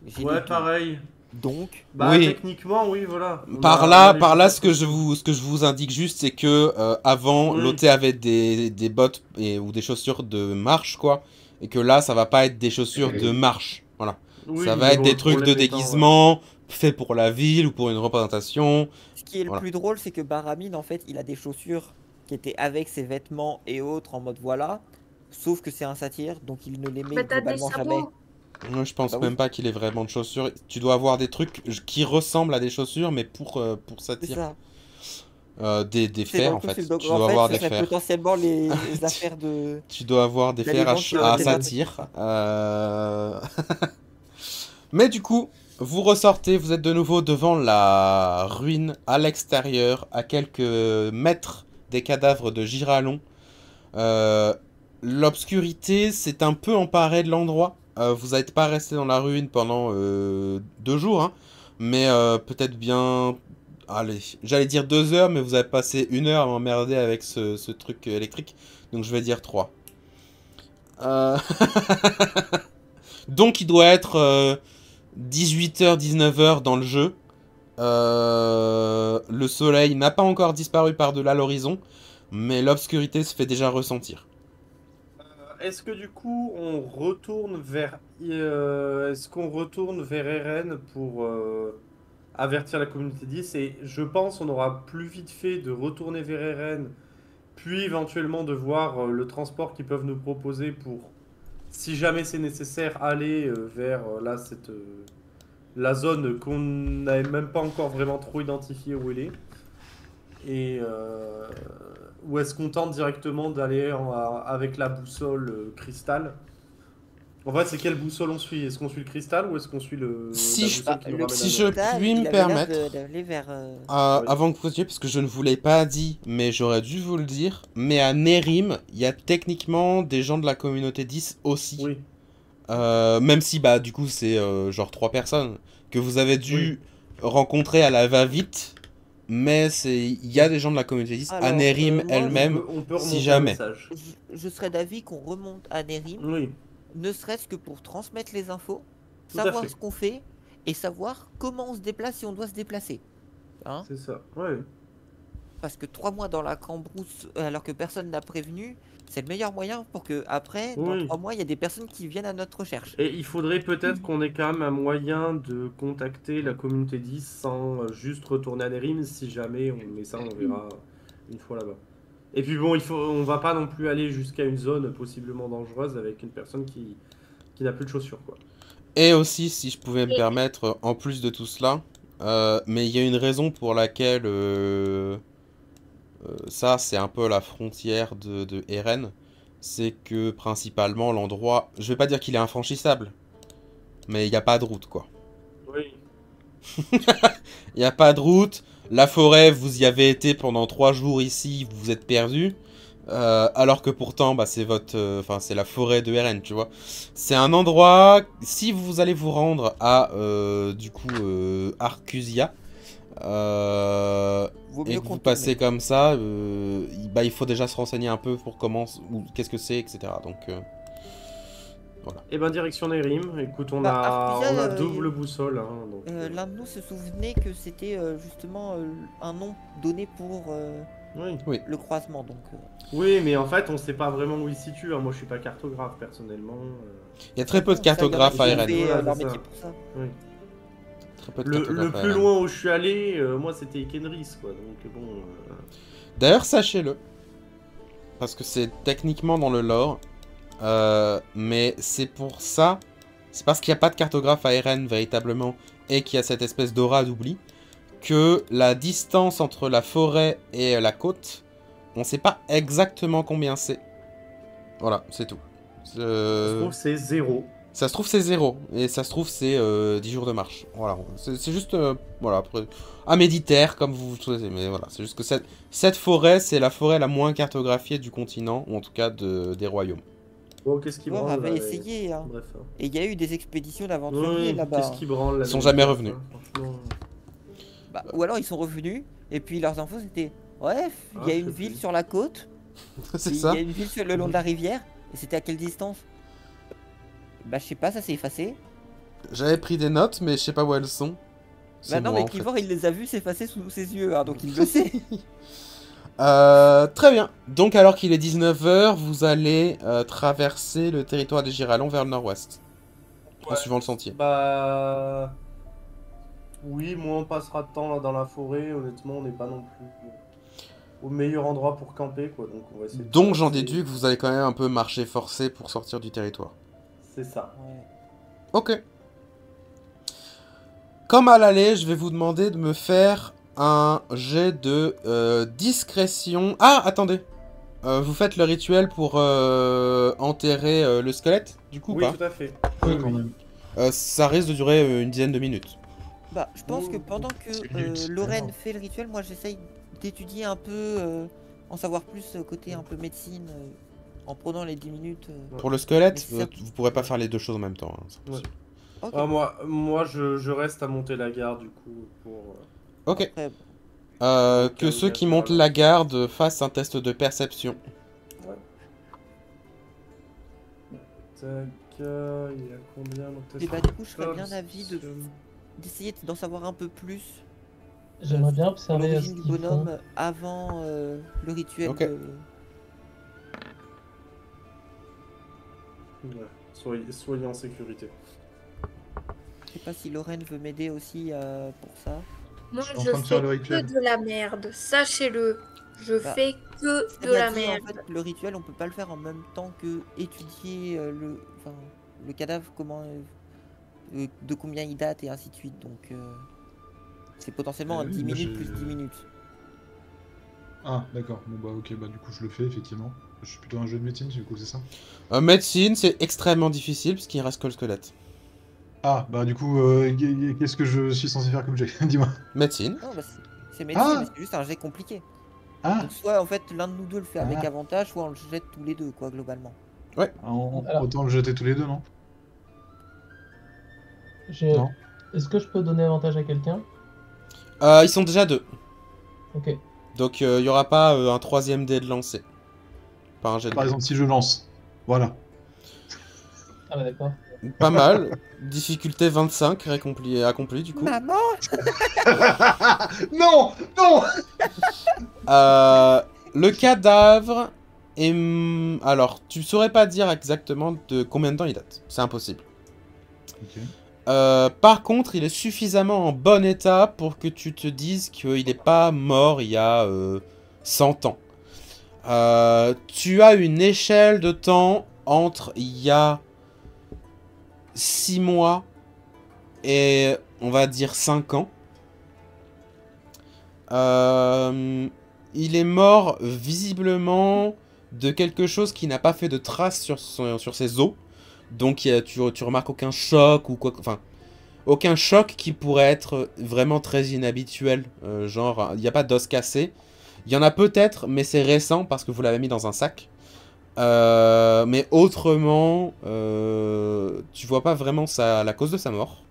J'ai Ouais, les deux. pareil. Donc, Bah, Oui. techniquement, oui, voilà. On Par a là, les ce chaussures que je vous indique juste, c'est que avant, Oui. l'OT avait des bottes ou des chaussures de marche, quoi, et que là, ça va pas être des chaussures de marche, voilà. Oui, Ça va mais être bon, des le trucs de problème étant, déguisement, faits pour la ville ou pour une représentation. ce qui est le Voilà. plus drôle, c'est que Baramine, en fait, il a des chaussures qui étaient avec ses vêtements et autres en mode voilà. Sauf que c'est un satyre, donc il ne les met Mais t'as des globalement jamais. sabots. Moi, je pense Bah oui. même pas qu'il ait vraiment de chaussures. Tu dois avoir des trucs qui ressemblent à des chaussures, mais pour C'est satire. ça. Des C'est fers, dans en le fait. costume. Donc, Tu en dois fait, avoir ce des serait fers. potentiellement les affaires de. Tu dois avoir des La fers légende sur à les satire. Mais du coup, vous ressortez, vous êtes de nouveau devant la ruine à l'extérieur, à quelques mètres des cadavres de Giralon. L'obscurité s'est un peu emparée de l'endroit. Vous n'êtes pas resté dans la ruine pendant 2 jours, hein, mais peut-être bien Allez, j'allais dire 2 heures, mais vous avez passé 1 heure à m'emmerder avec ce truc électrique. Donc je vais dire 3. Donc il doit être 18h, 19h dans le jeu. Le soleil n'a pas encore disparu par-delà l'horizon, mais l'obscurité se fait déjà ressentir. Est-ce que du coup on retourne vers est-ce qu'on retourne vers Eren pour avertir la communauté 10 et je pense on aura plus vite fait de retourner vers Eren puis éventuellement de voir le transport qu'ils peuvent nous proposer pour si jamais c'est nécessaire aller vers là cette la zone qu'on n'avait même pas encore vraiment trop identifiée où elle est et ou est-ce qu'on tente directement d'aller avec la boussole cristal? En fait, c'est quelle boussole on suit? Est-ce qu'on suit le cristal ou est-ce qu'on suit Si la je- boussole qui nous le ramène si à je Noël? puis il me avait l'air permettre, d'aller vers. Oui. avant que vous continuiez, parce que je ne vous l'ai pas dit, mais j'aurais dû vous le dire, mais à Nérim, il y a techniquement des gens de la communauté 10 aussi. Oui. Même si, bah, du coup, c'est genre 3 personnes que vous avez dû rencontrer à la va-vite, mais il y a des gens de la communauté 10 à Alors, Nérim moi, elle-même, On peut si remonter un jamais. message. Je serais d'avis qu'on remonte à Nérim, Oui, ne serait-ce que pour transmettre les infos, Tout à savoir fait. ce qu'on fait et savoir comment on se déplace si on doit se déplacer. Hein? c'est ça. Ouais. Parce que 3 mois dans la cambrousse alors que personne n'a prévenu, c'est le meilleur moyen pour que après, dans Oui. 3 mois, il y a des personnes qui viennent à notre recherche. Et il faudrait peut-être qu'on ait quand même un moyen de contacter la communauté 10 sans juste retourner à Nerim. Si jamais on met ça, on verra une fois là-bas. Et puis bon, on va pas non plus aller jusqu'à une zone possiblement dangereuse avec une personne qui n'a plus de chaussures, quoi. Et aussi, si je pouvais me permettre, en plus de tout cela, mais il y a une raison pour laquelle ça, c'est un peu la frontière de Eren. C'est que principalement l'endroit, je vais pas dire qu'il est infranchissable, mais il n'y a pas de route, quoi. Oui. Il n'y a pas de route. La forêt, vous y avez été pendant 3 jours ici, vous vous êtes perdu. Alors que pourtant, bah, c'est c'est la forêt de Eren, tu vois. C'est un endroit, si vous allez vous rendre à, du coup, Arcusia, Vaut et mieux que vous contourner. passez comme ça, bah, il faut déjà se renseigner un peu pour comment, ou qu'est-ce que c'est, etc. Donc, Et ben direction Nerim. Écoute, on Bah, a Arcusia, double boussole. Hein, donc, L'un de nous se souvenait que c'était justement un nom donné pour oui. le croisement. Donc, Oui, mais en fait, on sait pas vraiment où il se situe. Hein. Moi, je suis pas cartographe personnellement. il y a très peu de ça, il y en a cartographes qui à ont Eren. fait, Voilà, leur c'est ça. métier pour ça. Oui. Très peu de Le cartographes à plus Eren. loin où je suis allé, moi, c'était Ekenris, quoi. Donc bon. D'ailleurs, sachez-le, parce que c'est techniquement dans le lore, mais c'est pour ça, c'est parce qu'il n'y a pas de cartographe à Eren véritablement, et qu'il y a cette espèce d'aura d'oubli, que la distance entre la forêt et la côte, on ne sait pas exactement combien c'est. Voilà, c'est tout. Je trouve que c'est 0. Ça se trouve c'est 0, et ça se trouve c'est 10 jours de marche. Voilà, c'est juste, voilà, après, à méditaire comme vous souhaitez, mais voilà, c'est juste que cette forêt, c'est la forêt la moins cartographiée du continent, ou en tout cas des royaumes. Bon, qu'est-ce qui On branle avait là, essayé. Hein. Bref. Hein. Et il y a eu des expéditions d'aventuriers Oui, là-bas. qu'est-ce qui branle là, Ils sont jamais bref, revenus. hein, franchement. Bah, ou alors ils sont revenus et puis leurs infos c'était ouais, il y a Ah, je une sais ville plus. sur la côte, C'est il ça. y a une ville sur le long de la rivière et c'était à quelle distance? Bah je sais pas, ça s'est effacé. J'avais pris des notes, mais je sais pas où elles sont. Bah C'est non moi, mais en fait. Kivor il les a vus s'effacer sous ses yeux, hein, donc il le sait. Très bien. Donc alors qu'il est 19h, vous allez traverser le territoire des Giralons vers le nord-ouest. En Ouais. suivant le sentier. Bah. Oui, moins on passera de temps là dans la forêt. Honnêtement, on n'est pas non plus au meilleur endroit pour camper, quoi. Donc on va essayer. Donc j'en déduis que vous allez quand même un peu marcher forcé pour sortir du territoire. C'est ça. Ouais. Ok. Comme à l'aller, je vais vous demander de me faire un jet de discrétion. Ah, attendez. Vous faites le rituel pour enterrer le squelette, du coup, Oui, pas tout à fait. Oui, quand même. Ça risque de durer une dizaine de minutes. Bah je pense que pendant C'est que nul, c'est Lorraine vraiment. fait le rituel, moi j'essaye d'étudier un peu, en savoir plus côté un peu médecine, en prenant les 10 minutes. Pour le squelette, Mais ça- vous pourrez pas faire les deux choses en même temps. Hein, c'est Ouais. possible. Ok. Ah, moi je reste à monter la garde du coup pour. Ok. Après, Que ceux qui montent la garde fassent un test de perception. Ouais. Tac, il y a combien donc, Et bah, du coup, je serais bien d'avis d'essayer d'en savoir un peu plus J'aimerais bien sur observer ce l'origine du qu'ils font. bonhomme avant le rituel Ok. de... Ouais. Soyez en sécurité. Je sais pas si Lorraine veut m'aider aussi pour ça. Moi, suis en je train de faire fais le que rituel. de la merde. Sachez-le. Je Bah, fais que Ça de m'a la dit, en merde. fait, le rituel, on peut pas le faire en même temps que étudier le cadavre, de combien il date et ainsi de suite. Donc, c'est potentiellement un oui, 10 moi, minutes j'ai- plus 10 minutes. Ah, d'accord. Bon, bah, ok, bah, du coup, je le fais, effectivement. Je suis plutôt un jeu de médecine, du coup, c'est ça? Médecine, c'est extrêmement difficile parce qu'il reste que le squelette. Ah, bah, du coup, qu'est-ce que je suis censé faire comme jet? Dis-moi. Médecine. Non, bah, c'est médecine, Ah mais c'est juste un jet compliqué. Ah, Donc, soit en fait l'un de nous deux le fait avec Ah. avantage, soit on le jette tous les deux, quoi, globalement. Alors- autant le jeter tous les deux, non? J'ai- Non. Est-ce que je peux donner avantage à quelqu'un? Ils sont déjà 2. Ok. Donc il y aura pas un 3ème dé de lancer. Pas un jet de Par dé. exemple, si je lance. Voilà. Ah bah d'accord. Pas mal. Difficulté 25 accompli du coup. Maman! Non! Non! Le cadavre est... Alors, tu saurais pas dire exactement de combien de temps il date. C'est impossible. Ok. Par contre, il est suffisamment en bon état pour que tu te dises qu'il n'est pas mort il y a 100 ans. Tu as une échelle de temps entre il y a 6 mois et on va dire 5 ans. Il est mort visiblement de quelque chose qui n'a pas fait de traces sur ses os. Donc tu remarques aucun choc ou quoi. Enfin, aucun choc qui pourrait être vraiment très inhabituel. Genre, il n'y a pas d'os cassé. Il y en a peut-être, mais c'est récent parce que vous l'avez mis dans un sac. Mais autrement, tu vois pas vraiment la cause de sa mort.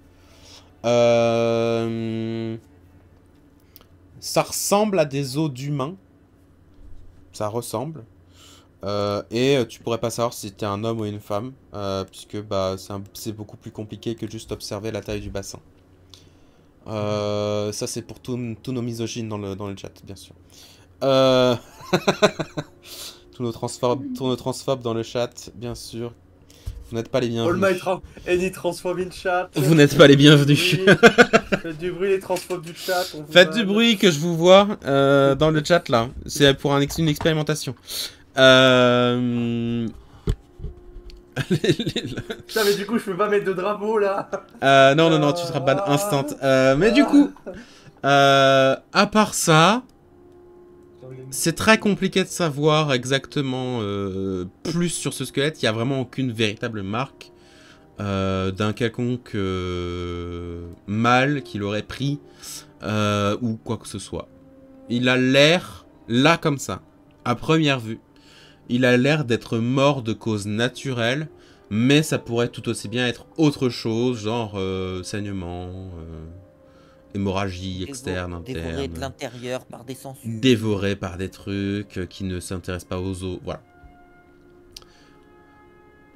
Ça ressemble à des os d'humains. Ça ressemble. Et tu pourrais pas savoir si c'était un homme ou une femme, puisque bah, c'est beaucoup plus compliqué que juste observer la taille du bassin. Ça c'est pour tous nos misogynes dans le chat, bien sûr. tous nos transphobes dans le chat, bien sûr. Vous n'êtes pas les All bienvenus. my any transphobe in chat. Vous n'êtes pas les bienvenus. Faites du bruit les transphobes du chat. on vous Faites aime. du bruit que je vous vois dans le chat là. C'est pour une expérimentation. Putain, mais du coup, je peux pas mettre de drapeau là. Non, tu seras ban instant. Mais du coup, à part ça, c'est très compliqué de savoir exactement plus sur ce squelette. Il n'y a vraiment aucune véritable marque d'un quelconque mal qu'il aurait pris ou quoi que ce soit. Il a l'air, là comme ça, à première vue, il a l'air d'être mort de cause naturelle, mais ça pourrait tout aussi bien être autre chose, genre saignement, hémorragie externe, Dévoré de interne, l'intérieur par des sangsues. dévoré par des trucs qui ne s'intéressent pas aux os, voilà.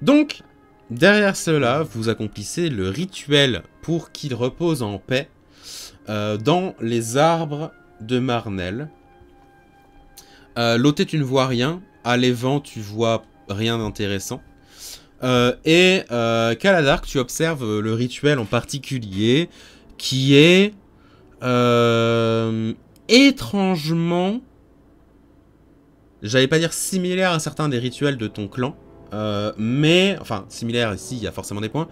Donc, derrière cela, vous accomplissez le rituel pour qu'il repose en paix dans les arbres de Marnel. L'ôté, tu ne vois rien. À l'évent, tu vois rien d'intéressant. Et Kaladark, tu observes le rituel en particulier qui est étrangement, j'allais pas dire similaire à certains des rituels de ton clan, mais, enfin, similaire ici, il y a forcément des points,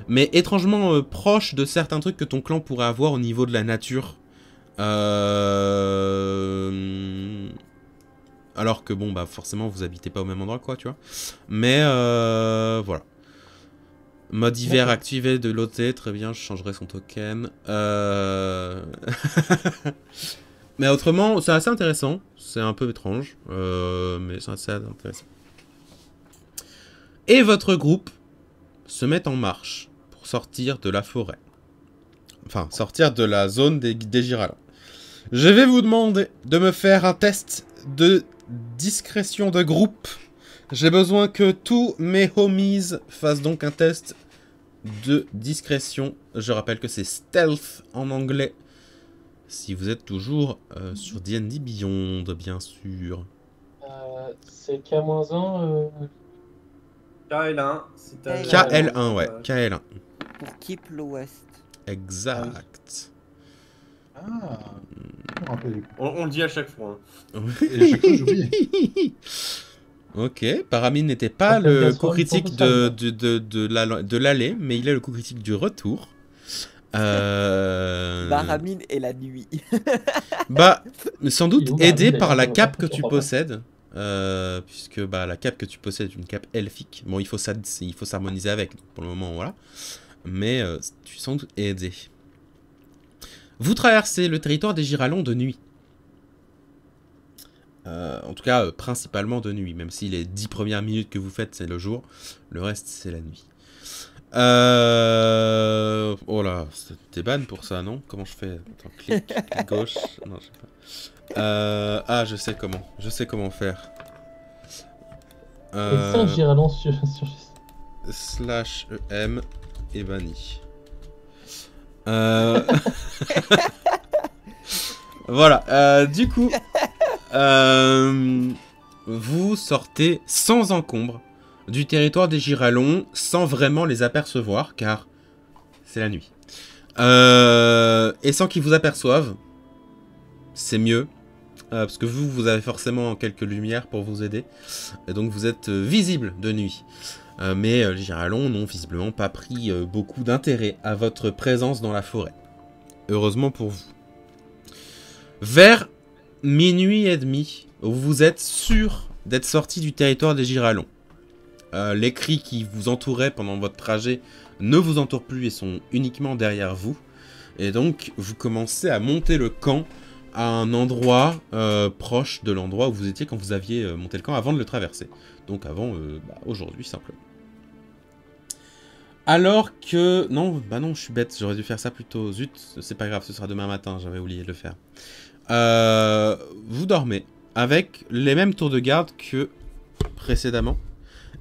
mais étrangement proche de certains trucs que ton clan pourrait avoir au niveau de la nature. Alors que bon, bah forcément, vous habitez pas au même endroit, quoi, tu vois. Mais voilà. Mode hiver activé de l'OT, très bien, je changerai son token. Mais autrement, c'est assez intéressant. C'est un peu étrange, mais c'est assez intéressant. Et votre groupe se met en marche pour sortir de la forêt. Enfin, sortir de la zone des Giralans. Je vais vous demander de me faire un test de discrétion de groupe. J'ai besoin que tous mes homies fassent donc un test de discrétion. Je rappelle que c'est stealth en anglais. Si vous êtes toujours sur D&D Beyond, bien sûr. C'est K-1. KL1, si t'as... KL1, ouais. KL1. Pour Keep l'Ouest. Exact. Ah, je me rappelle. On le dit à chaque fois. Hein. Et chaque fois, j'oublie. Ok, Paramine n'était pas Ça fait le bien coup soin, critique pour ça, de l'aller, mais il est le coup critique du retour. Baramine et la nuit. Bah, sans doute Il est où, aidé Baramine, par la d'ailleurs, cape je que tu comprends pas. possèdes. Puisque bah, la cape que tu possèdes est une cape elfique. Bon, il faut s'harmoniser avec, donc pour le moment, voilà. Mais tu es sans doute aidé. Vous traversez le territoire des Giralons de nuit. En tout cas, principalement de nuit. Même si les 10 premières minutes que vous faites, c'est le jour. Le reste, c'est la nuit. Oh là, t'es ban pour ça, non? Comment je fais? Attends, clic gauche. Non, je sais pas. Ah, je sais comment. Je sais comment faire. Et 5 Giralons sur Slash EM et banni. Voilà. Du coup, vous sortez sans encombre du territoire des Giralons sans vraiment les apercevoir, car c'est la nuit. Et sans qu'ils vous aperçoivent, c'est mieux. Parce que vous avez forcément quelques lumières pour vous aider. Et donc vous êtes visible de nuit. Mais les Giralons n'ont visiblement pas pris beaucoup d'intérêt à votre présence dans la forêt. Heureusement pour vous. Vers minuit et demi, vous êtes sûr d'être sorti du territoire des Giralons. Les cris qui vous entouraient pendant votre trajet ne vous entourent plus et sont uniquement derrière vous. Et donc, vous commencez à monter le camp à un endroit proche de l'endroit où vous étiez quand vous aviez monté le camp avant de le traverser. Donc avant aujourd'hui simplement. Alors que... Non, bah non, je suis bête, j'aurais dû faire ça plus tôt. Zut, c'est pas grave, ce sera demain matin, j'avais oublié de le faire. Vous dormez avec les mêmes tours de garde que précédemment.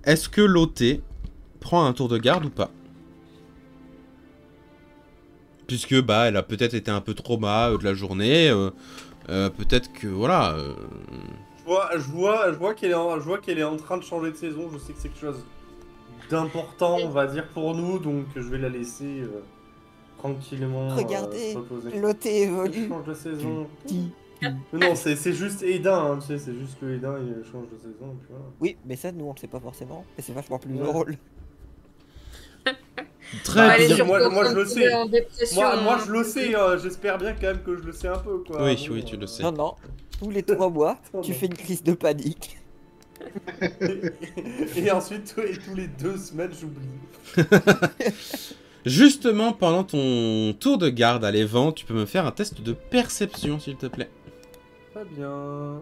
Est-ce que l'OT prend un tour de garde ou pas? Puisque bah elle a peut-être été un peu trauma de la journée, peut-être que voilà. Je vois qu'elle est en train de changer de saison. Je sais que c'est quelque chose d'important, on va dire, pour nous, donc je vais la laisser tranquillement Regardez, se reposer. l'OT Elle évolue. change de saison. Non, c'est juste Aidin, hein, tu sais, c'est juste que Aidin il change de saison. Et puis voilà. Oui, mais ça, nous, on le sait pas forcément. Et c'est vachement plus Ouais. drôle. Très Bah, Elle est bien. moi, surtout moi, en je train le de sais. tomber en dépression, Moi, hein. je le sais, j'espère bien quand même que je le sais un peu, quoi. Oui, Bon, oui, tu le sais. Non, non. Tous les 3 mois, tu non. fais une crise de panique. Et ensuite, tous les 2 semaines, j'oublie. Justement, pendant ton tour de garde à l'évent, tu peux me faire un test de perception, s'il te plaît. Très bien.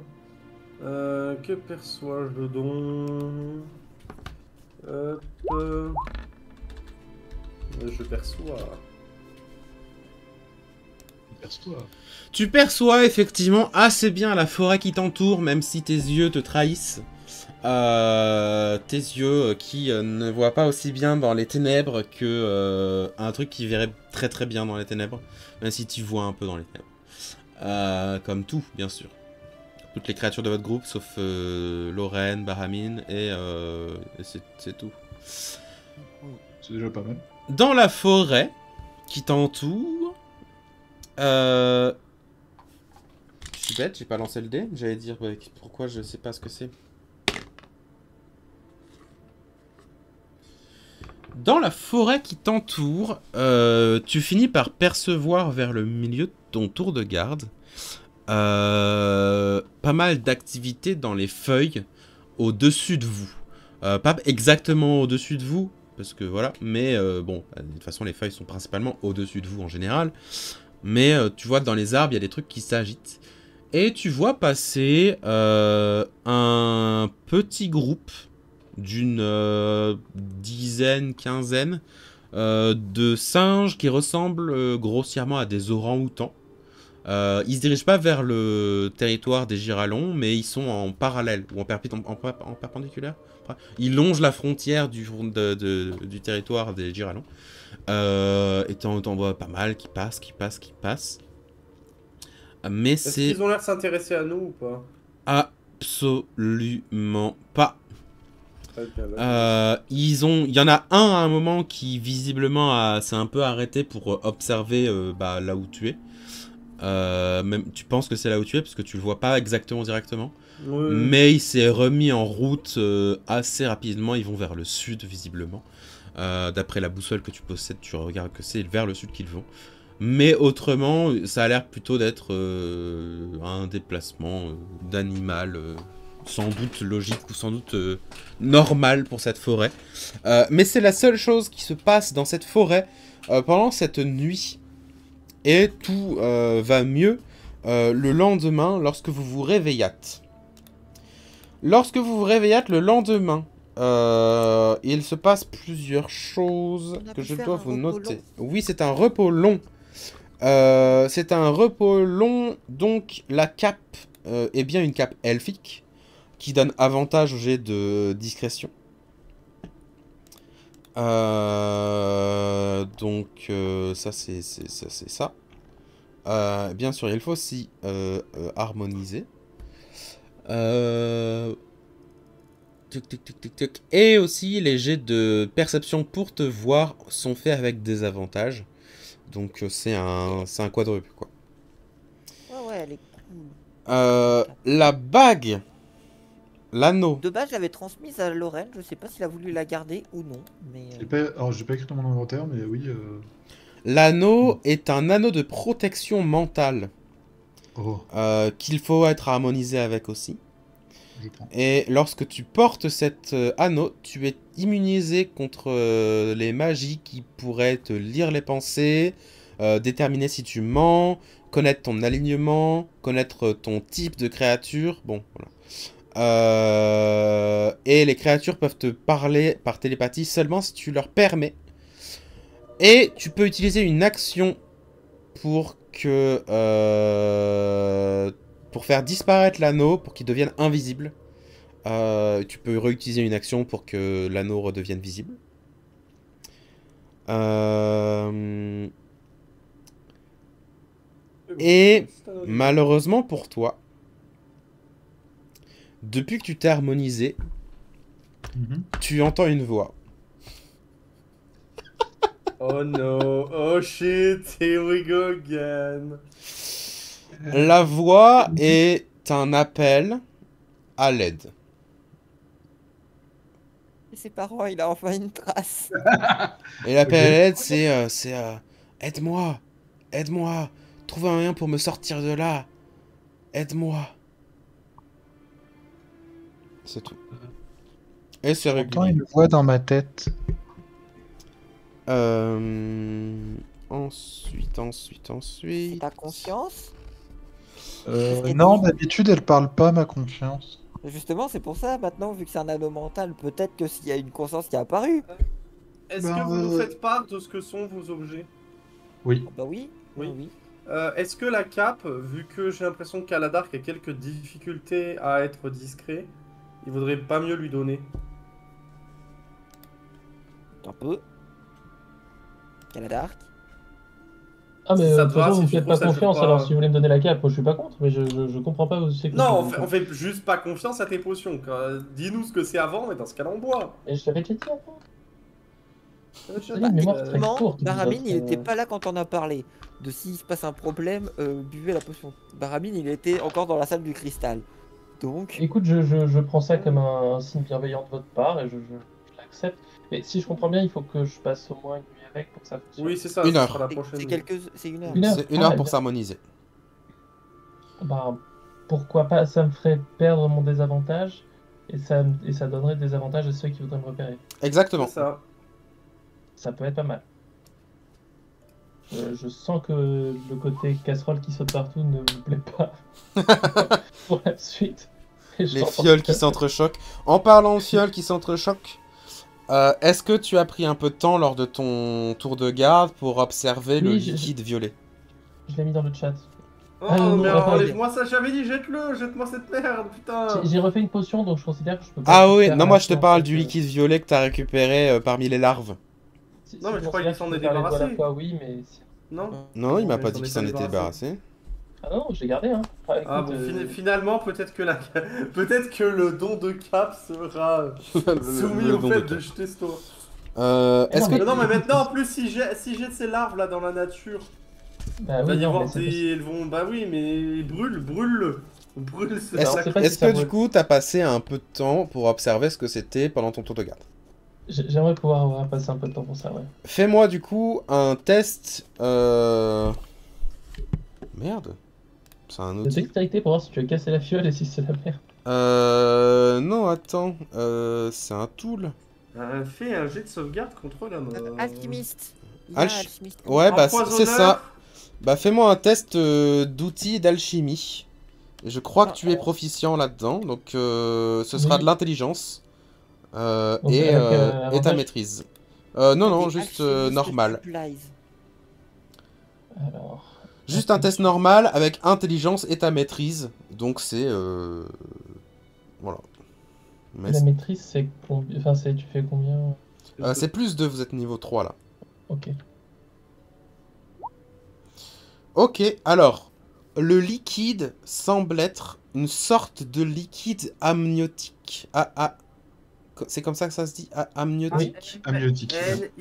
Que perçois-je donc? Hop. Je perçois. Perce-toi. Tu perçois effectivement assez bien la forêt qui t'entoure, même si tes yeux te trahissent. Tes yeux qui ne voient pas aussi bien dans les ténèbres que un truc qui verrait très très bien dans les ténèbres, même si tu vois un peu dans les ténèbres. Comme tout, bien sûr. Toutes les créatures de votre groupe, sauf Lorraine, Bahamine, et c'est tout. C'est déjà pas mal. Dans la forêt qui t'entoure... Je suis bête, j'ai pas lancé le dé. J'allais dire pourquoi je sais pas ce que c'est. Dans la forêt qui t'entoure, tu finis par percevoir vers le milieu de ton tour de garde pas mal d'activités dans les feuilles au-dessus de vous. Pas exactement au-dessus de vous, parce que voilà, mais bon, de toute façon les feuilles sont principalement au-dessus de vous en général. Mais tu vois, dans les arbres, il y a des trucs qui s'agitent. Et tu vois passer un petit groupe d'une dizaine, quinzaine de singes qui ressemblent grossièrement à des orang-outans. Ils se dirigent pas vers le territoire des Giralons, mais ils sont en parallèle ou en perpendiculaire. Ils longent la frontière du territoire des Giralons. Et t'en vois pas mal qui passent. Mais Est-ce c'est qu'ils ont l'air de s'intéresser à nous ou pas? absolument pas. Très bien, là. Il y en a un à un moment qui visiblement s'est un peu arrêté pour observer là où tu es. Même, tu penses que c'est là où tu es parce que tu le vois pas exactement directement. Oui. Mais il s'est remis en route assez rapidement. Ils vont vers le sud visiblement. D'après la boussole que tu possèdes, tu regardes que c'est vers le sud qu'ils vont. Mais autrement, ça a l'air plutôt d'être un déplacement d'animal, sans doute logique ou sans doute normal pour cette forêt. Mais c'est la seule chose qui se passe dans cette forêt pendant cette nuit. Et tout va mieux le lendemain lorsque vous vous réveillâtes. Lorsque vous vous réveillâtes le lendemain, il se passe plusieurs choses On a que pu je faire dois un vous repos noter. long. Oui, c'est un repos long. C'est un repos long, donc la cape est bien une cape elfique qui donne avantage au jet de discrétion. Donc ça c'est ça. Bien sûr, il faut aussi harmoniser. Tic, tic, tic, tic, tic. Et aussi, les jets de perception pour te voir sont faits avec des avantages. Donc c'est un quadruple, quoi. Ouais, elle est cool. La bague, l'anneau. De base, j'avais transmise à Lorraine. Je sais pas s'il a voulu la garder ou non. Mais Alors, j'ai pas écrit dans mon inventaire, mais oui. L'anneau est un anneau de protection mentale Oh, qu'il faut être harmonisé avec aussi. je prends. Et lorsque tu portes cet anneau, tu es immunisé contre les magies qui pourraient te lire les pensées, déterminer si tu mens, connaître ton alignement, connaître ton type de créature. Bon, voilà. Et les créatures peuvent te parler par télépathie seulement si tu leur permets. Et tu peux utiliser une action pour faire disparaître l'anneau, pour qu'il devienne invisible. Tu peux réutiliser une action pour que l'anneau redevienne visible. Et malheureusement pour toi, depuis que tu t'es harmonisé, tu entends une voix. Oh no, oh shit, here we go again. La voix est un appel à l'aide. ses parents, il a enfin une trace. Et l'appel à l'aide, c'est aide-moi, aide-moi, trouve un moyen pour me sortir de là, aide-moi. C'est tout. Et c'est J'entends régulier. une voix dans ma tête. Ensuite. C'est ta conscience. Non, d'habitude, elle parle pas, ma confiance. Justement, c'est pour ça, maintenant, vu que c'est un anneau mental, peut-être que s'il y a une conscience qui est apparue. Est-ce que vous nous faites part de ce que sont vos objets? Oui. Bah oui. Oui. Oui. Est-ce que la cape, vu que j'ai l'impression qu'Aladark a quelques difficultés à être discret, il vaudrait pas mieux lui donner? Un peu. Aladark. Ah mais Si ça de te toute va, façon si vous tu faites trouves pas ça, je confiance, veux pas- alors si vous voulez me donner la cape, moi je suis pas contre, mais je comprends pas où c'est que Non, vous- on fait juste pas confiance à tes potions. Dis-nous ce que c'est avant, et dans ce cas-là, on boit. Et je t'avais déjà dit avant. Je sais Allez, pas, une mémoire très Effectivement, courte. Baramine, il votre, était pas là quand on a parlé. De s'il se passe un problème, buvez la potion. Baramine, il était encore dans la salle du cristal. Donc, Écoute, je prends ça comme un signe bienveillant de votre part et je l'accepte. Mais si je comprends bien, il faut que je passe au moins une nuit avec pour que ça fonctionne. Oui, c'est ça, Une ce heure. sera la prochaine. c'est une heure. Une heure. C'est une heure Ah, pour bien. s'harmoniser. Bah, pourquoi pas, ça me ferait perdre mon désavantage et ça donnerait des avantages à ceux qui voudraient me repérer. Exactement. C'est ça. Ça peut être pas mal. Je sens que le côté casserole qui saute partout ne me plaît pas pour la suite. Et je Les pense fioles qui que- s'entrechoquent. En parlant de fioles qui s'entrechoquent, est-ce que tu as pris un peu de temps lors de ton tour de garde pour observer le Oui, liquide violet? Je l'ai mis dans le chat. Oh, Ah, non, mais attends, enlève-moi ça, j'avais dit, jette-le, jette-moi cette merde, putain. J'ai refait une potion, donc je considère que je peux pas. Ah oui, faire non, moi je te l'action, parle en du fait, liquide violet que t'as récupéré parmi les larves. Non, mais je tu croyais considères qu'il s'en que je est peux faire les deux à la débarrassé. fois, oui, mais. Non. Non, il m'a mais pas s'en dit est qu'il s'en pas était débarrassé. Ah non, je l'ai gardé, hein. Ah, écoute, Ah bon, finalement, peut-être que peut-être que le don de Cap sera soumis le au don fait de de Cap. jeter ce tour. Est-ce que... Non, mais maintenant, en plus, si jette ces larves là dans la nature, bah il va oui, y non, avoir mais c'est des. Elles vont. Bah oui, mais brûle-le. Brûle ce Alors, sac. c'est pas si Est-ce ça que brûle. du coup t'as passé un peu de temps pour observer ce que c'était pendant ton tour de garde? J'aimerais pouvoir avoir passé un peu de temps pour ça, ouais. Fais-moi du coup un test... Merde. C'est un De outil. dextérité pour voir si tu as cassé la fiole et si c'est la merde. Non, attends. C'est un tool. Fais un jet de sauvegarde contre la mort. Alchimiste. Il y a un alchimiste. Ouais, bah c'est Empoisonneur. ça. Bah fais-moi un test d'outils d'alchimie. Je crois que tu es proficient là-dedans, donc ce sera Oui. de l'intelligence Donc, et avec, ta avantage maîtrise. Non, Des juste alchimistes normal. supplies. Alors. Juste un test normal avec intelligence et ta maîtrise. Donc c'est... Voilà. Mais La maîtrise, c'est combien. Enfin, tu fais combien? c'est plus 2, vous êtes niveau 3 là. Ok. Ok, alors, le liquide semble être une sorte de liquide amniotique. C'est comme ça que ça se dit? Amniotique? Amniotique. Niotique.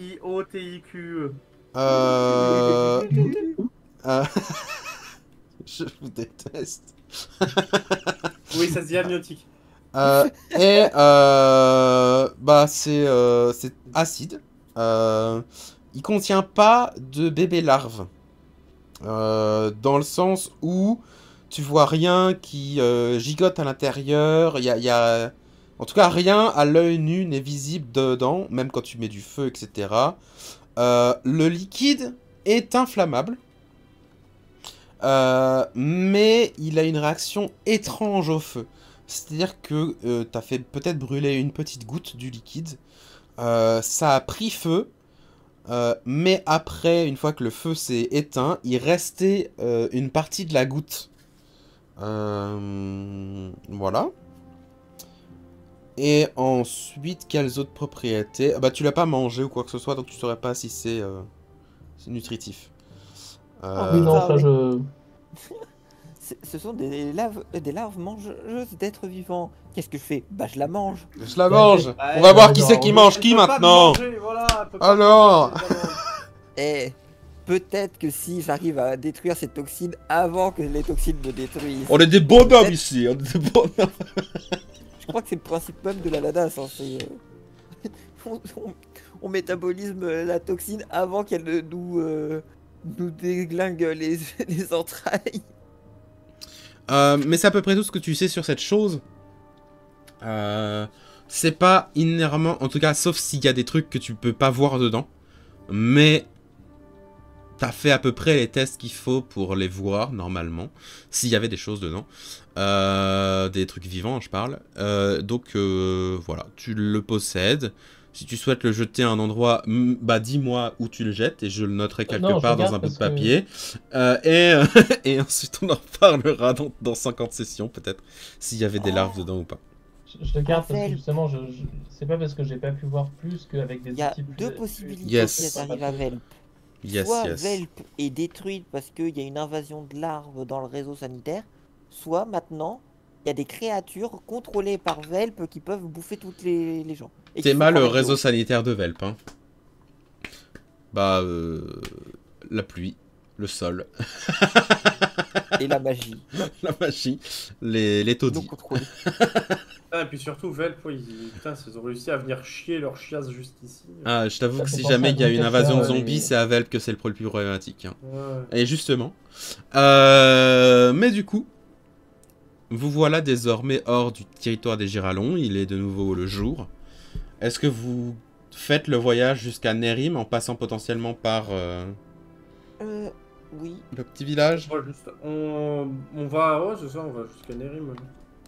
Euh... euh, Je vous déteste. Oui, ça se dit amniotique. Bah c'est acide. Il contient pas de bébé larve. Dans le sens où tu vois rien qui gigote à l'intérieur. Il y a... En tout cas, rien à l'œil nu n'est visible dedans, même quand tu mets du feu, etc. Le liquide est inflammable. Mais il a une réaction étrange au feu. C'est-à-dire que tu as fait peut-être brûler une petite goutte du liquide. Ça a pris feu. Mais après, une fois que le feu s'est éteint, il restait une partie de la goutte. Voilà. Et ensuite, quelles autres propriétés? Bah, tu l'as pas mangé ou quoi que ce soit, donc tu saurais pas si c'est nutritif. Oui, non, ça, je. Ce sont des larves mangeuses d'êtres vivants. Qu'est-ce que je fais? Bah, je la mange. Je la mange. Ouais, On va voir ouais, qui non, c'est qui on- mange Elle qui peut pas maintenant. te manger, voilà, elle peut pas Alors. te manger, Et peut-être que si j'arrive à détruire ces toxines avant que les toxines me détruisent. On est des bonhommes ici. On est des bonhommes. Je crois que c'est le principe même de la LADAS. Hein, on métabolise la toxine avant qu'elle ne nous déglingue les entrailles. Mais c'est à peu près tout ce que tu sais sur cette chose. C'est pas inhéremment, en tout cas, sauf s'il y a des trucs que tu peux pas voir dedans. Mais t'as fait à peu près les tests qu'il faut pour les voir normalement, s'il y avait des choses dedans. Des trucs vivants, je parle. Donc voilà, tu le possèdes. Si tu souhaites le jeter à un endroit, bah dis-moi où tu le jettes et je le noterai quelque Non, je part dans regarde un bout de parce que- papier. Et ensuite on en reparlera dans 50 sessions peut-être, s'il y avait des larves dedans ou pas. Je le garde parce que Raphaël. justement, c'est pas parce que j'ai pas pu voir plus qu'avec des Il y a outils plus- deux possibilités Yes. si elles arrivent à Velp. Yes, Soit yes. Velp est détruite parce qu'il y a une invasion de larves dans le réseau sanitaire, soit maintenant il y a des créatures contrôlées par Velp qui peuvent bouffer toutes les gens. Et qui C'est font mal le travailler réseau l'eau. sanitaire de Velp. Hein. Bah, la pluie, le sol, Et la magie, la magie, les non taudis. contrôlée. Ah, et puis surtout, Velp, putain, ils ont réussi à venir chier leur chiasse juste ici. Ah, je t'avoue Ça que fait si penser jamais à il y a une Winchester, invasion de ouais, zombies, mais- c'est à Velp que c'est le plus problématique. Hein. Ouais. Et justement. Mais du coup, vous voilà désormais hors du territoire des Giralons. Il est de nouveau le jour. Est-ce que vous faites le voyage jusqu'à Nerim en passant potentiellement par Oui. le petit village? On va, ouais, c'est ça, on va jusqu'à Nerim.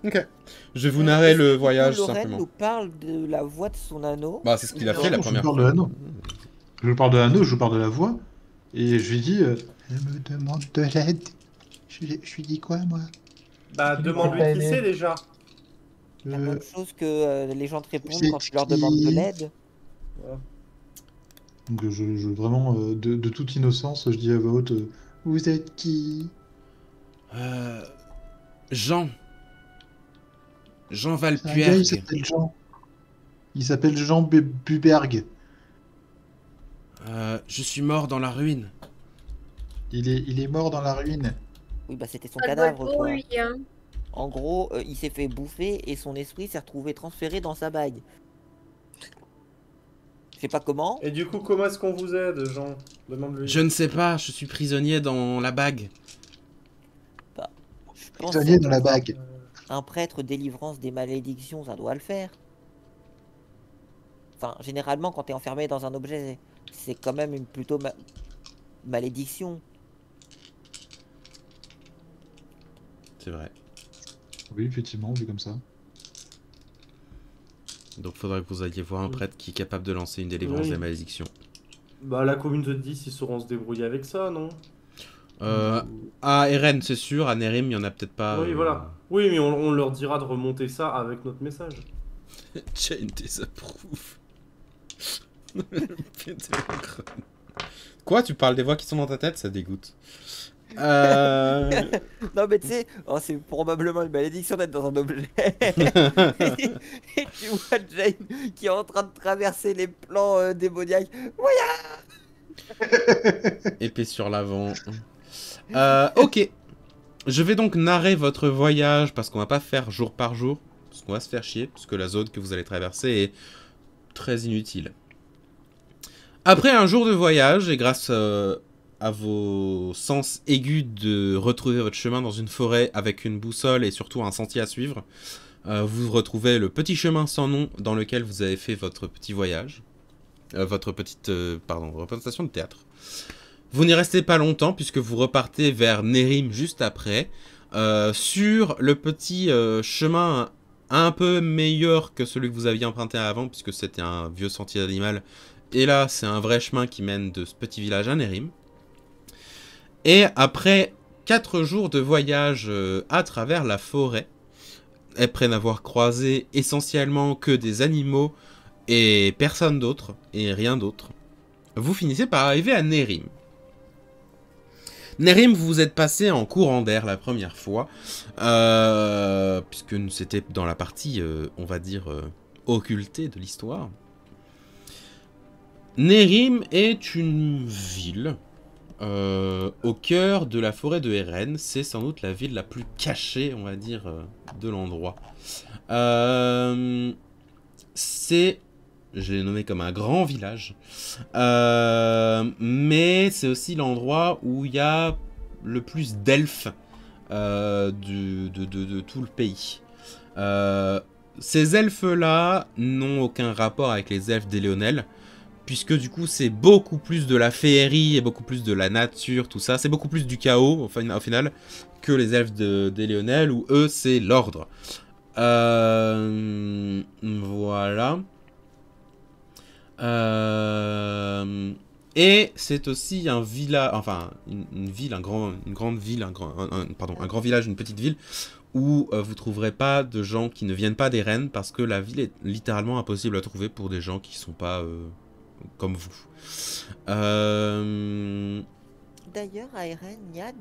Ok. Je vais vous narrer Est-ce le que voyage Lorraine simplement. nous parle de la voix de son anneau. Bah, c'est ce qu'il a Non, fait la je première parle fois. de l'anneau. Je parle de l'anneau, je parle de la voix. Et je lui dis Elle me demande de l'aide. Je Je lui dis quoi, moi? Bah, Qui lui demande-lui fait qui pas c'est aider. déjà. La Euh, même chose que les gens te répondent c'est quand tu leur qui? demandes de l'aide. Donc vraiment, de toute innocence, je dis à voix haute, Vous êtes qui? Jean. Jean C'est un gars, il Valpuergue. s'appelle Jean. Il s'appelle Jean Buberg. Je suis mort dans la ruine. Il est mort dans la ruine. Oui, bah c'était son Ça doit être cadavre, pour quoi. lui, hein. En gros, il s'est fait bouffer et son esprit s'est retrouvé transféré dans sa bague. Je sais pas comment. Et du coup, comment est-ce qu'on vous aide, Jean? Demande-lui. Je ne sais pas, je suis prisonnier dans la bague. Je pense Prisonnier que dans la bague. un prêtre délivrance des malédictions, ça doit le faire. Enfin, généralement, quand t'es enfermé dans un objet, c'est quand même une plutôt malédiction. C'est vrai. oui, effectivement, vu comme ça. Donc faudrait que vous alliez voir un prêtre qui est capable de lancer une délivrance Oui. des malédictions. Bah, la commune de 10, ils sauront se débrouiller avec ça, non? À Eren, c'est sûr. À Nerim, il y en a peut-être pas. Oui, voilà. Oui, mais on leur dira de remonter ça avec notre message. Jane désapprouve. Quoi, tu parles des voix qui sont dans ta tête? Ça dégoûte. Non, mais tu sais, oh, c'est probablement une malédiction d'être dans un objet. Et tu vois Jane qui est en train de traverser les plans démoniaques. Épée sur l'avant. Ok. Je vais donc narrer votre voyage parce qu'on va pas faire jour par jour. Parce qu'on va se faire chier. Parce que la zone que vous allez traverser est très inutile. Après un jour de voyage, et grâce à vos sens aigus de retrouver votre chemin dans une forêt avec une boussole et surtout un sentier à suivre, vous retrouvez le petit chemin sans nom dans lequel vous avez fait votre petit voyage. Votre petite représentation de théâtre. Vous n'y restez pas longtemps puisque vous repartez vers Nerim juste après, sur le petit chemin un peu meilleur que celui que vous aviez emprunté avant puisque c'était un vieux sentier d'animal. Et là, c'est un vrai chemin qui mène de ce petit village à Nerim. Et après 4 jours de voyage à travers la forêt, après n'avoir croisé essentiellement que des animaux et personne d'autre, et rien d'autre, vous finissez par arriver à Nerim. Nerim, vous vous êtes passé en courant d'air la première fois, puisque c'était dans la partie, on va dire, occultée de l'histoire. Nerim est une ville au cœur de la forêt de Eren. C'est sans doute la ville la plus cachée, on va dire, de l'endroit. Je l'ai nommé comme un grand village. Mais c'est aussi l'endroit où il y a le plus d'elfes de tout le pays. Ces elfes-là n'ont aucun rapport avec les elfes d'Éléonel, puisque du coup c'est beaucoup plus de la féerie et beaucoup plus de la nature, tout ça. C'est beaucoup plus du chaos au final que les elfes d'Éléonel, où eux c'est l'ordre. Voilà. Et c'est aussi un village, enfin une ville, un grand village, une petite ville, où vous trouverez pas de gens qui ne viennent pas des rennes, parce que la ville est littéralement impossible à trouver pour des gens qui sont pas comme vous. D'ailleurs, à Eren, il y a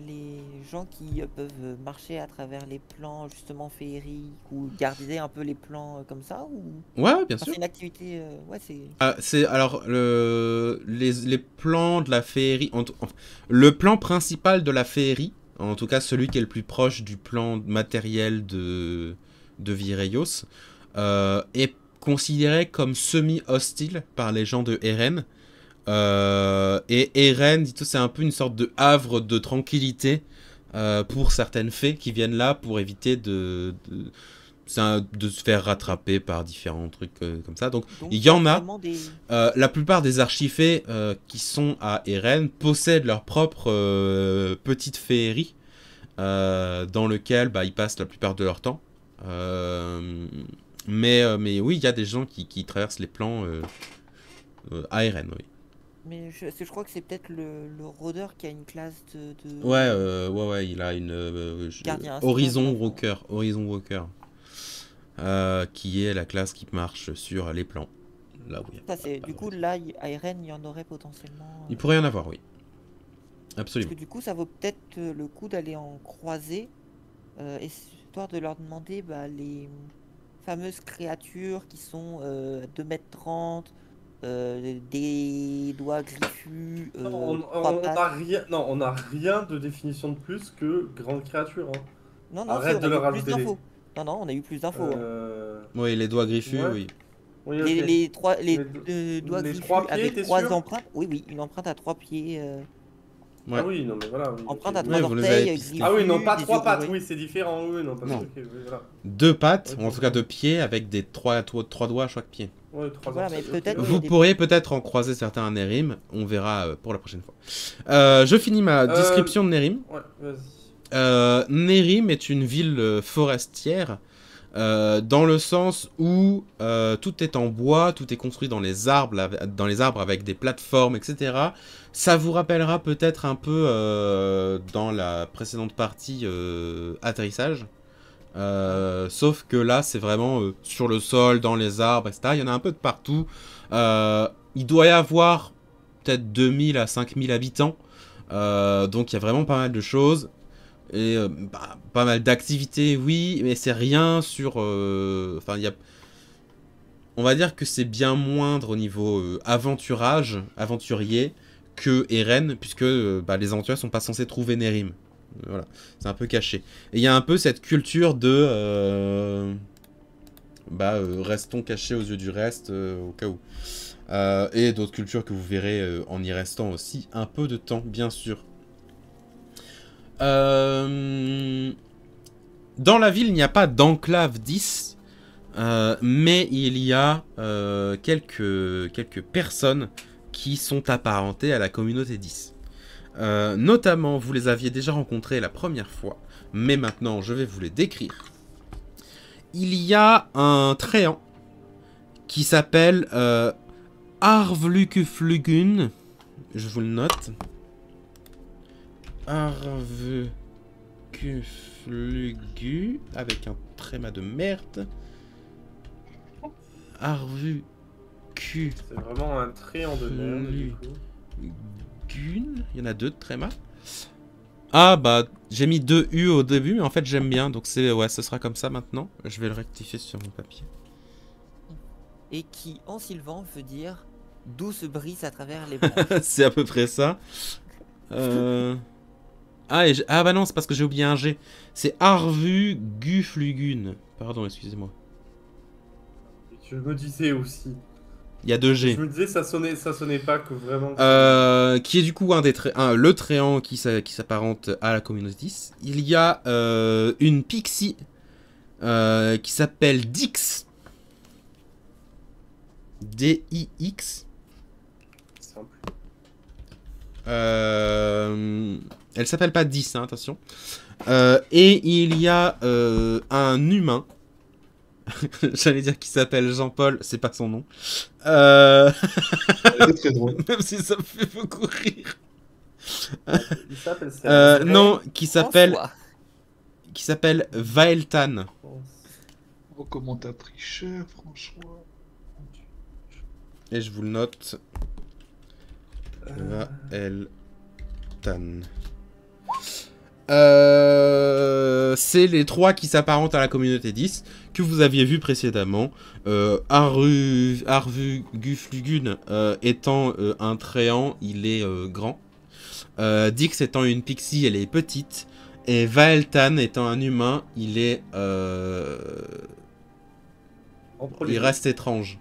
les gens qui peuvent marcher à travers les plans justement féeriques ou garder un peu les plans comme ça ou... Ouais, bien Enfin, sûr. c'est une activité... ouais, c'est... C'est alors les plans de la féerie. Le plan principal de la féerie, en tout cas celui qui est le plus proche du plan matériel de Vireios, est considéré comme semi-hostile par les gens de Eren. Et Eren, c'est un peu une sorte de havre de tranquillité pour certaines fées qui viennent là pour éviter de se faire rattraper par différents trucs comme ça. Donc il y en a. La plupart des archifées qui sont à Eren possèdent leur propre petite féerie dans lequel ils passent la plupart de leur temps. Mais oui, il y a des gens qui traversent les plans à Eren, oui. Mais je crois que c'est peut-être le rôdeur qui a une classe de Ouais, il a une gardien Horizon astral, Walker, qui est la classe qui marche sur les plans. Là où il y a Ça, c'est pas du de coup raison. là, à Eren, il y en aurait potentiellement. Il pourrait y en avoir, oui. Parce Absolument. que du coup, ça vaut peut-être le coup d'aller en croiser, histoire de leur demander les fameuses créatures qui sont 2,30 m, des doigts griffus, Non, 3 on pattes. a rien, non, on a rien de définition de plus que grande créature. Hein. Non, si, Arrête on de a leur eu plus rajouter des. d'infos. Non, on a eu plus d'infos. Oui, les doigts griffus, Ouais. oui. Oui, ok. Les Les doigts les griffus 3 pieds, avec t'es 3 sûr? empreintes. Oui, une empreinte à 3 pieds. Ouais. Ah oui, non, mais voilà. Oui, Empreinte ok, à oui. 3 Ouais, vous les orteils, avez pistés. griffus, Ah oui, non, pas des 3 yeux pattes, dorés. oui, c'est différent. Oui, non, parce Non. que. Ok, oui, voilà. 2 pattes, Ok, ou en tout cas 2 pieds, avec des 3 doigts à chaque pied. Ouais, 3 Voilà, mais peut-être ok. qu'il y a Vous des- pourriez peut-être en croiser certains à Nérim, on verra pour la prochaine fois. Je finis ma description de Nérim. Ouais, vas-y. Nérim est une ville forestière, dans le sens où tout est en bois, tout est construit dans les arbres avec des plateformes, etc. Ça vous rappellera peut-être un peu dans la précédente partie atterrissage. Sauf que là, c'est vraiment sur le sol, dans les arbres, etc. Il y en a un peu de partout. Il doit y avoir peut-être 2000 à 5000 habitants. Donc il y a vraiment pas mal de choses. Et pas mal d'activités, oui, mais c'est rien sur... Enfin, il y a... On va dire que c'est bien moindre au niveau aventurier, que Eren, puisque les aventuriers sont pas censés trouver Nérim. Voilà, c'est un peu caché. Et il y a un peu cette culture de... restons cachés aux yeux du reste, au cas où. Et d'autres cultures que vous verrez en y restant aussi un peu de temps, bien sûr. Dans la ville, il n'y a pas d'enclave 10, mais il y a quelques personnes qui sont apparentées à la communauté 10. Notamment, vous les aviez déjà rencontrés la première fois, mais maintenant je vais vous les décrire. Il y a un tréant qui s'appelle Arvlukuflugun, je vous le note. Arvukuflugu, avec un tréma de merde. Arvuku. C'est vraiment un tréant de merde, du coup. Gun. Il y en a 2 de tréma. Ah bah, j'ai mis 2 U au début, mais en fait j'aime bien, donc ce sera comme ça maintenant. Je vais le rectifier sur mon papier. Et qui, en sylvan, veut dire d'où se brise à travers les branches. C'est à peu près ça. Ah bah non, c'est parce que j'ai oublié un G. C'est Arvuguflugun. Pardon, excusez-moi. Je me disais aussi. Il y a 2 G. Je me disais, ça sonnait pas que vraiment. Qui est du coup le tréant qui s'apparente à la communauté 10. Il y a une pixie qui s'appelle Dix. D-I-X. Simple. Elle s'appelle pas 10, hein, attention. Et il y a un humain. J'allais dire qu'il s'appelle Jean-Paul, c'est pas son nom. C'est très drôle. Même si ça me fait beaucoup rire. Il s'appelle ça. Non, qui s'appelle François. Vaeltan. Oh, comment t'as pris cher, franchement. Et je vous le note. Vaeltan. C'est les 3 qui s'apparentent à la communauté 10 que vous aviez vu précédemment. Arvuguflugun étant un tréant, il est grand. Dix étant une pixie, elle est petite. Et Vaeltan étant un humain, il est... il reste étrange.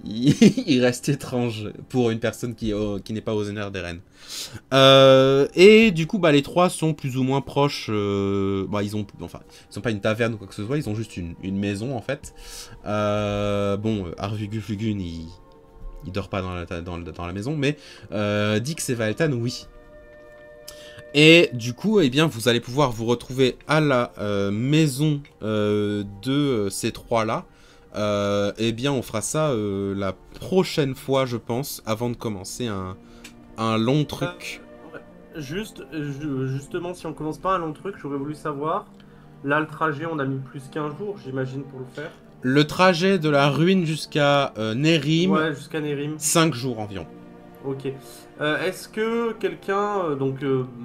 Il reste étrange pour une personne qui n'est pas originaire d'Eren. Et du coup, les 3 sont plus ou moins proches. Ils ont pas une taverne ou quoi que ce soit, ils ont juste une maison en fait. Arvuguflugun, il dort pas dans la maison, mais Dix et Vaeltan, oui. Et du coup, eh bien, vous allez pouvoir vous retrouver à la maison de ces 3-là. Eh bien, on fera ça la prochaine fois, je pense, avant de commencer un long truc. Ouais. Justement, si on commence pas un long truc, j'aurais voulu savoir. Là, le trajet, on a mis plus qu'un jour, j'imagine, pour le faire. Le trajet de la ruine jusqu'à Nérim, Ouais, jusqu'à Nérim. 5 jours environ. Ok. Est-ce que quelqu'un,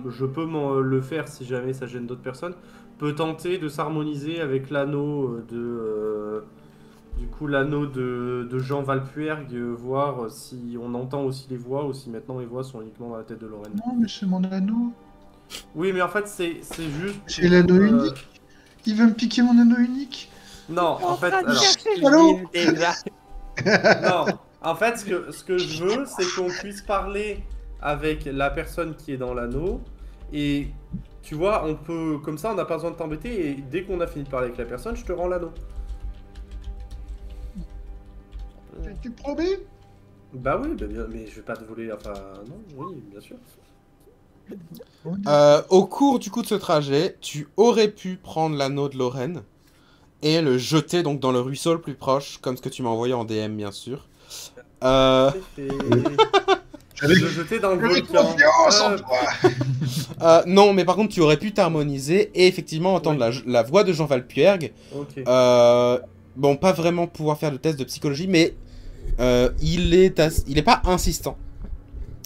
je peux le faire si jamais ça gêne d'autres personnes, peut tenter de s'harmoniser avec l'anneau du coup, l'anneau de Jean Valpuergue, voir si on entend aussi les voix ou si maintenant les voix sont uniquement dans la tête de Lorraine. Non, mais c'est mon anneau. Oui, mais en fait, c'est juste. C'est l'anneau unique. Il veut me piquer mon anneau unique. Non, en fait, alors. Allô déjà. Non, en fait, ce que je veux, c'est qu'on puisse parler avec la personne qui est dans l'anneau. Et tu vois, on peut. Comme ça, on n'a pas besoin de t'embêter. Et dès qu'on a fini de parler avec la personne, je te rends l'anneau. Tu promets? Bah oui, bah bien, mais je vais pas te voler. Enfin, non, oui, bien sûr. Au cours du coup de ce trajet, tu aurais pu prendre l'anneau de Lorraine et le jeter donc dans le ruisseau le plus proche, comme ce que tu m'as envoyé en DM bien sûr. C'est fait. Le jeter dans le volcan. Confiance en toi. Non, mais par contre, tu aurais pu t'harmoniser et effectivement entendre la voix de Jean Valpuergue. Ok. Bon, pas vraiment pouvoir faire de test de psychologie, mais il est pas insistant.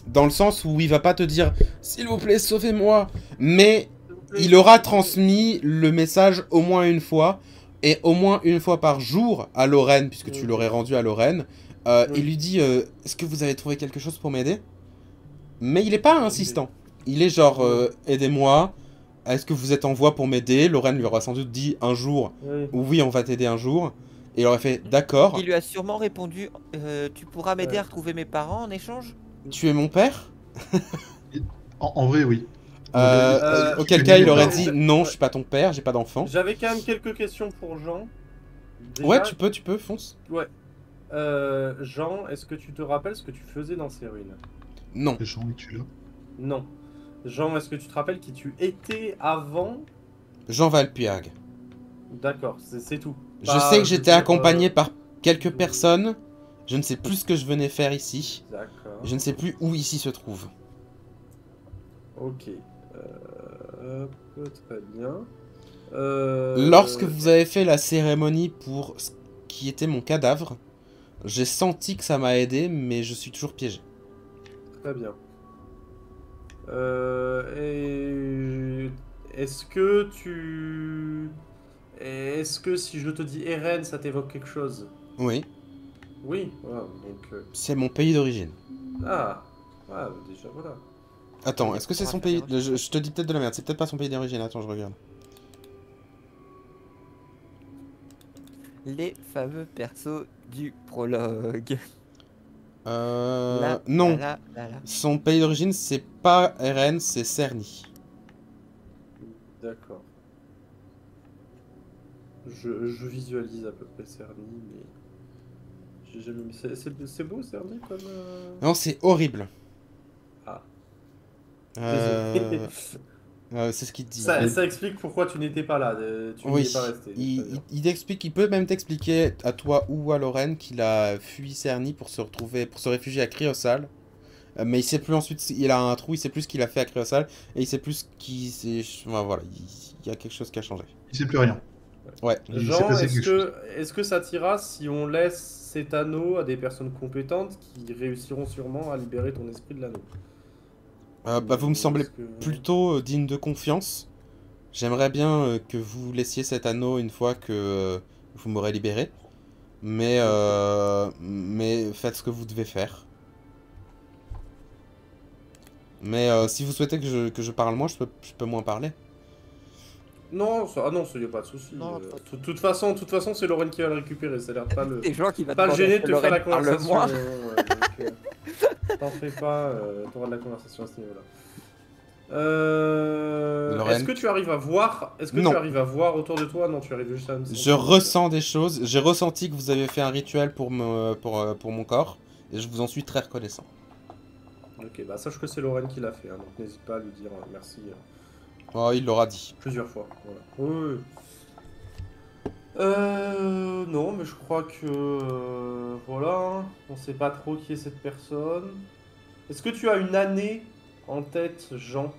Dans le sens où il va pas te dire « S'il vous plaît, sauvez-moi !» Mais il aura transmis le message au moins une fois, et au moins une fois par jour à Lorraine, puisque tu l'aurais rendu à Lorraine. Il lui dit Est-ce que vous avez trouvé quelque chose pour m'aider ?» Mais il est pas insistant. Il est genre aidez-moi. Est-ce que vous êtes en voie pour m'aider? Lorraine lui aura sans doute dit un jour oui, on va t'aider un jour. Et il aurait fait d'accord. Il lui a sûrement répondu tu pourras m'aider à retrouver mes parents en échange? Tu es mon père? En vrai, oui. Auquel cas il aurait dit non, je suis pas ton père, j'ai pas d'enfant. J'avais quand même quelques questions pour Jean. Déjà, Ouais, tu peux, fonce. Ouais. Jean, est-ce que tu te rappelles ce que tu faisais dans ces ruines? Non. Jean, es-tu là? Non. Jean, est-ce que tu te rappelles qui tu étais avant? Jean Valpuergue. D'accord, c'est tout. Je sais que j'étais accompagné par quelques personnes. Je ne sais plus ce que je venais faire ici. D'accord. Je ne sais plus où ici se trouve. Ok. Très bien. Lorsque vous avez fait la cérémonie pour ce qui était mon cadavre, j'ai senti que ça m'a aidé, mais je suis toujours piégé. Très bien. Est-ce que si je te dis Eren, ça t'évoque quelque chose? Oui, Oui, voilà, donc... c'est mon pays d'origine. Ah, déjà, voilà. Attends, est-ce que c'est son pays... Je te dis peut-être de la merde, c'est peut-être pas son pays d'origine, attends, je regarde. Les fameux persos du prologue. Non. Là. Son pays d'origine, c'est pas Eren, c'est Cerny. D'accord. Je visualise à peu près Cerny, mais... J'ai jamais mis... C'est beau, Cerny, comme... Non, c'est horrible. Ah. C'est ce qu'il dit. Ça explique pourquoi tu n'étais pas là, tu n'y es pas resté. Il t'explique, il peut même t'expliquer à toi ou à Lorraine qu'il a fui Cerny pour se réfugier à Cryosal. Mais il sait plus ensuite, il a un trou, il sait plus ce qu'il a fait à Cryosal et il sait plus ce qui, voilà, il y a quelque chose qui a changé. Il sait plus rien. Ouais. Jean, est-ce que ça t'ira si on laisse cet anneau à des personnes compétentes qui réussiront sûrement à libérer ton esprit de l'anneau? Vous me semblez plutôt digne de confiance. J'aimerais bien que vous laissiez cet anneau une fois que vous m'aurez libéré. Mais faites ce que vous devez faire. Mais si vous souhaitez que je parle moins, je peux moins parler. Non, ça y a pas de souci. De toute façon, c'est Lorraine qui va le récupérer. Ça a l'air pas le. Des gens qui va pas le gêner de te faire la parle conversation. moins. T'en fais pas, t'auras de la conversation à ce niveau-là. Est-ce que tu arrives à voir tu arrives à voir autour de toi? Non, tu arrives juste à... Je ressens des choses. J'ai ressenti que vous avez fait un rituel pour mon corps. Et je vous en suis très reconnaissant. Ok, bah sache que c'est Lorraine qui l'a fait. Hein, donc n'hésite pas à lui dire merci. Oh, il l'aura dit. Plusieurs fois. Voilà. Oui. Non, mais je crois que... voilà. On sait pas trop qui est cette personne. Est-ce que tu as une année en tête, Jean?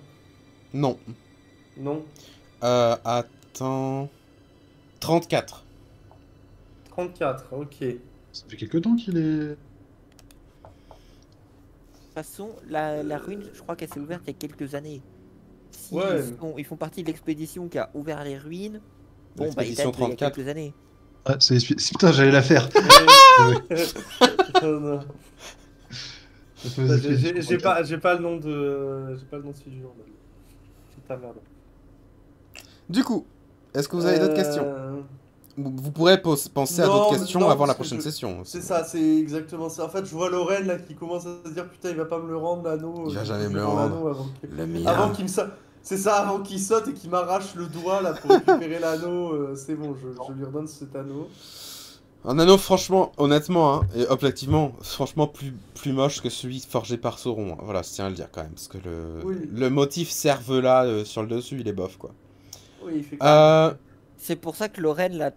Non. Non? Attends... 34. 34, ok. Ça fait quelque temps qu'il est. De toute façon, la ruine, je crois qu'elle s'est ouverte il y a quelques années. Si Ouais. ils font partie de l'expédition qui a ouvert les ruines, bon, bah, il L'expédition date d'il y a 34. quelques années. Ah, si, putain, j'allais la faire. Non, non. J'ai pas le nom de figure. C'est ta merde. Du coup, est-ce que vous avez d'autres questions? Vous pourrez penser à Non, d'autres mais questions non, avant la parce que prochaine session. C'est ça, c'est exactement ça. En fait, je vois Lorraine là qui commence à se dire putain, il va pas me le rendre l'anneau. Il va je jamais lui me le rends rendre. l'anneau Le mien. avant qu'il me c'est ça, avant qu'il saute et qu'il m'arrache le doigt là pour récupérer l'anneau. C'est bon, je lui redonne cet anneau. Un anneau, franchement, honnêtement, hein, et objectivement, franchement plus moche que celui forgé par Sauron. Hein. Voilà, je tiens à le dire quand même, parce que le motif cervelas sur le dessus, il est bof, quoi. Oui, il fait quoi C'est pour ça que Lorraine,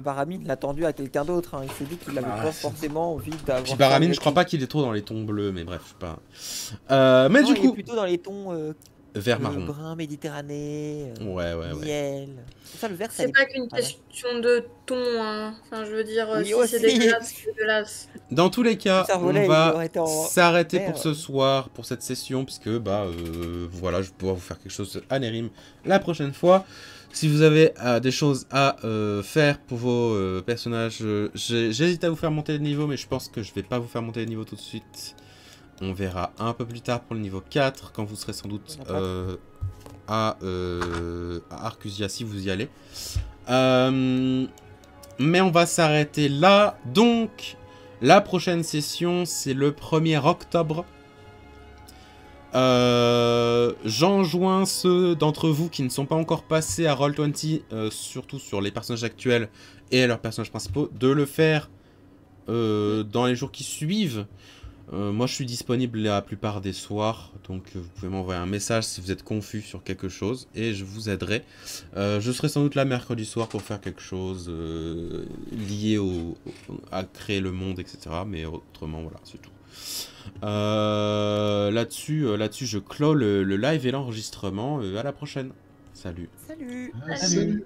Baramine l'a tendu à quelqu'un d'autre. Hein. Il s'est dit qu'il avait pas forcément envie d'avoir. Puis Baramine, je crois pas qu'il est trop dans les tons bleus, mais bref, je sais pas. Mais non, du il coup. est plutôt dans les tons vert marron. brun méditerranéen. Ouais. Miel. Ça, le vert, ça C'est pas qu'une question de ton, hein. Enfin, je veux dire, Oui, si aussi. c'est dégueulasse, c'est dégueulasse. Dans tous les cas, Le cervelet, on il va aurait été en s'arrêter vert. pour ce soir, pour cette session, puisque voilà, je vais pouvoir vous faire quelque chose à Nérim la prochaine fois. Si vous avez des choses à faire pour vos personnages, j'hésite à vous faire monter de niveau, mais je pense que je vais pas vous faire monter de niveau tout de suite. On verra un peu plus tard pour le niveau 4, quand vous serez sans doute à Arcusia, si vous y allez. Mais on va s'arrêter là. Donc, la prochaine session, c'est le 1er octobre. J'enjoins ceux d'entre vous qui ne sont pas encore passés à Roll20, surtout sur les personnages actuels et leurs personnages principaux, de le faire dans les jours qui suivent. Moi je suis disponible la plupart des soirs, donc vous pouvez m'envoyer un message si vous êtes confus sur quelque chose et je vous aiderai. Je serai sans doute là mercredi soir pour faire quelque chose lié à créer le monde, etc. Mais autrement, voilà, c'est tout. Là-dessus, je clôt le live et l'enregistrement. À la prochaine. Salut. Salut. Salut.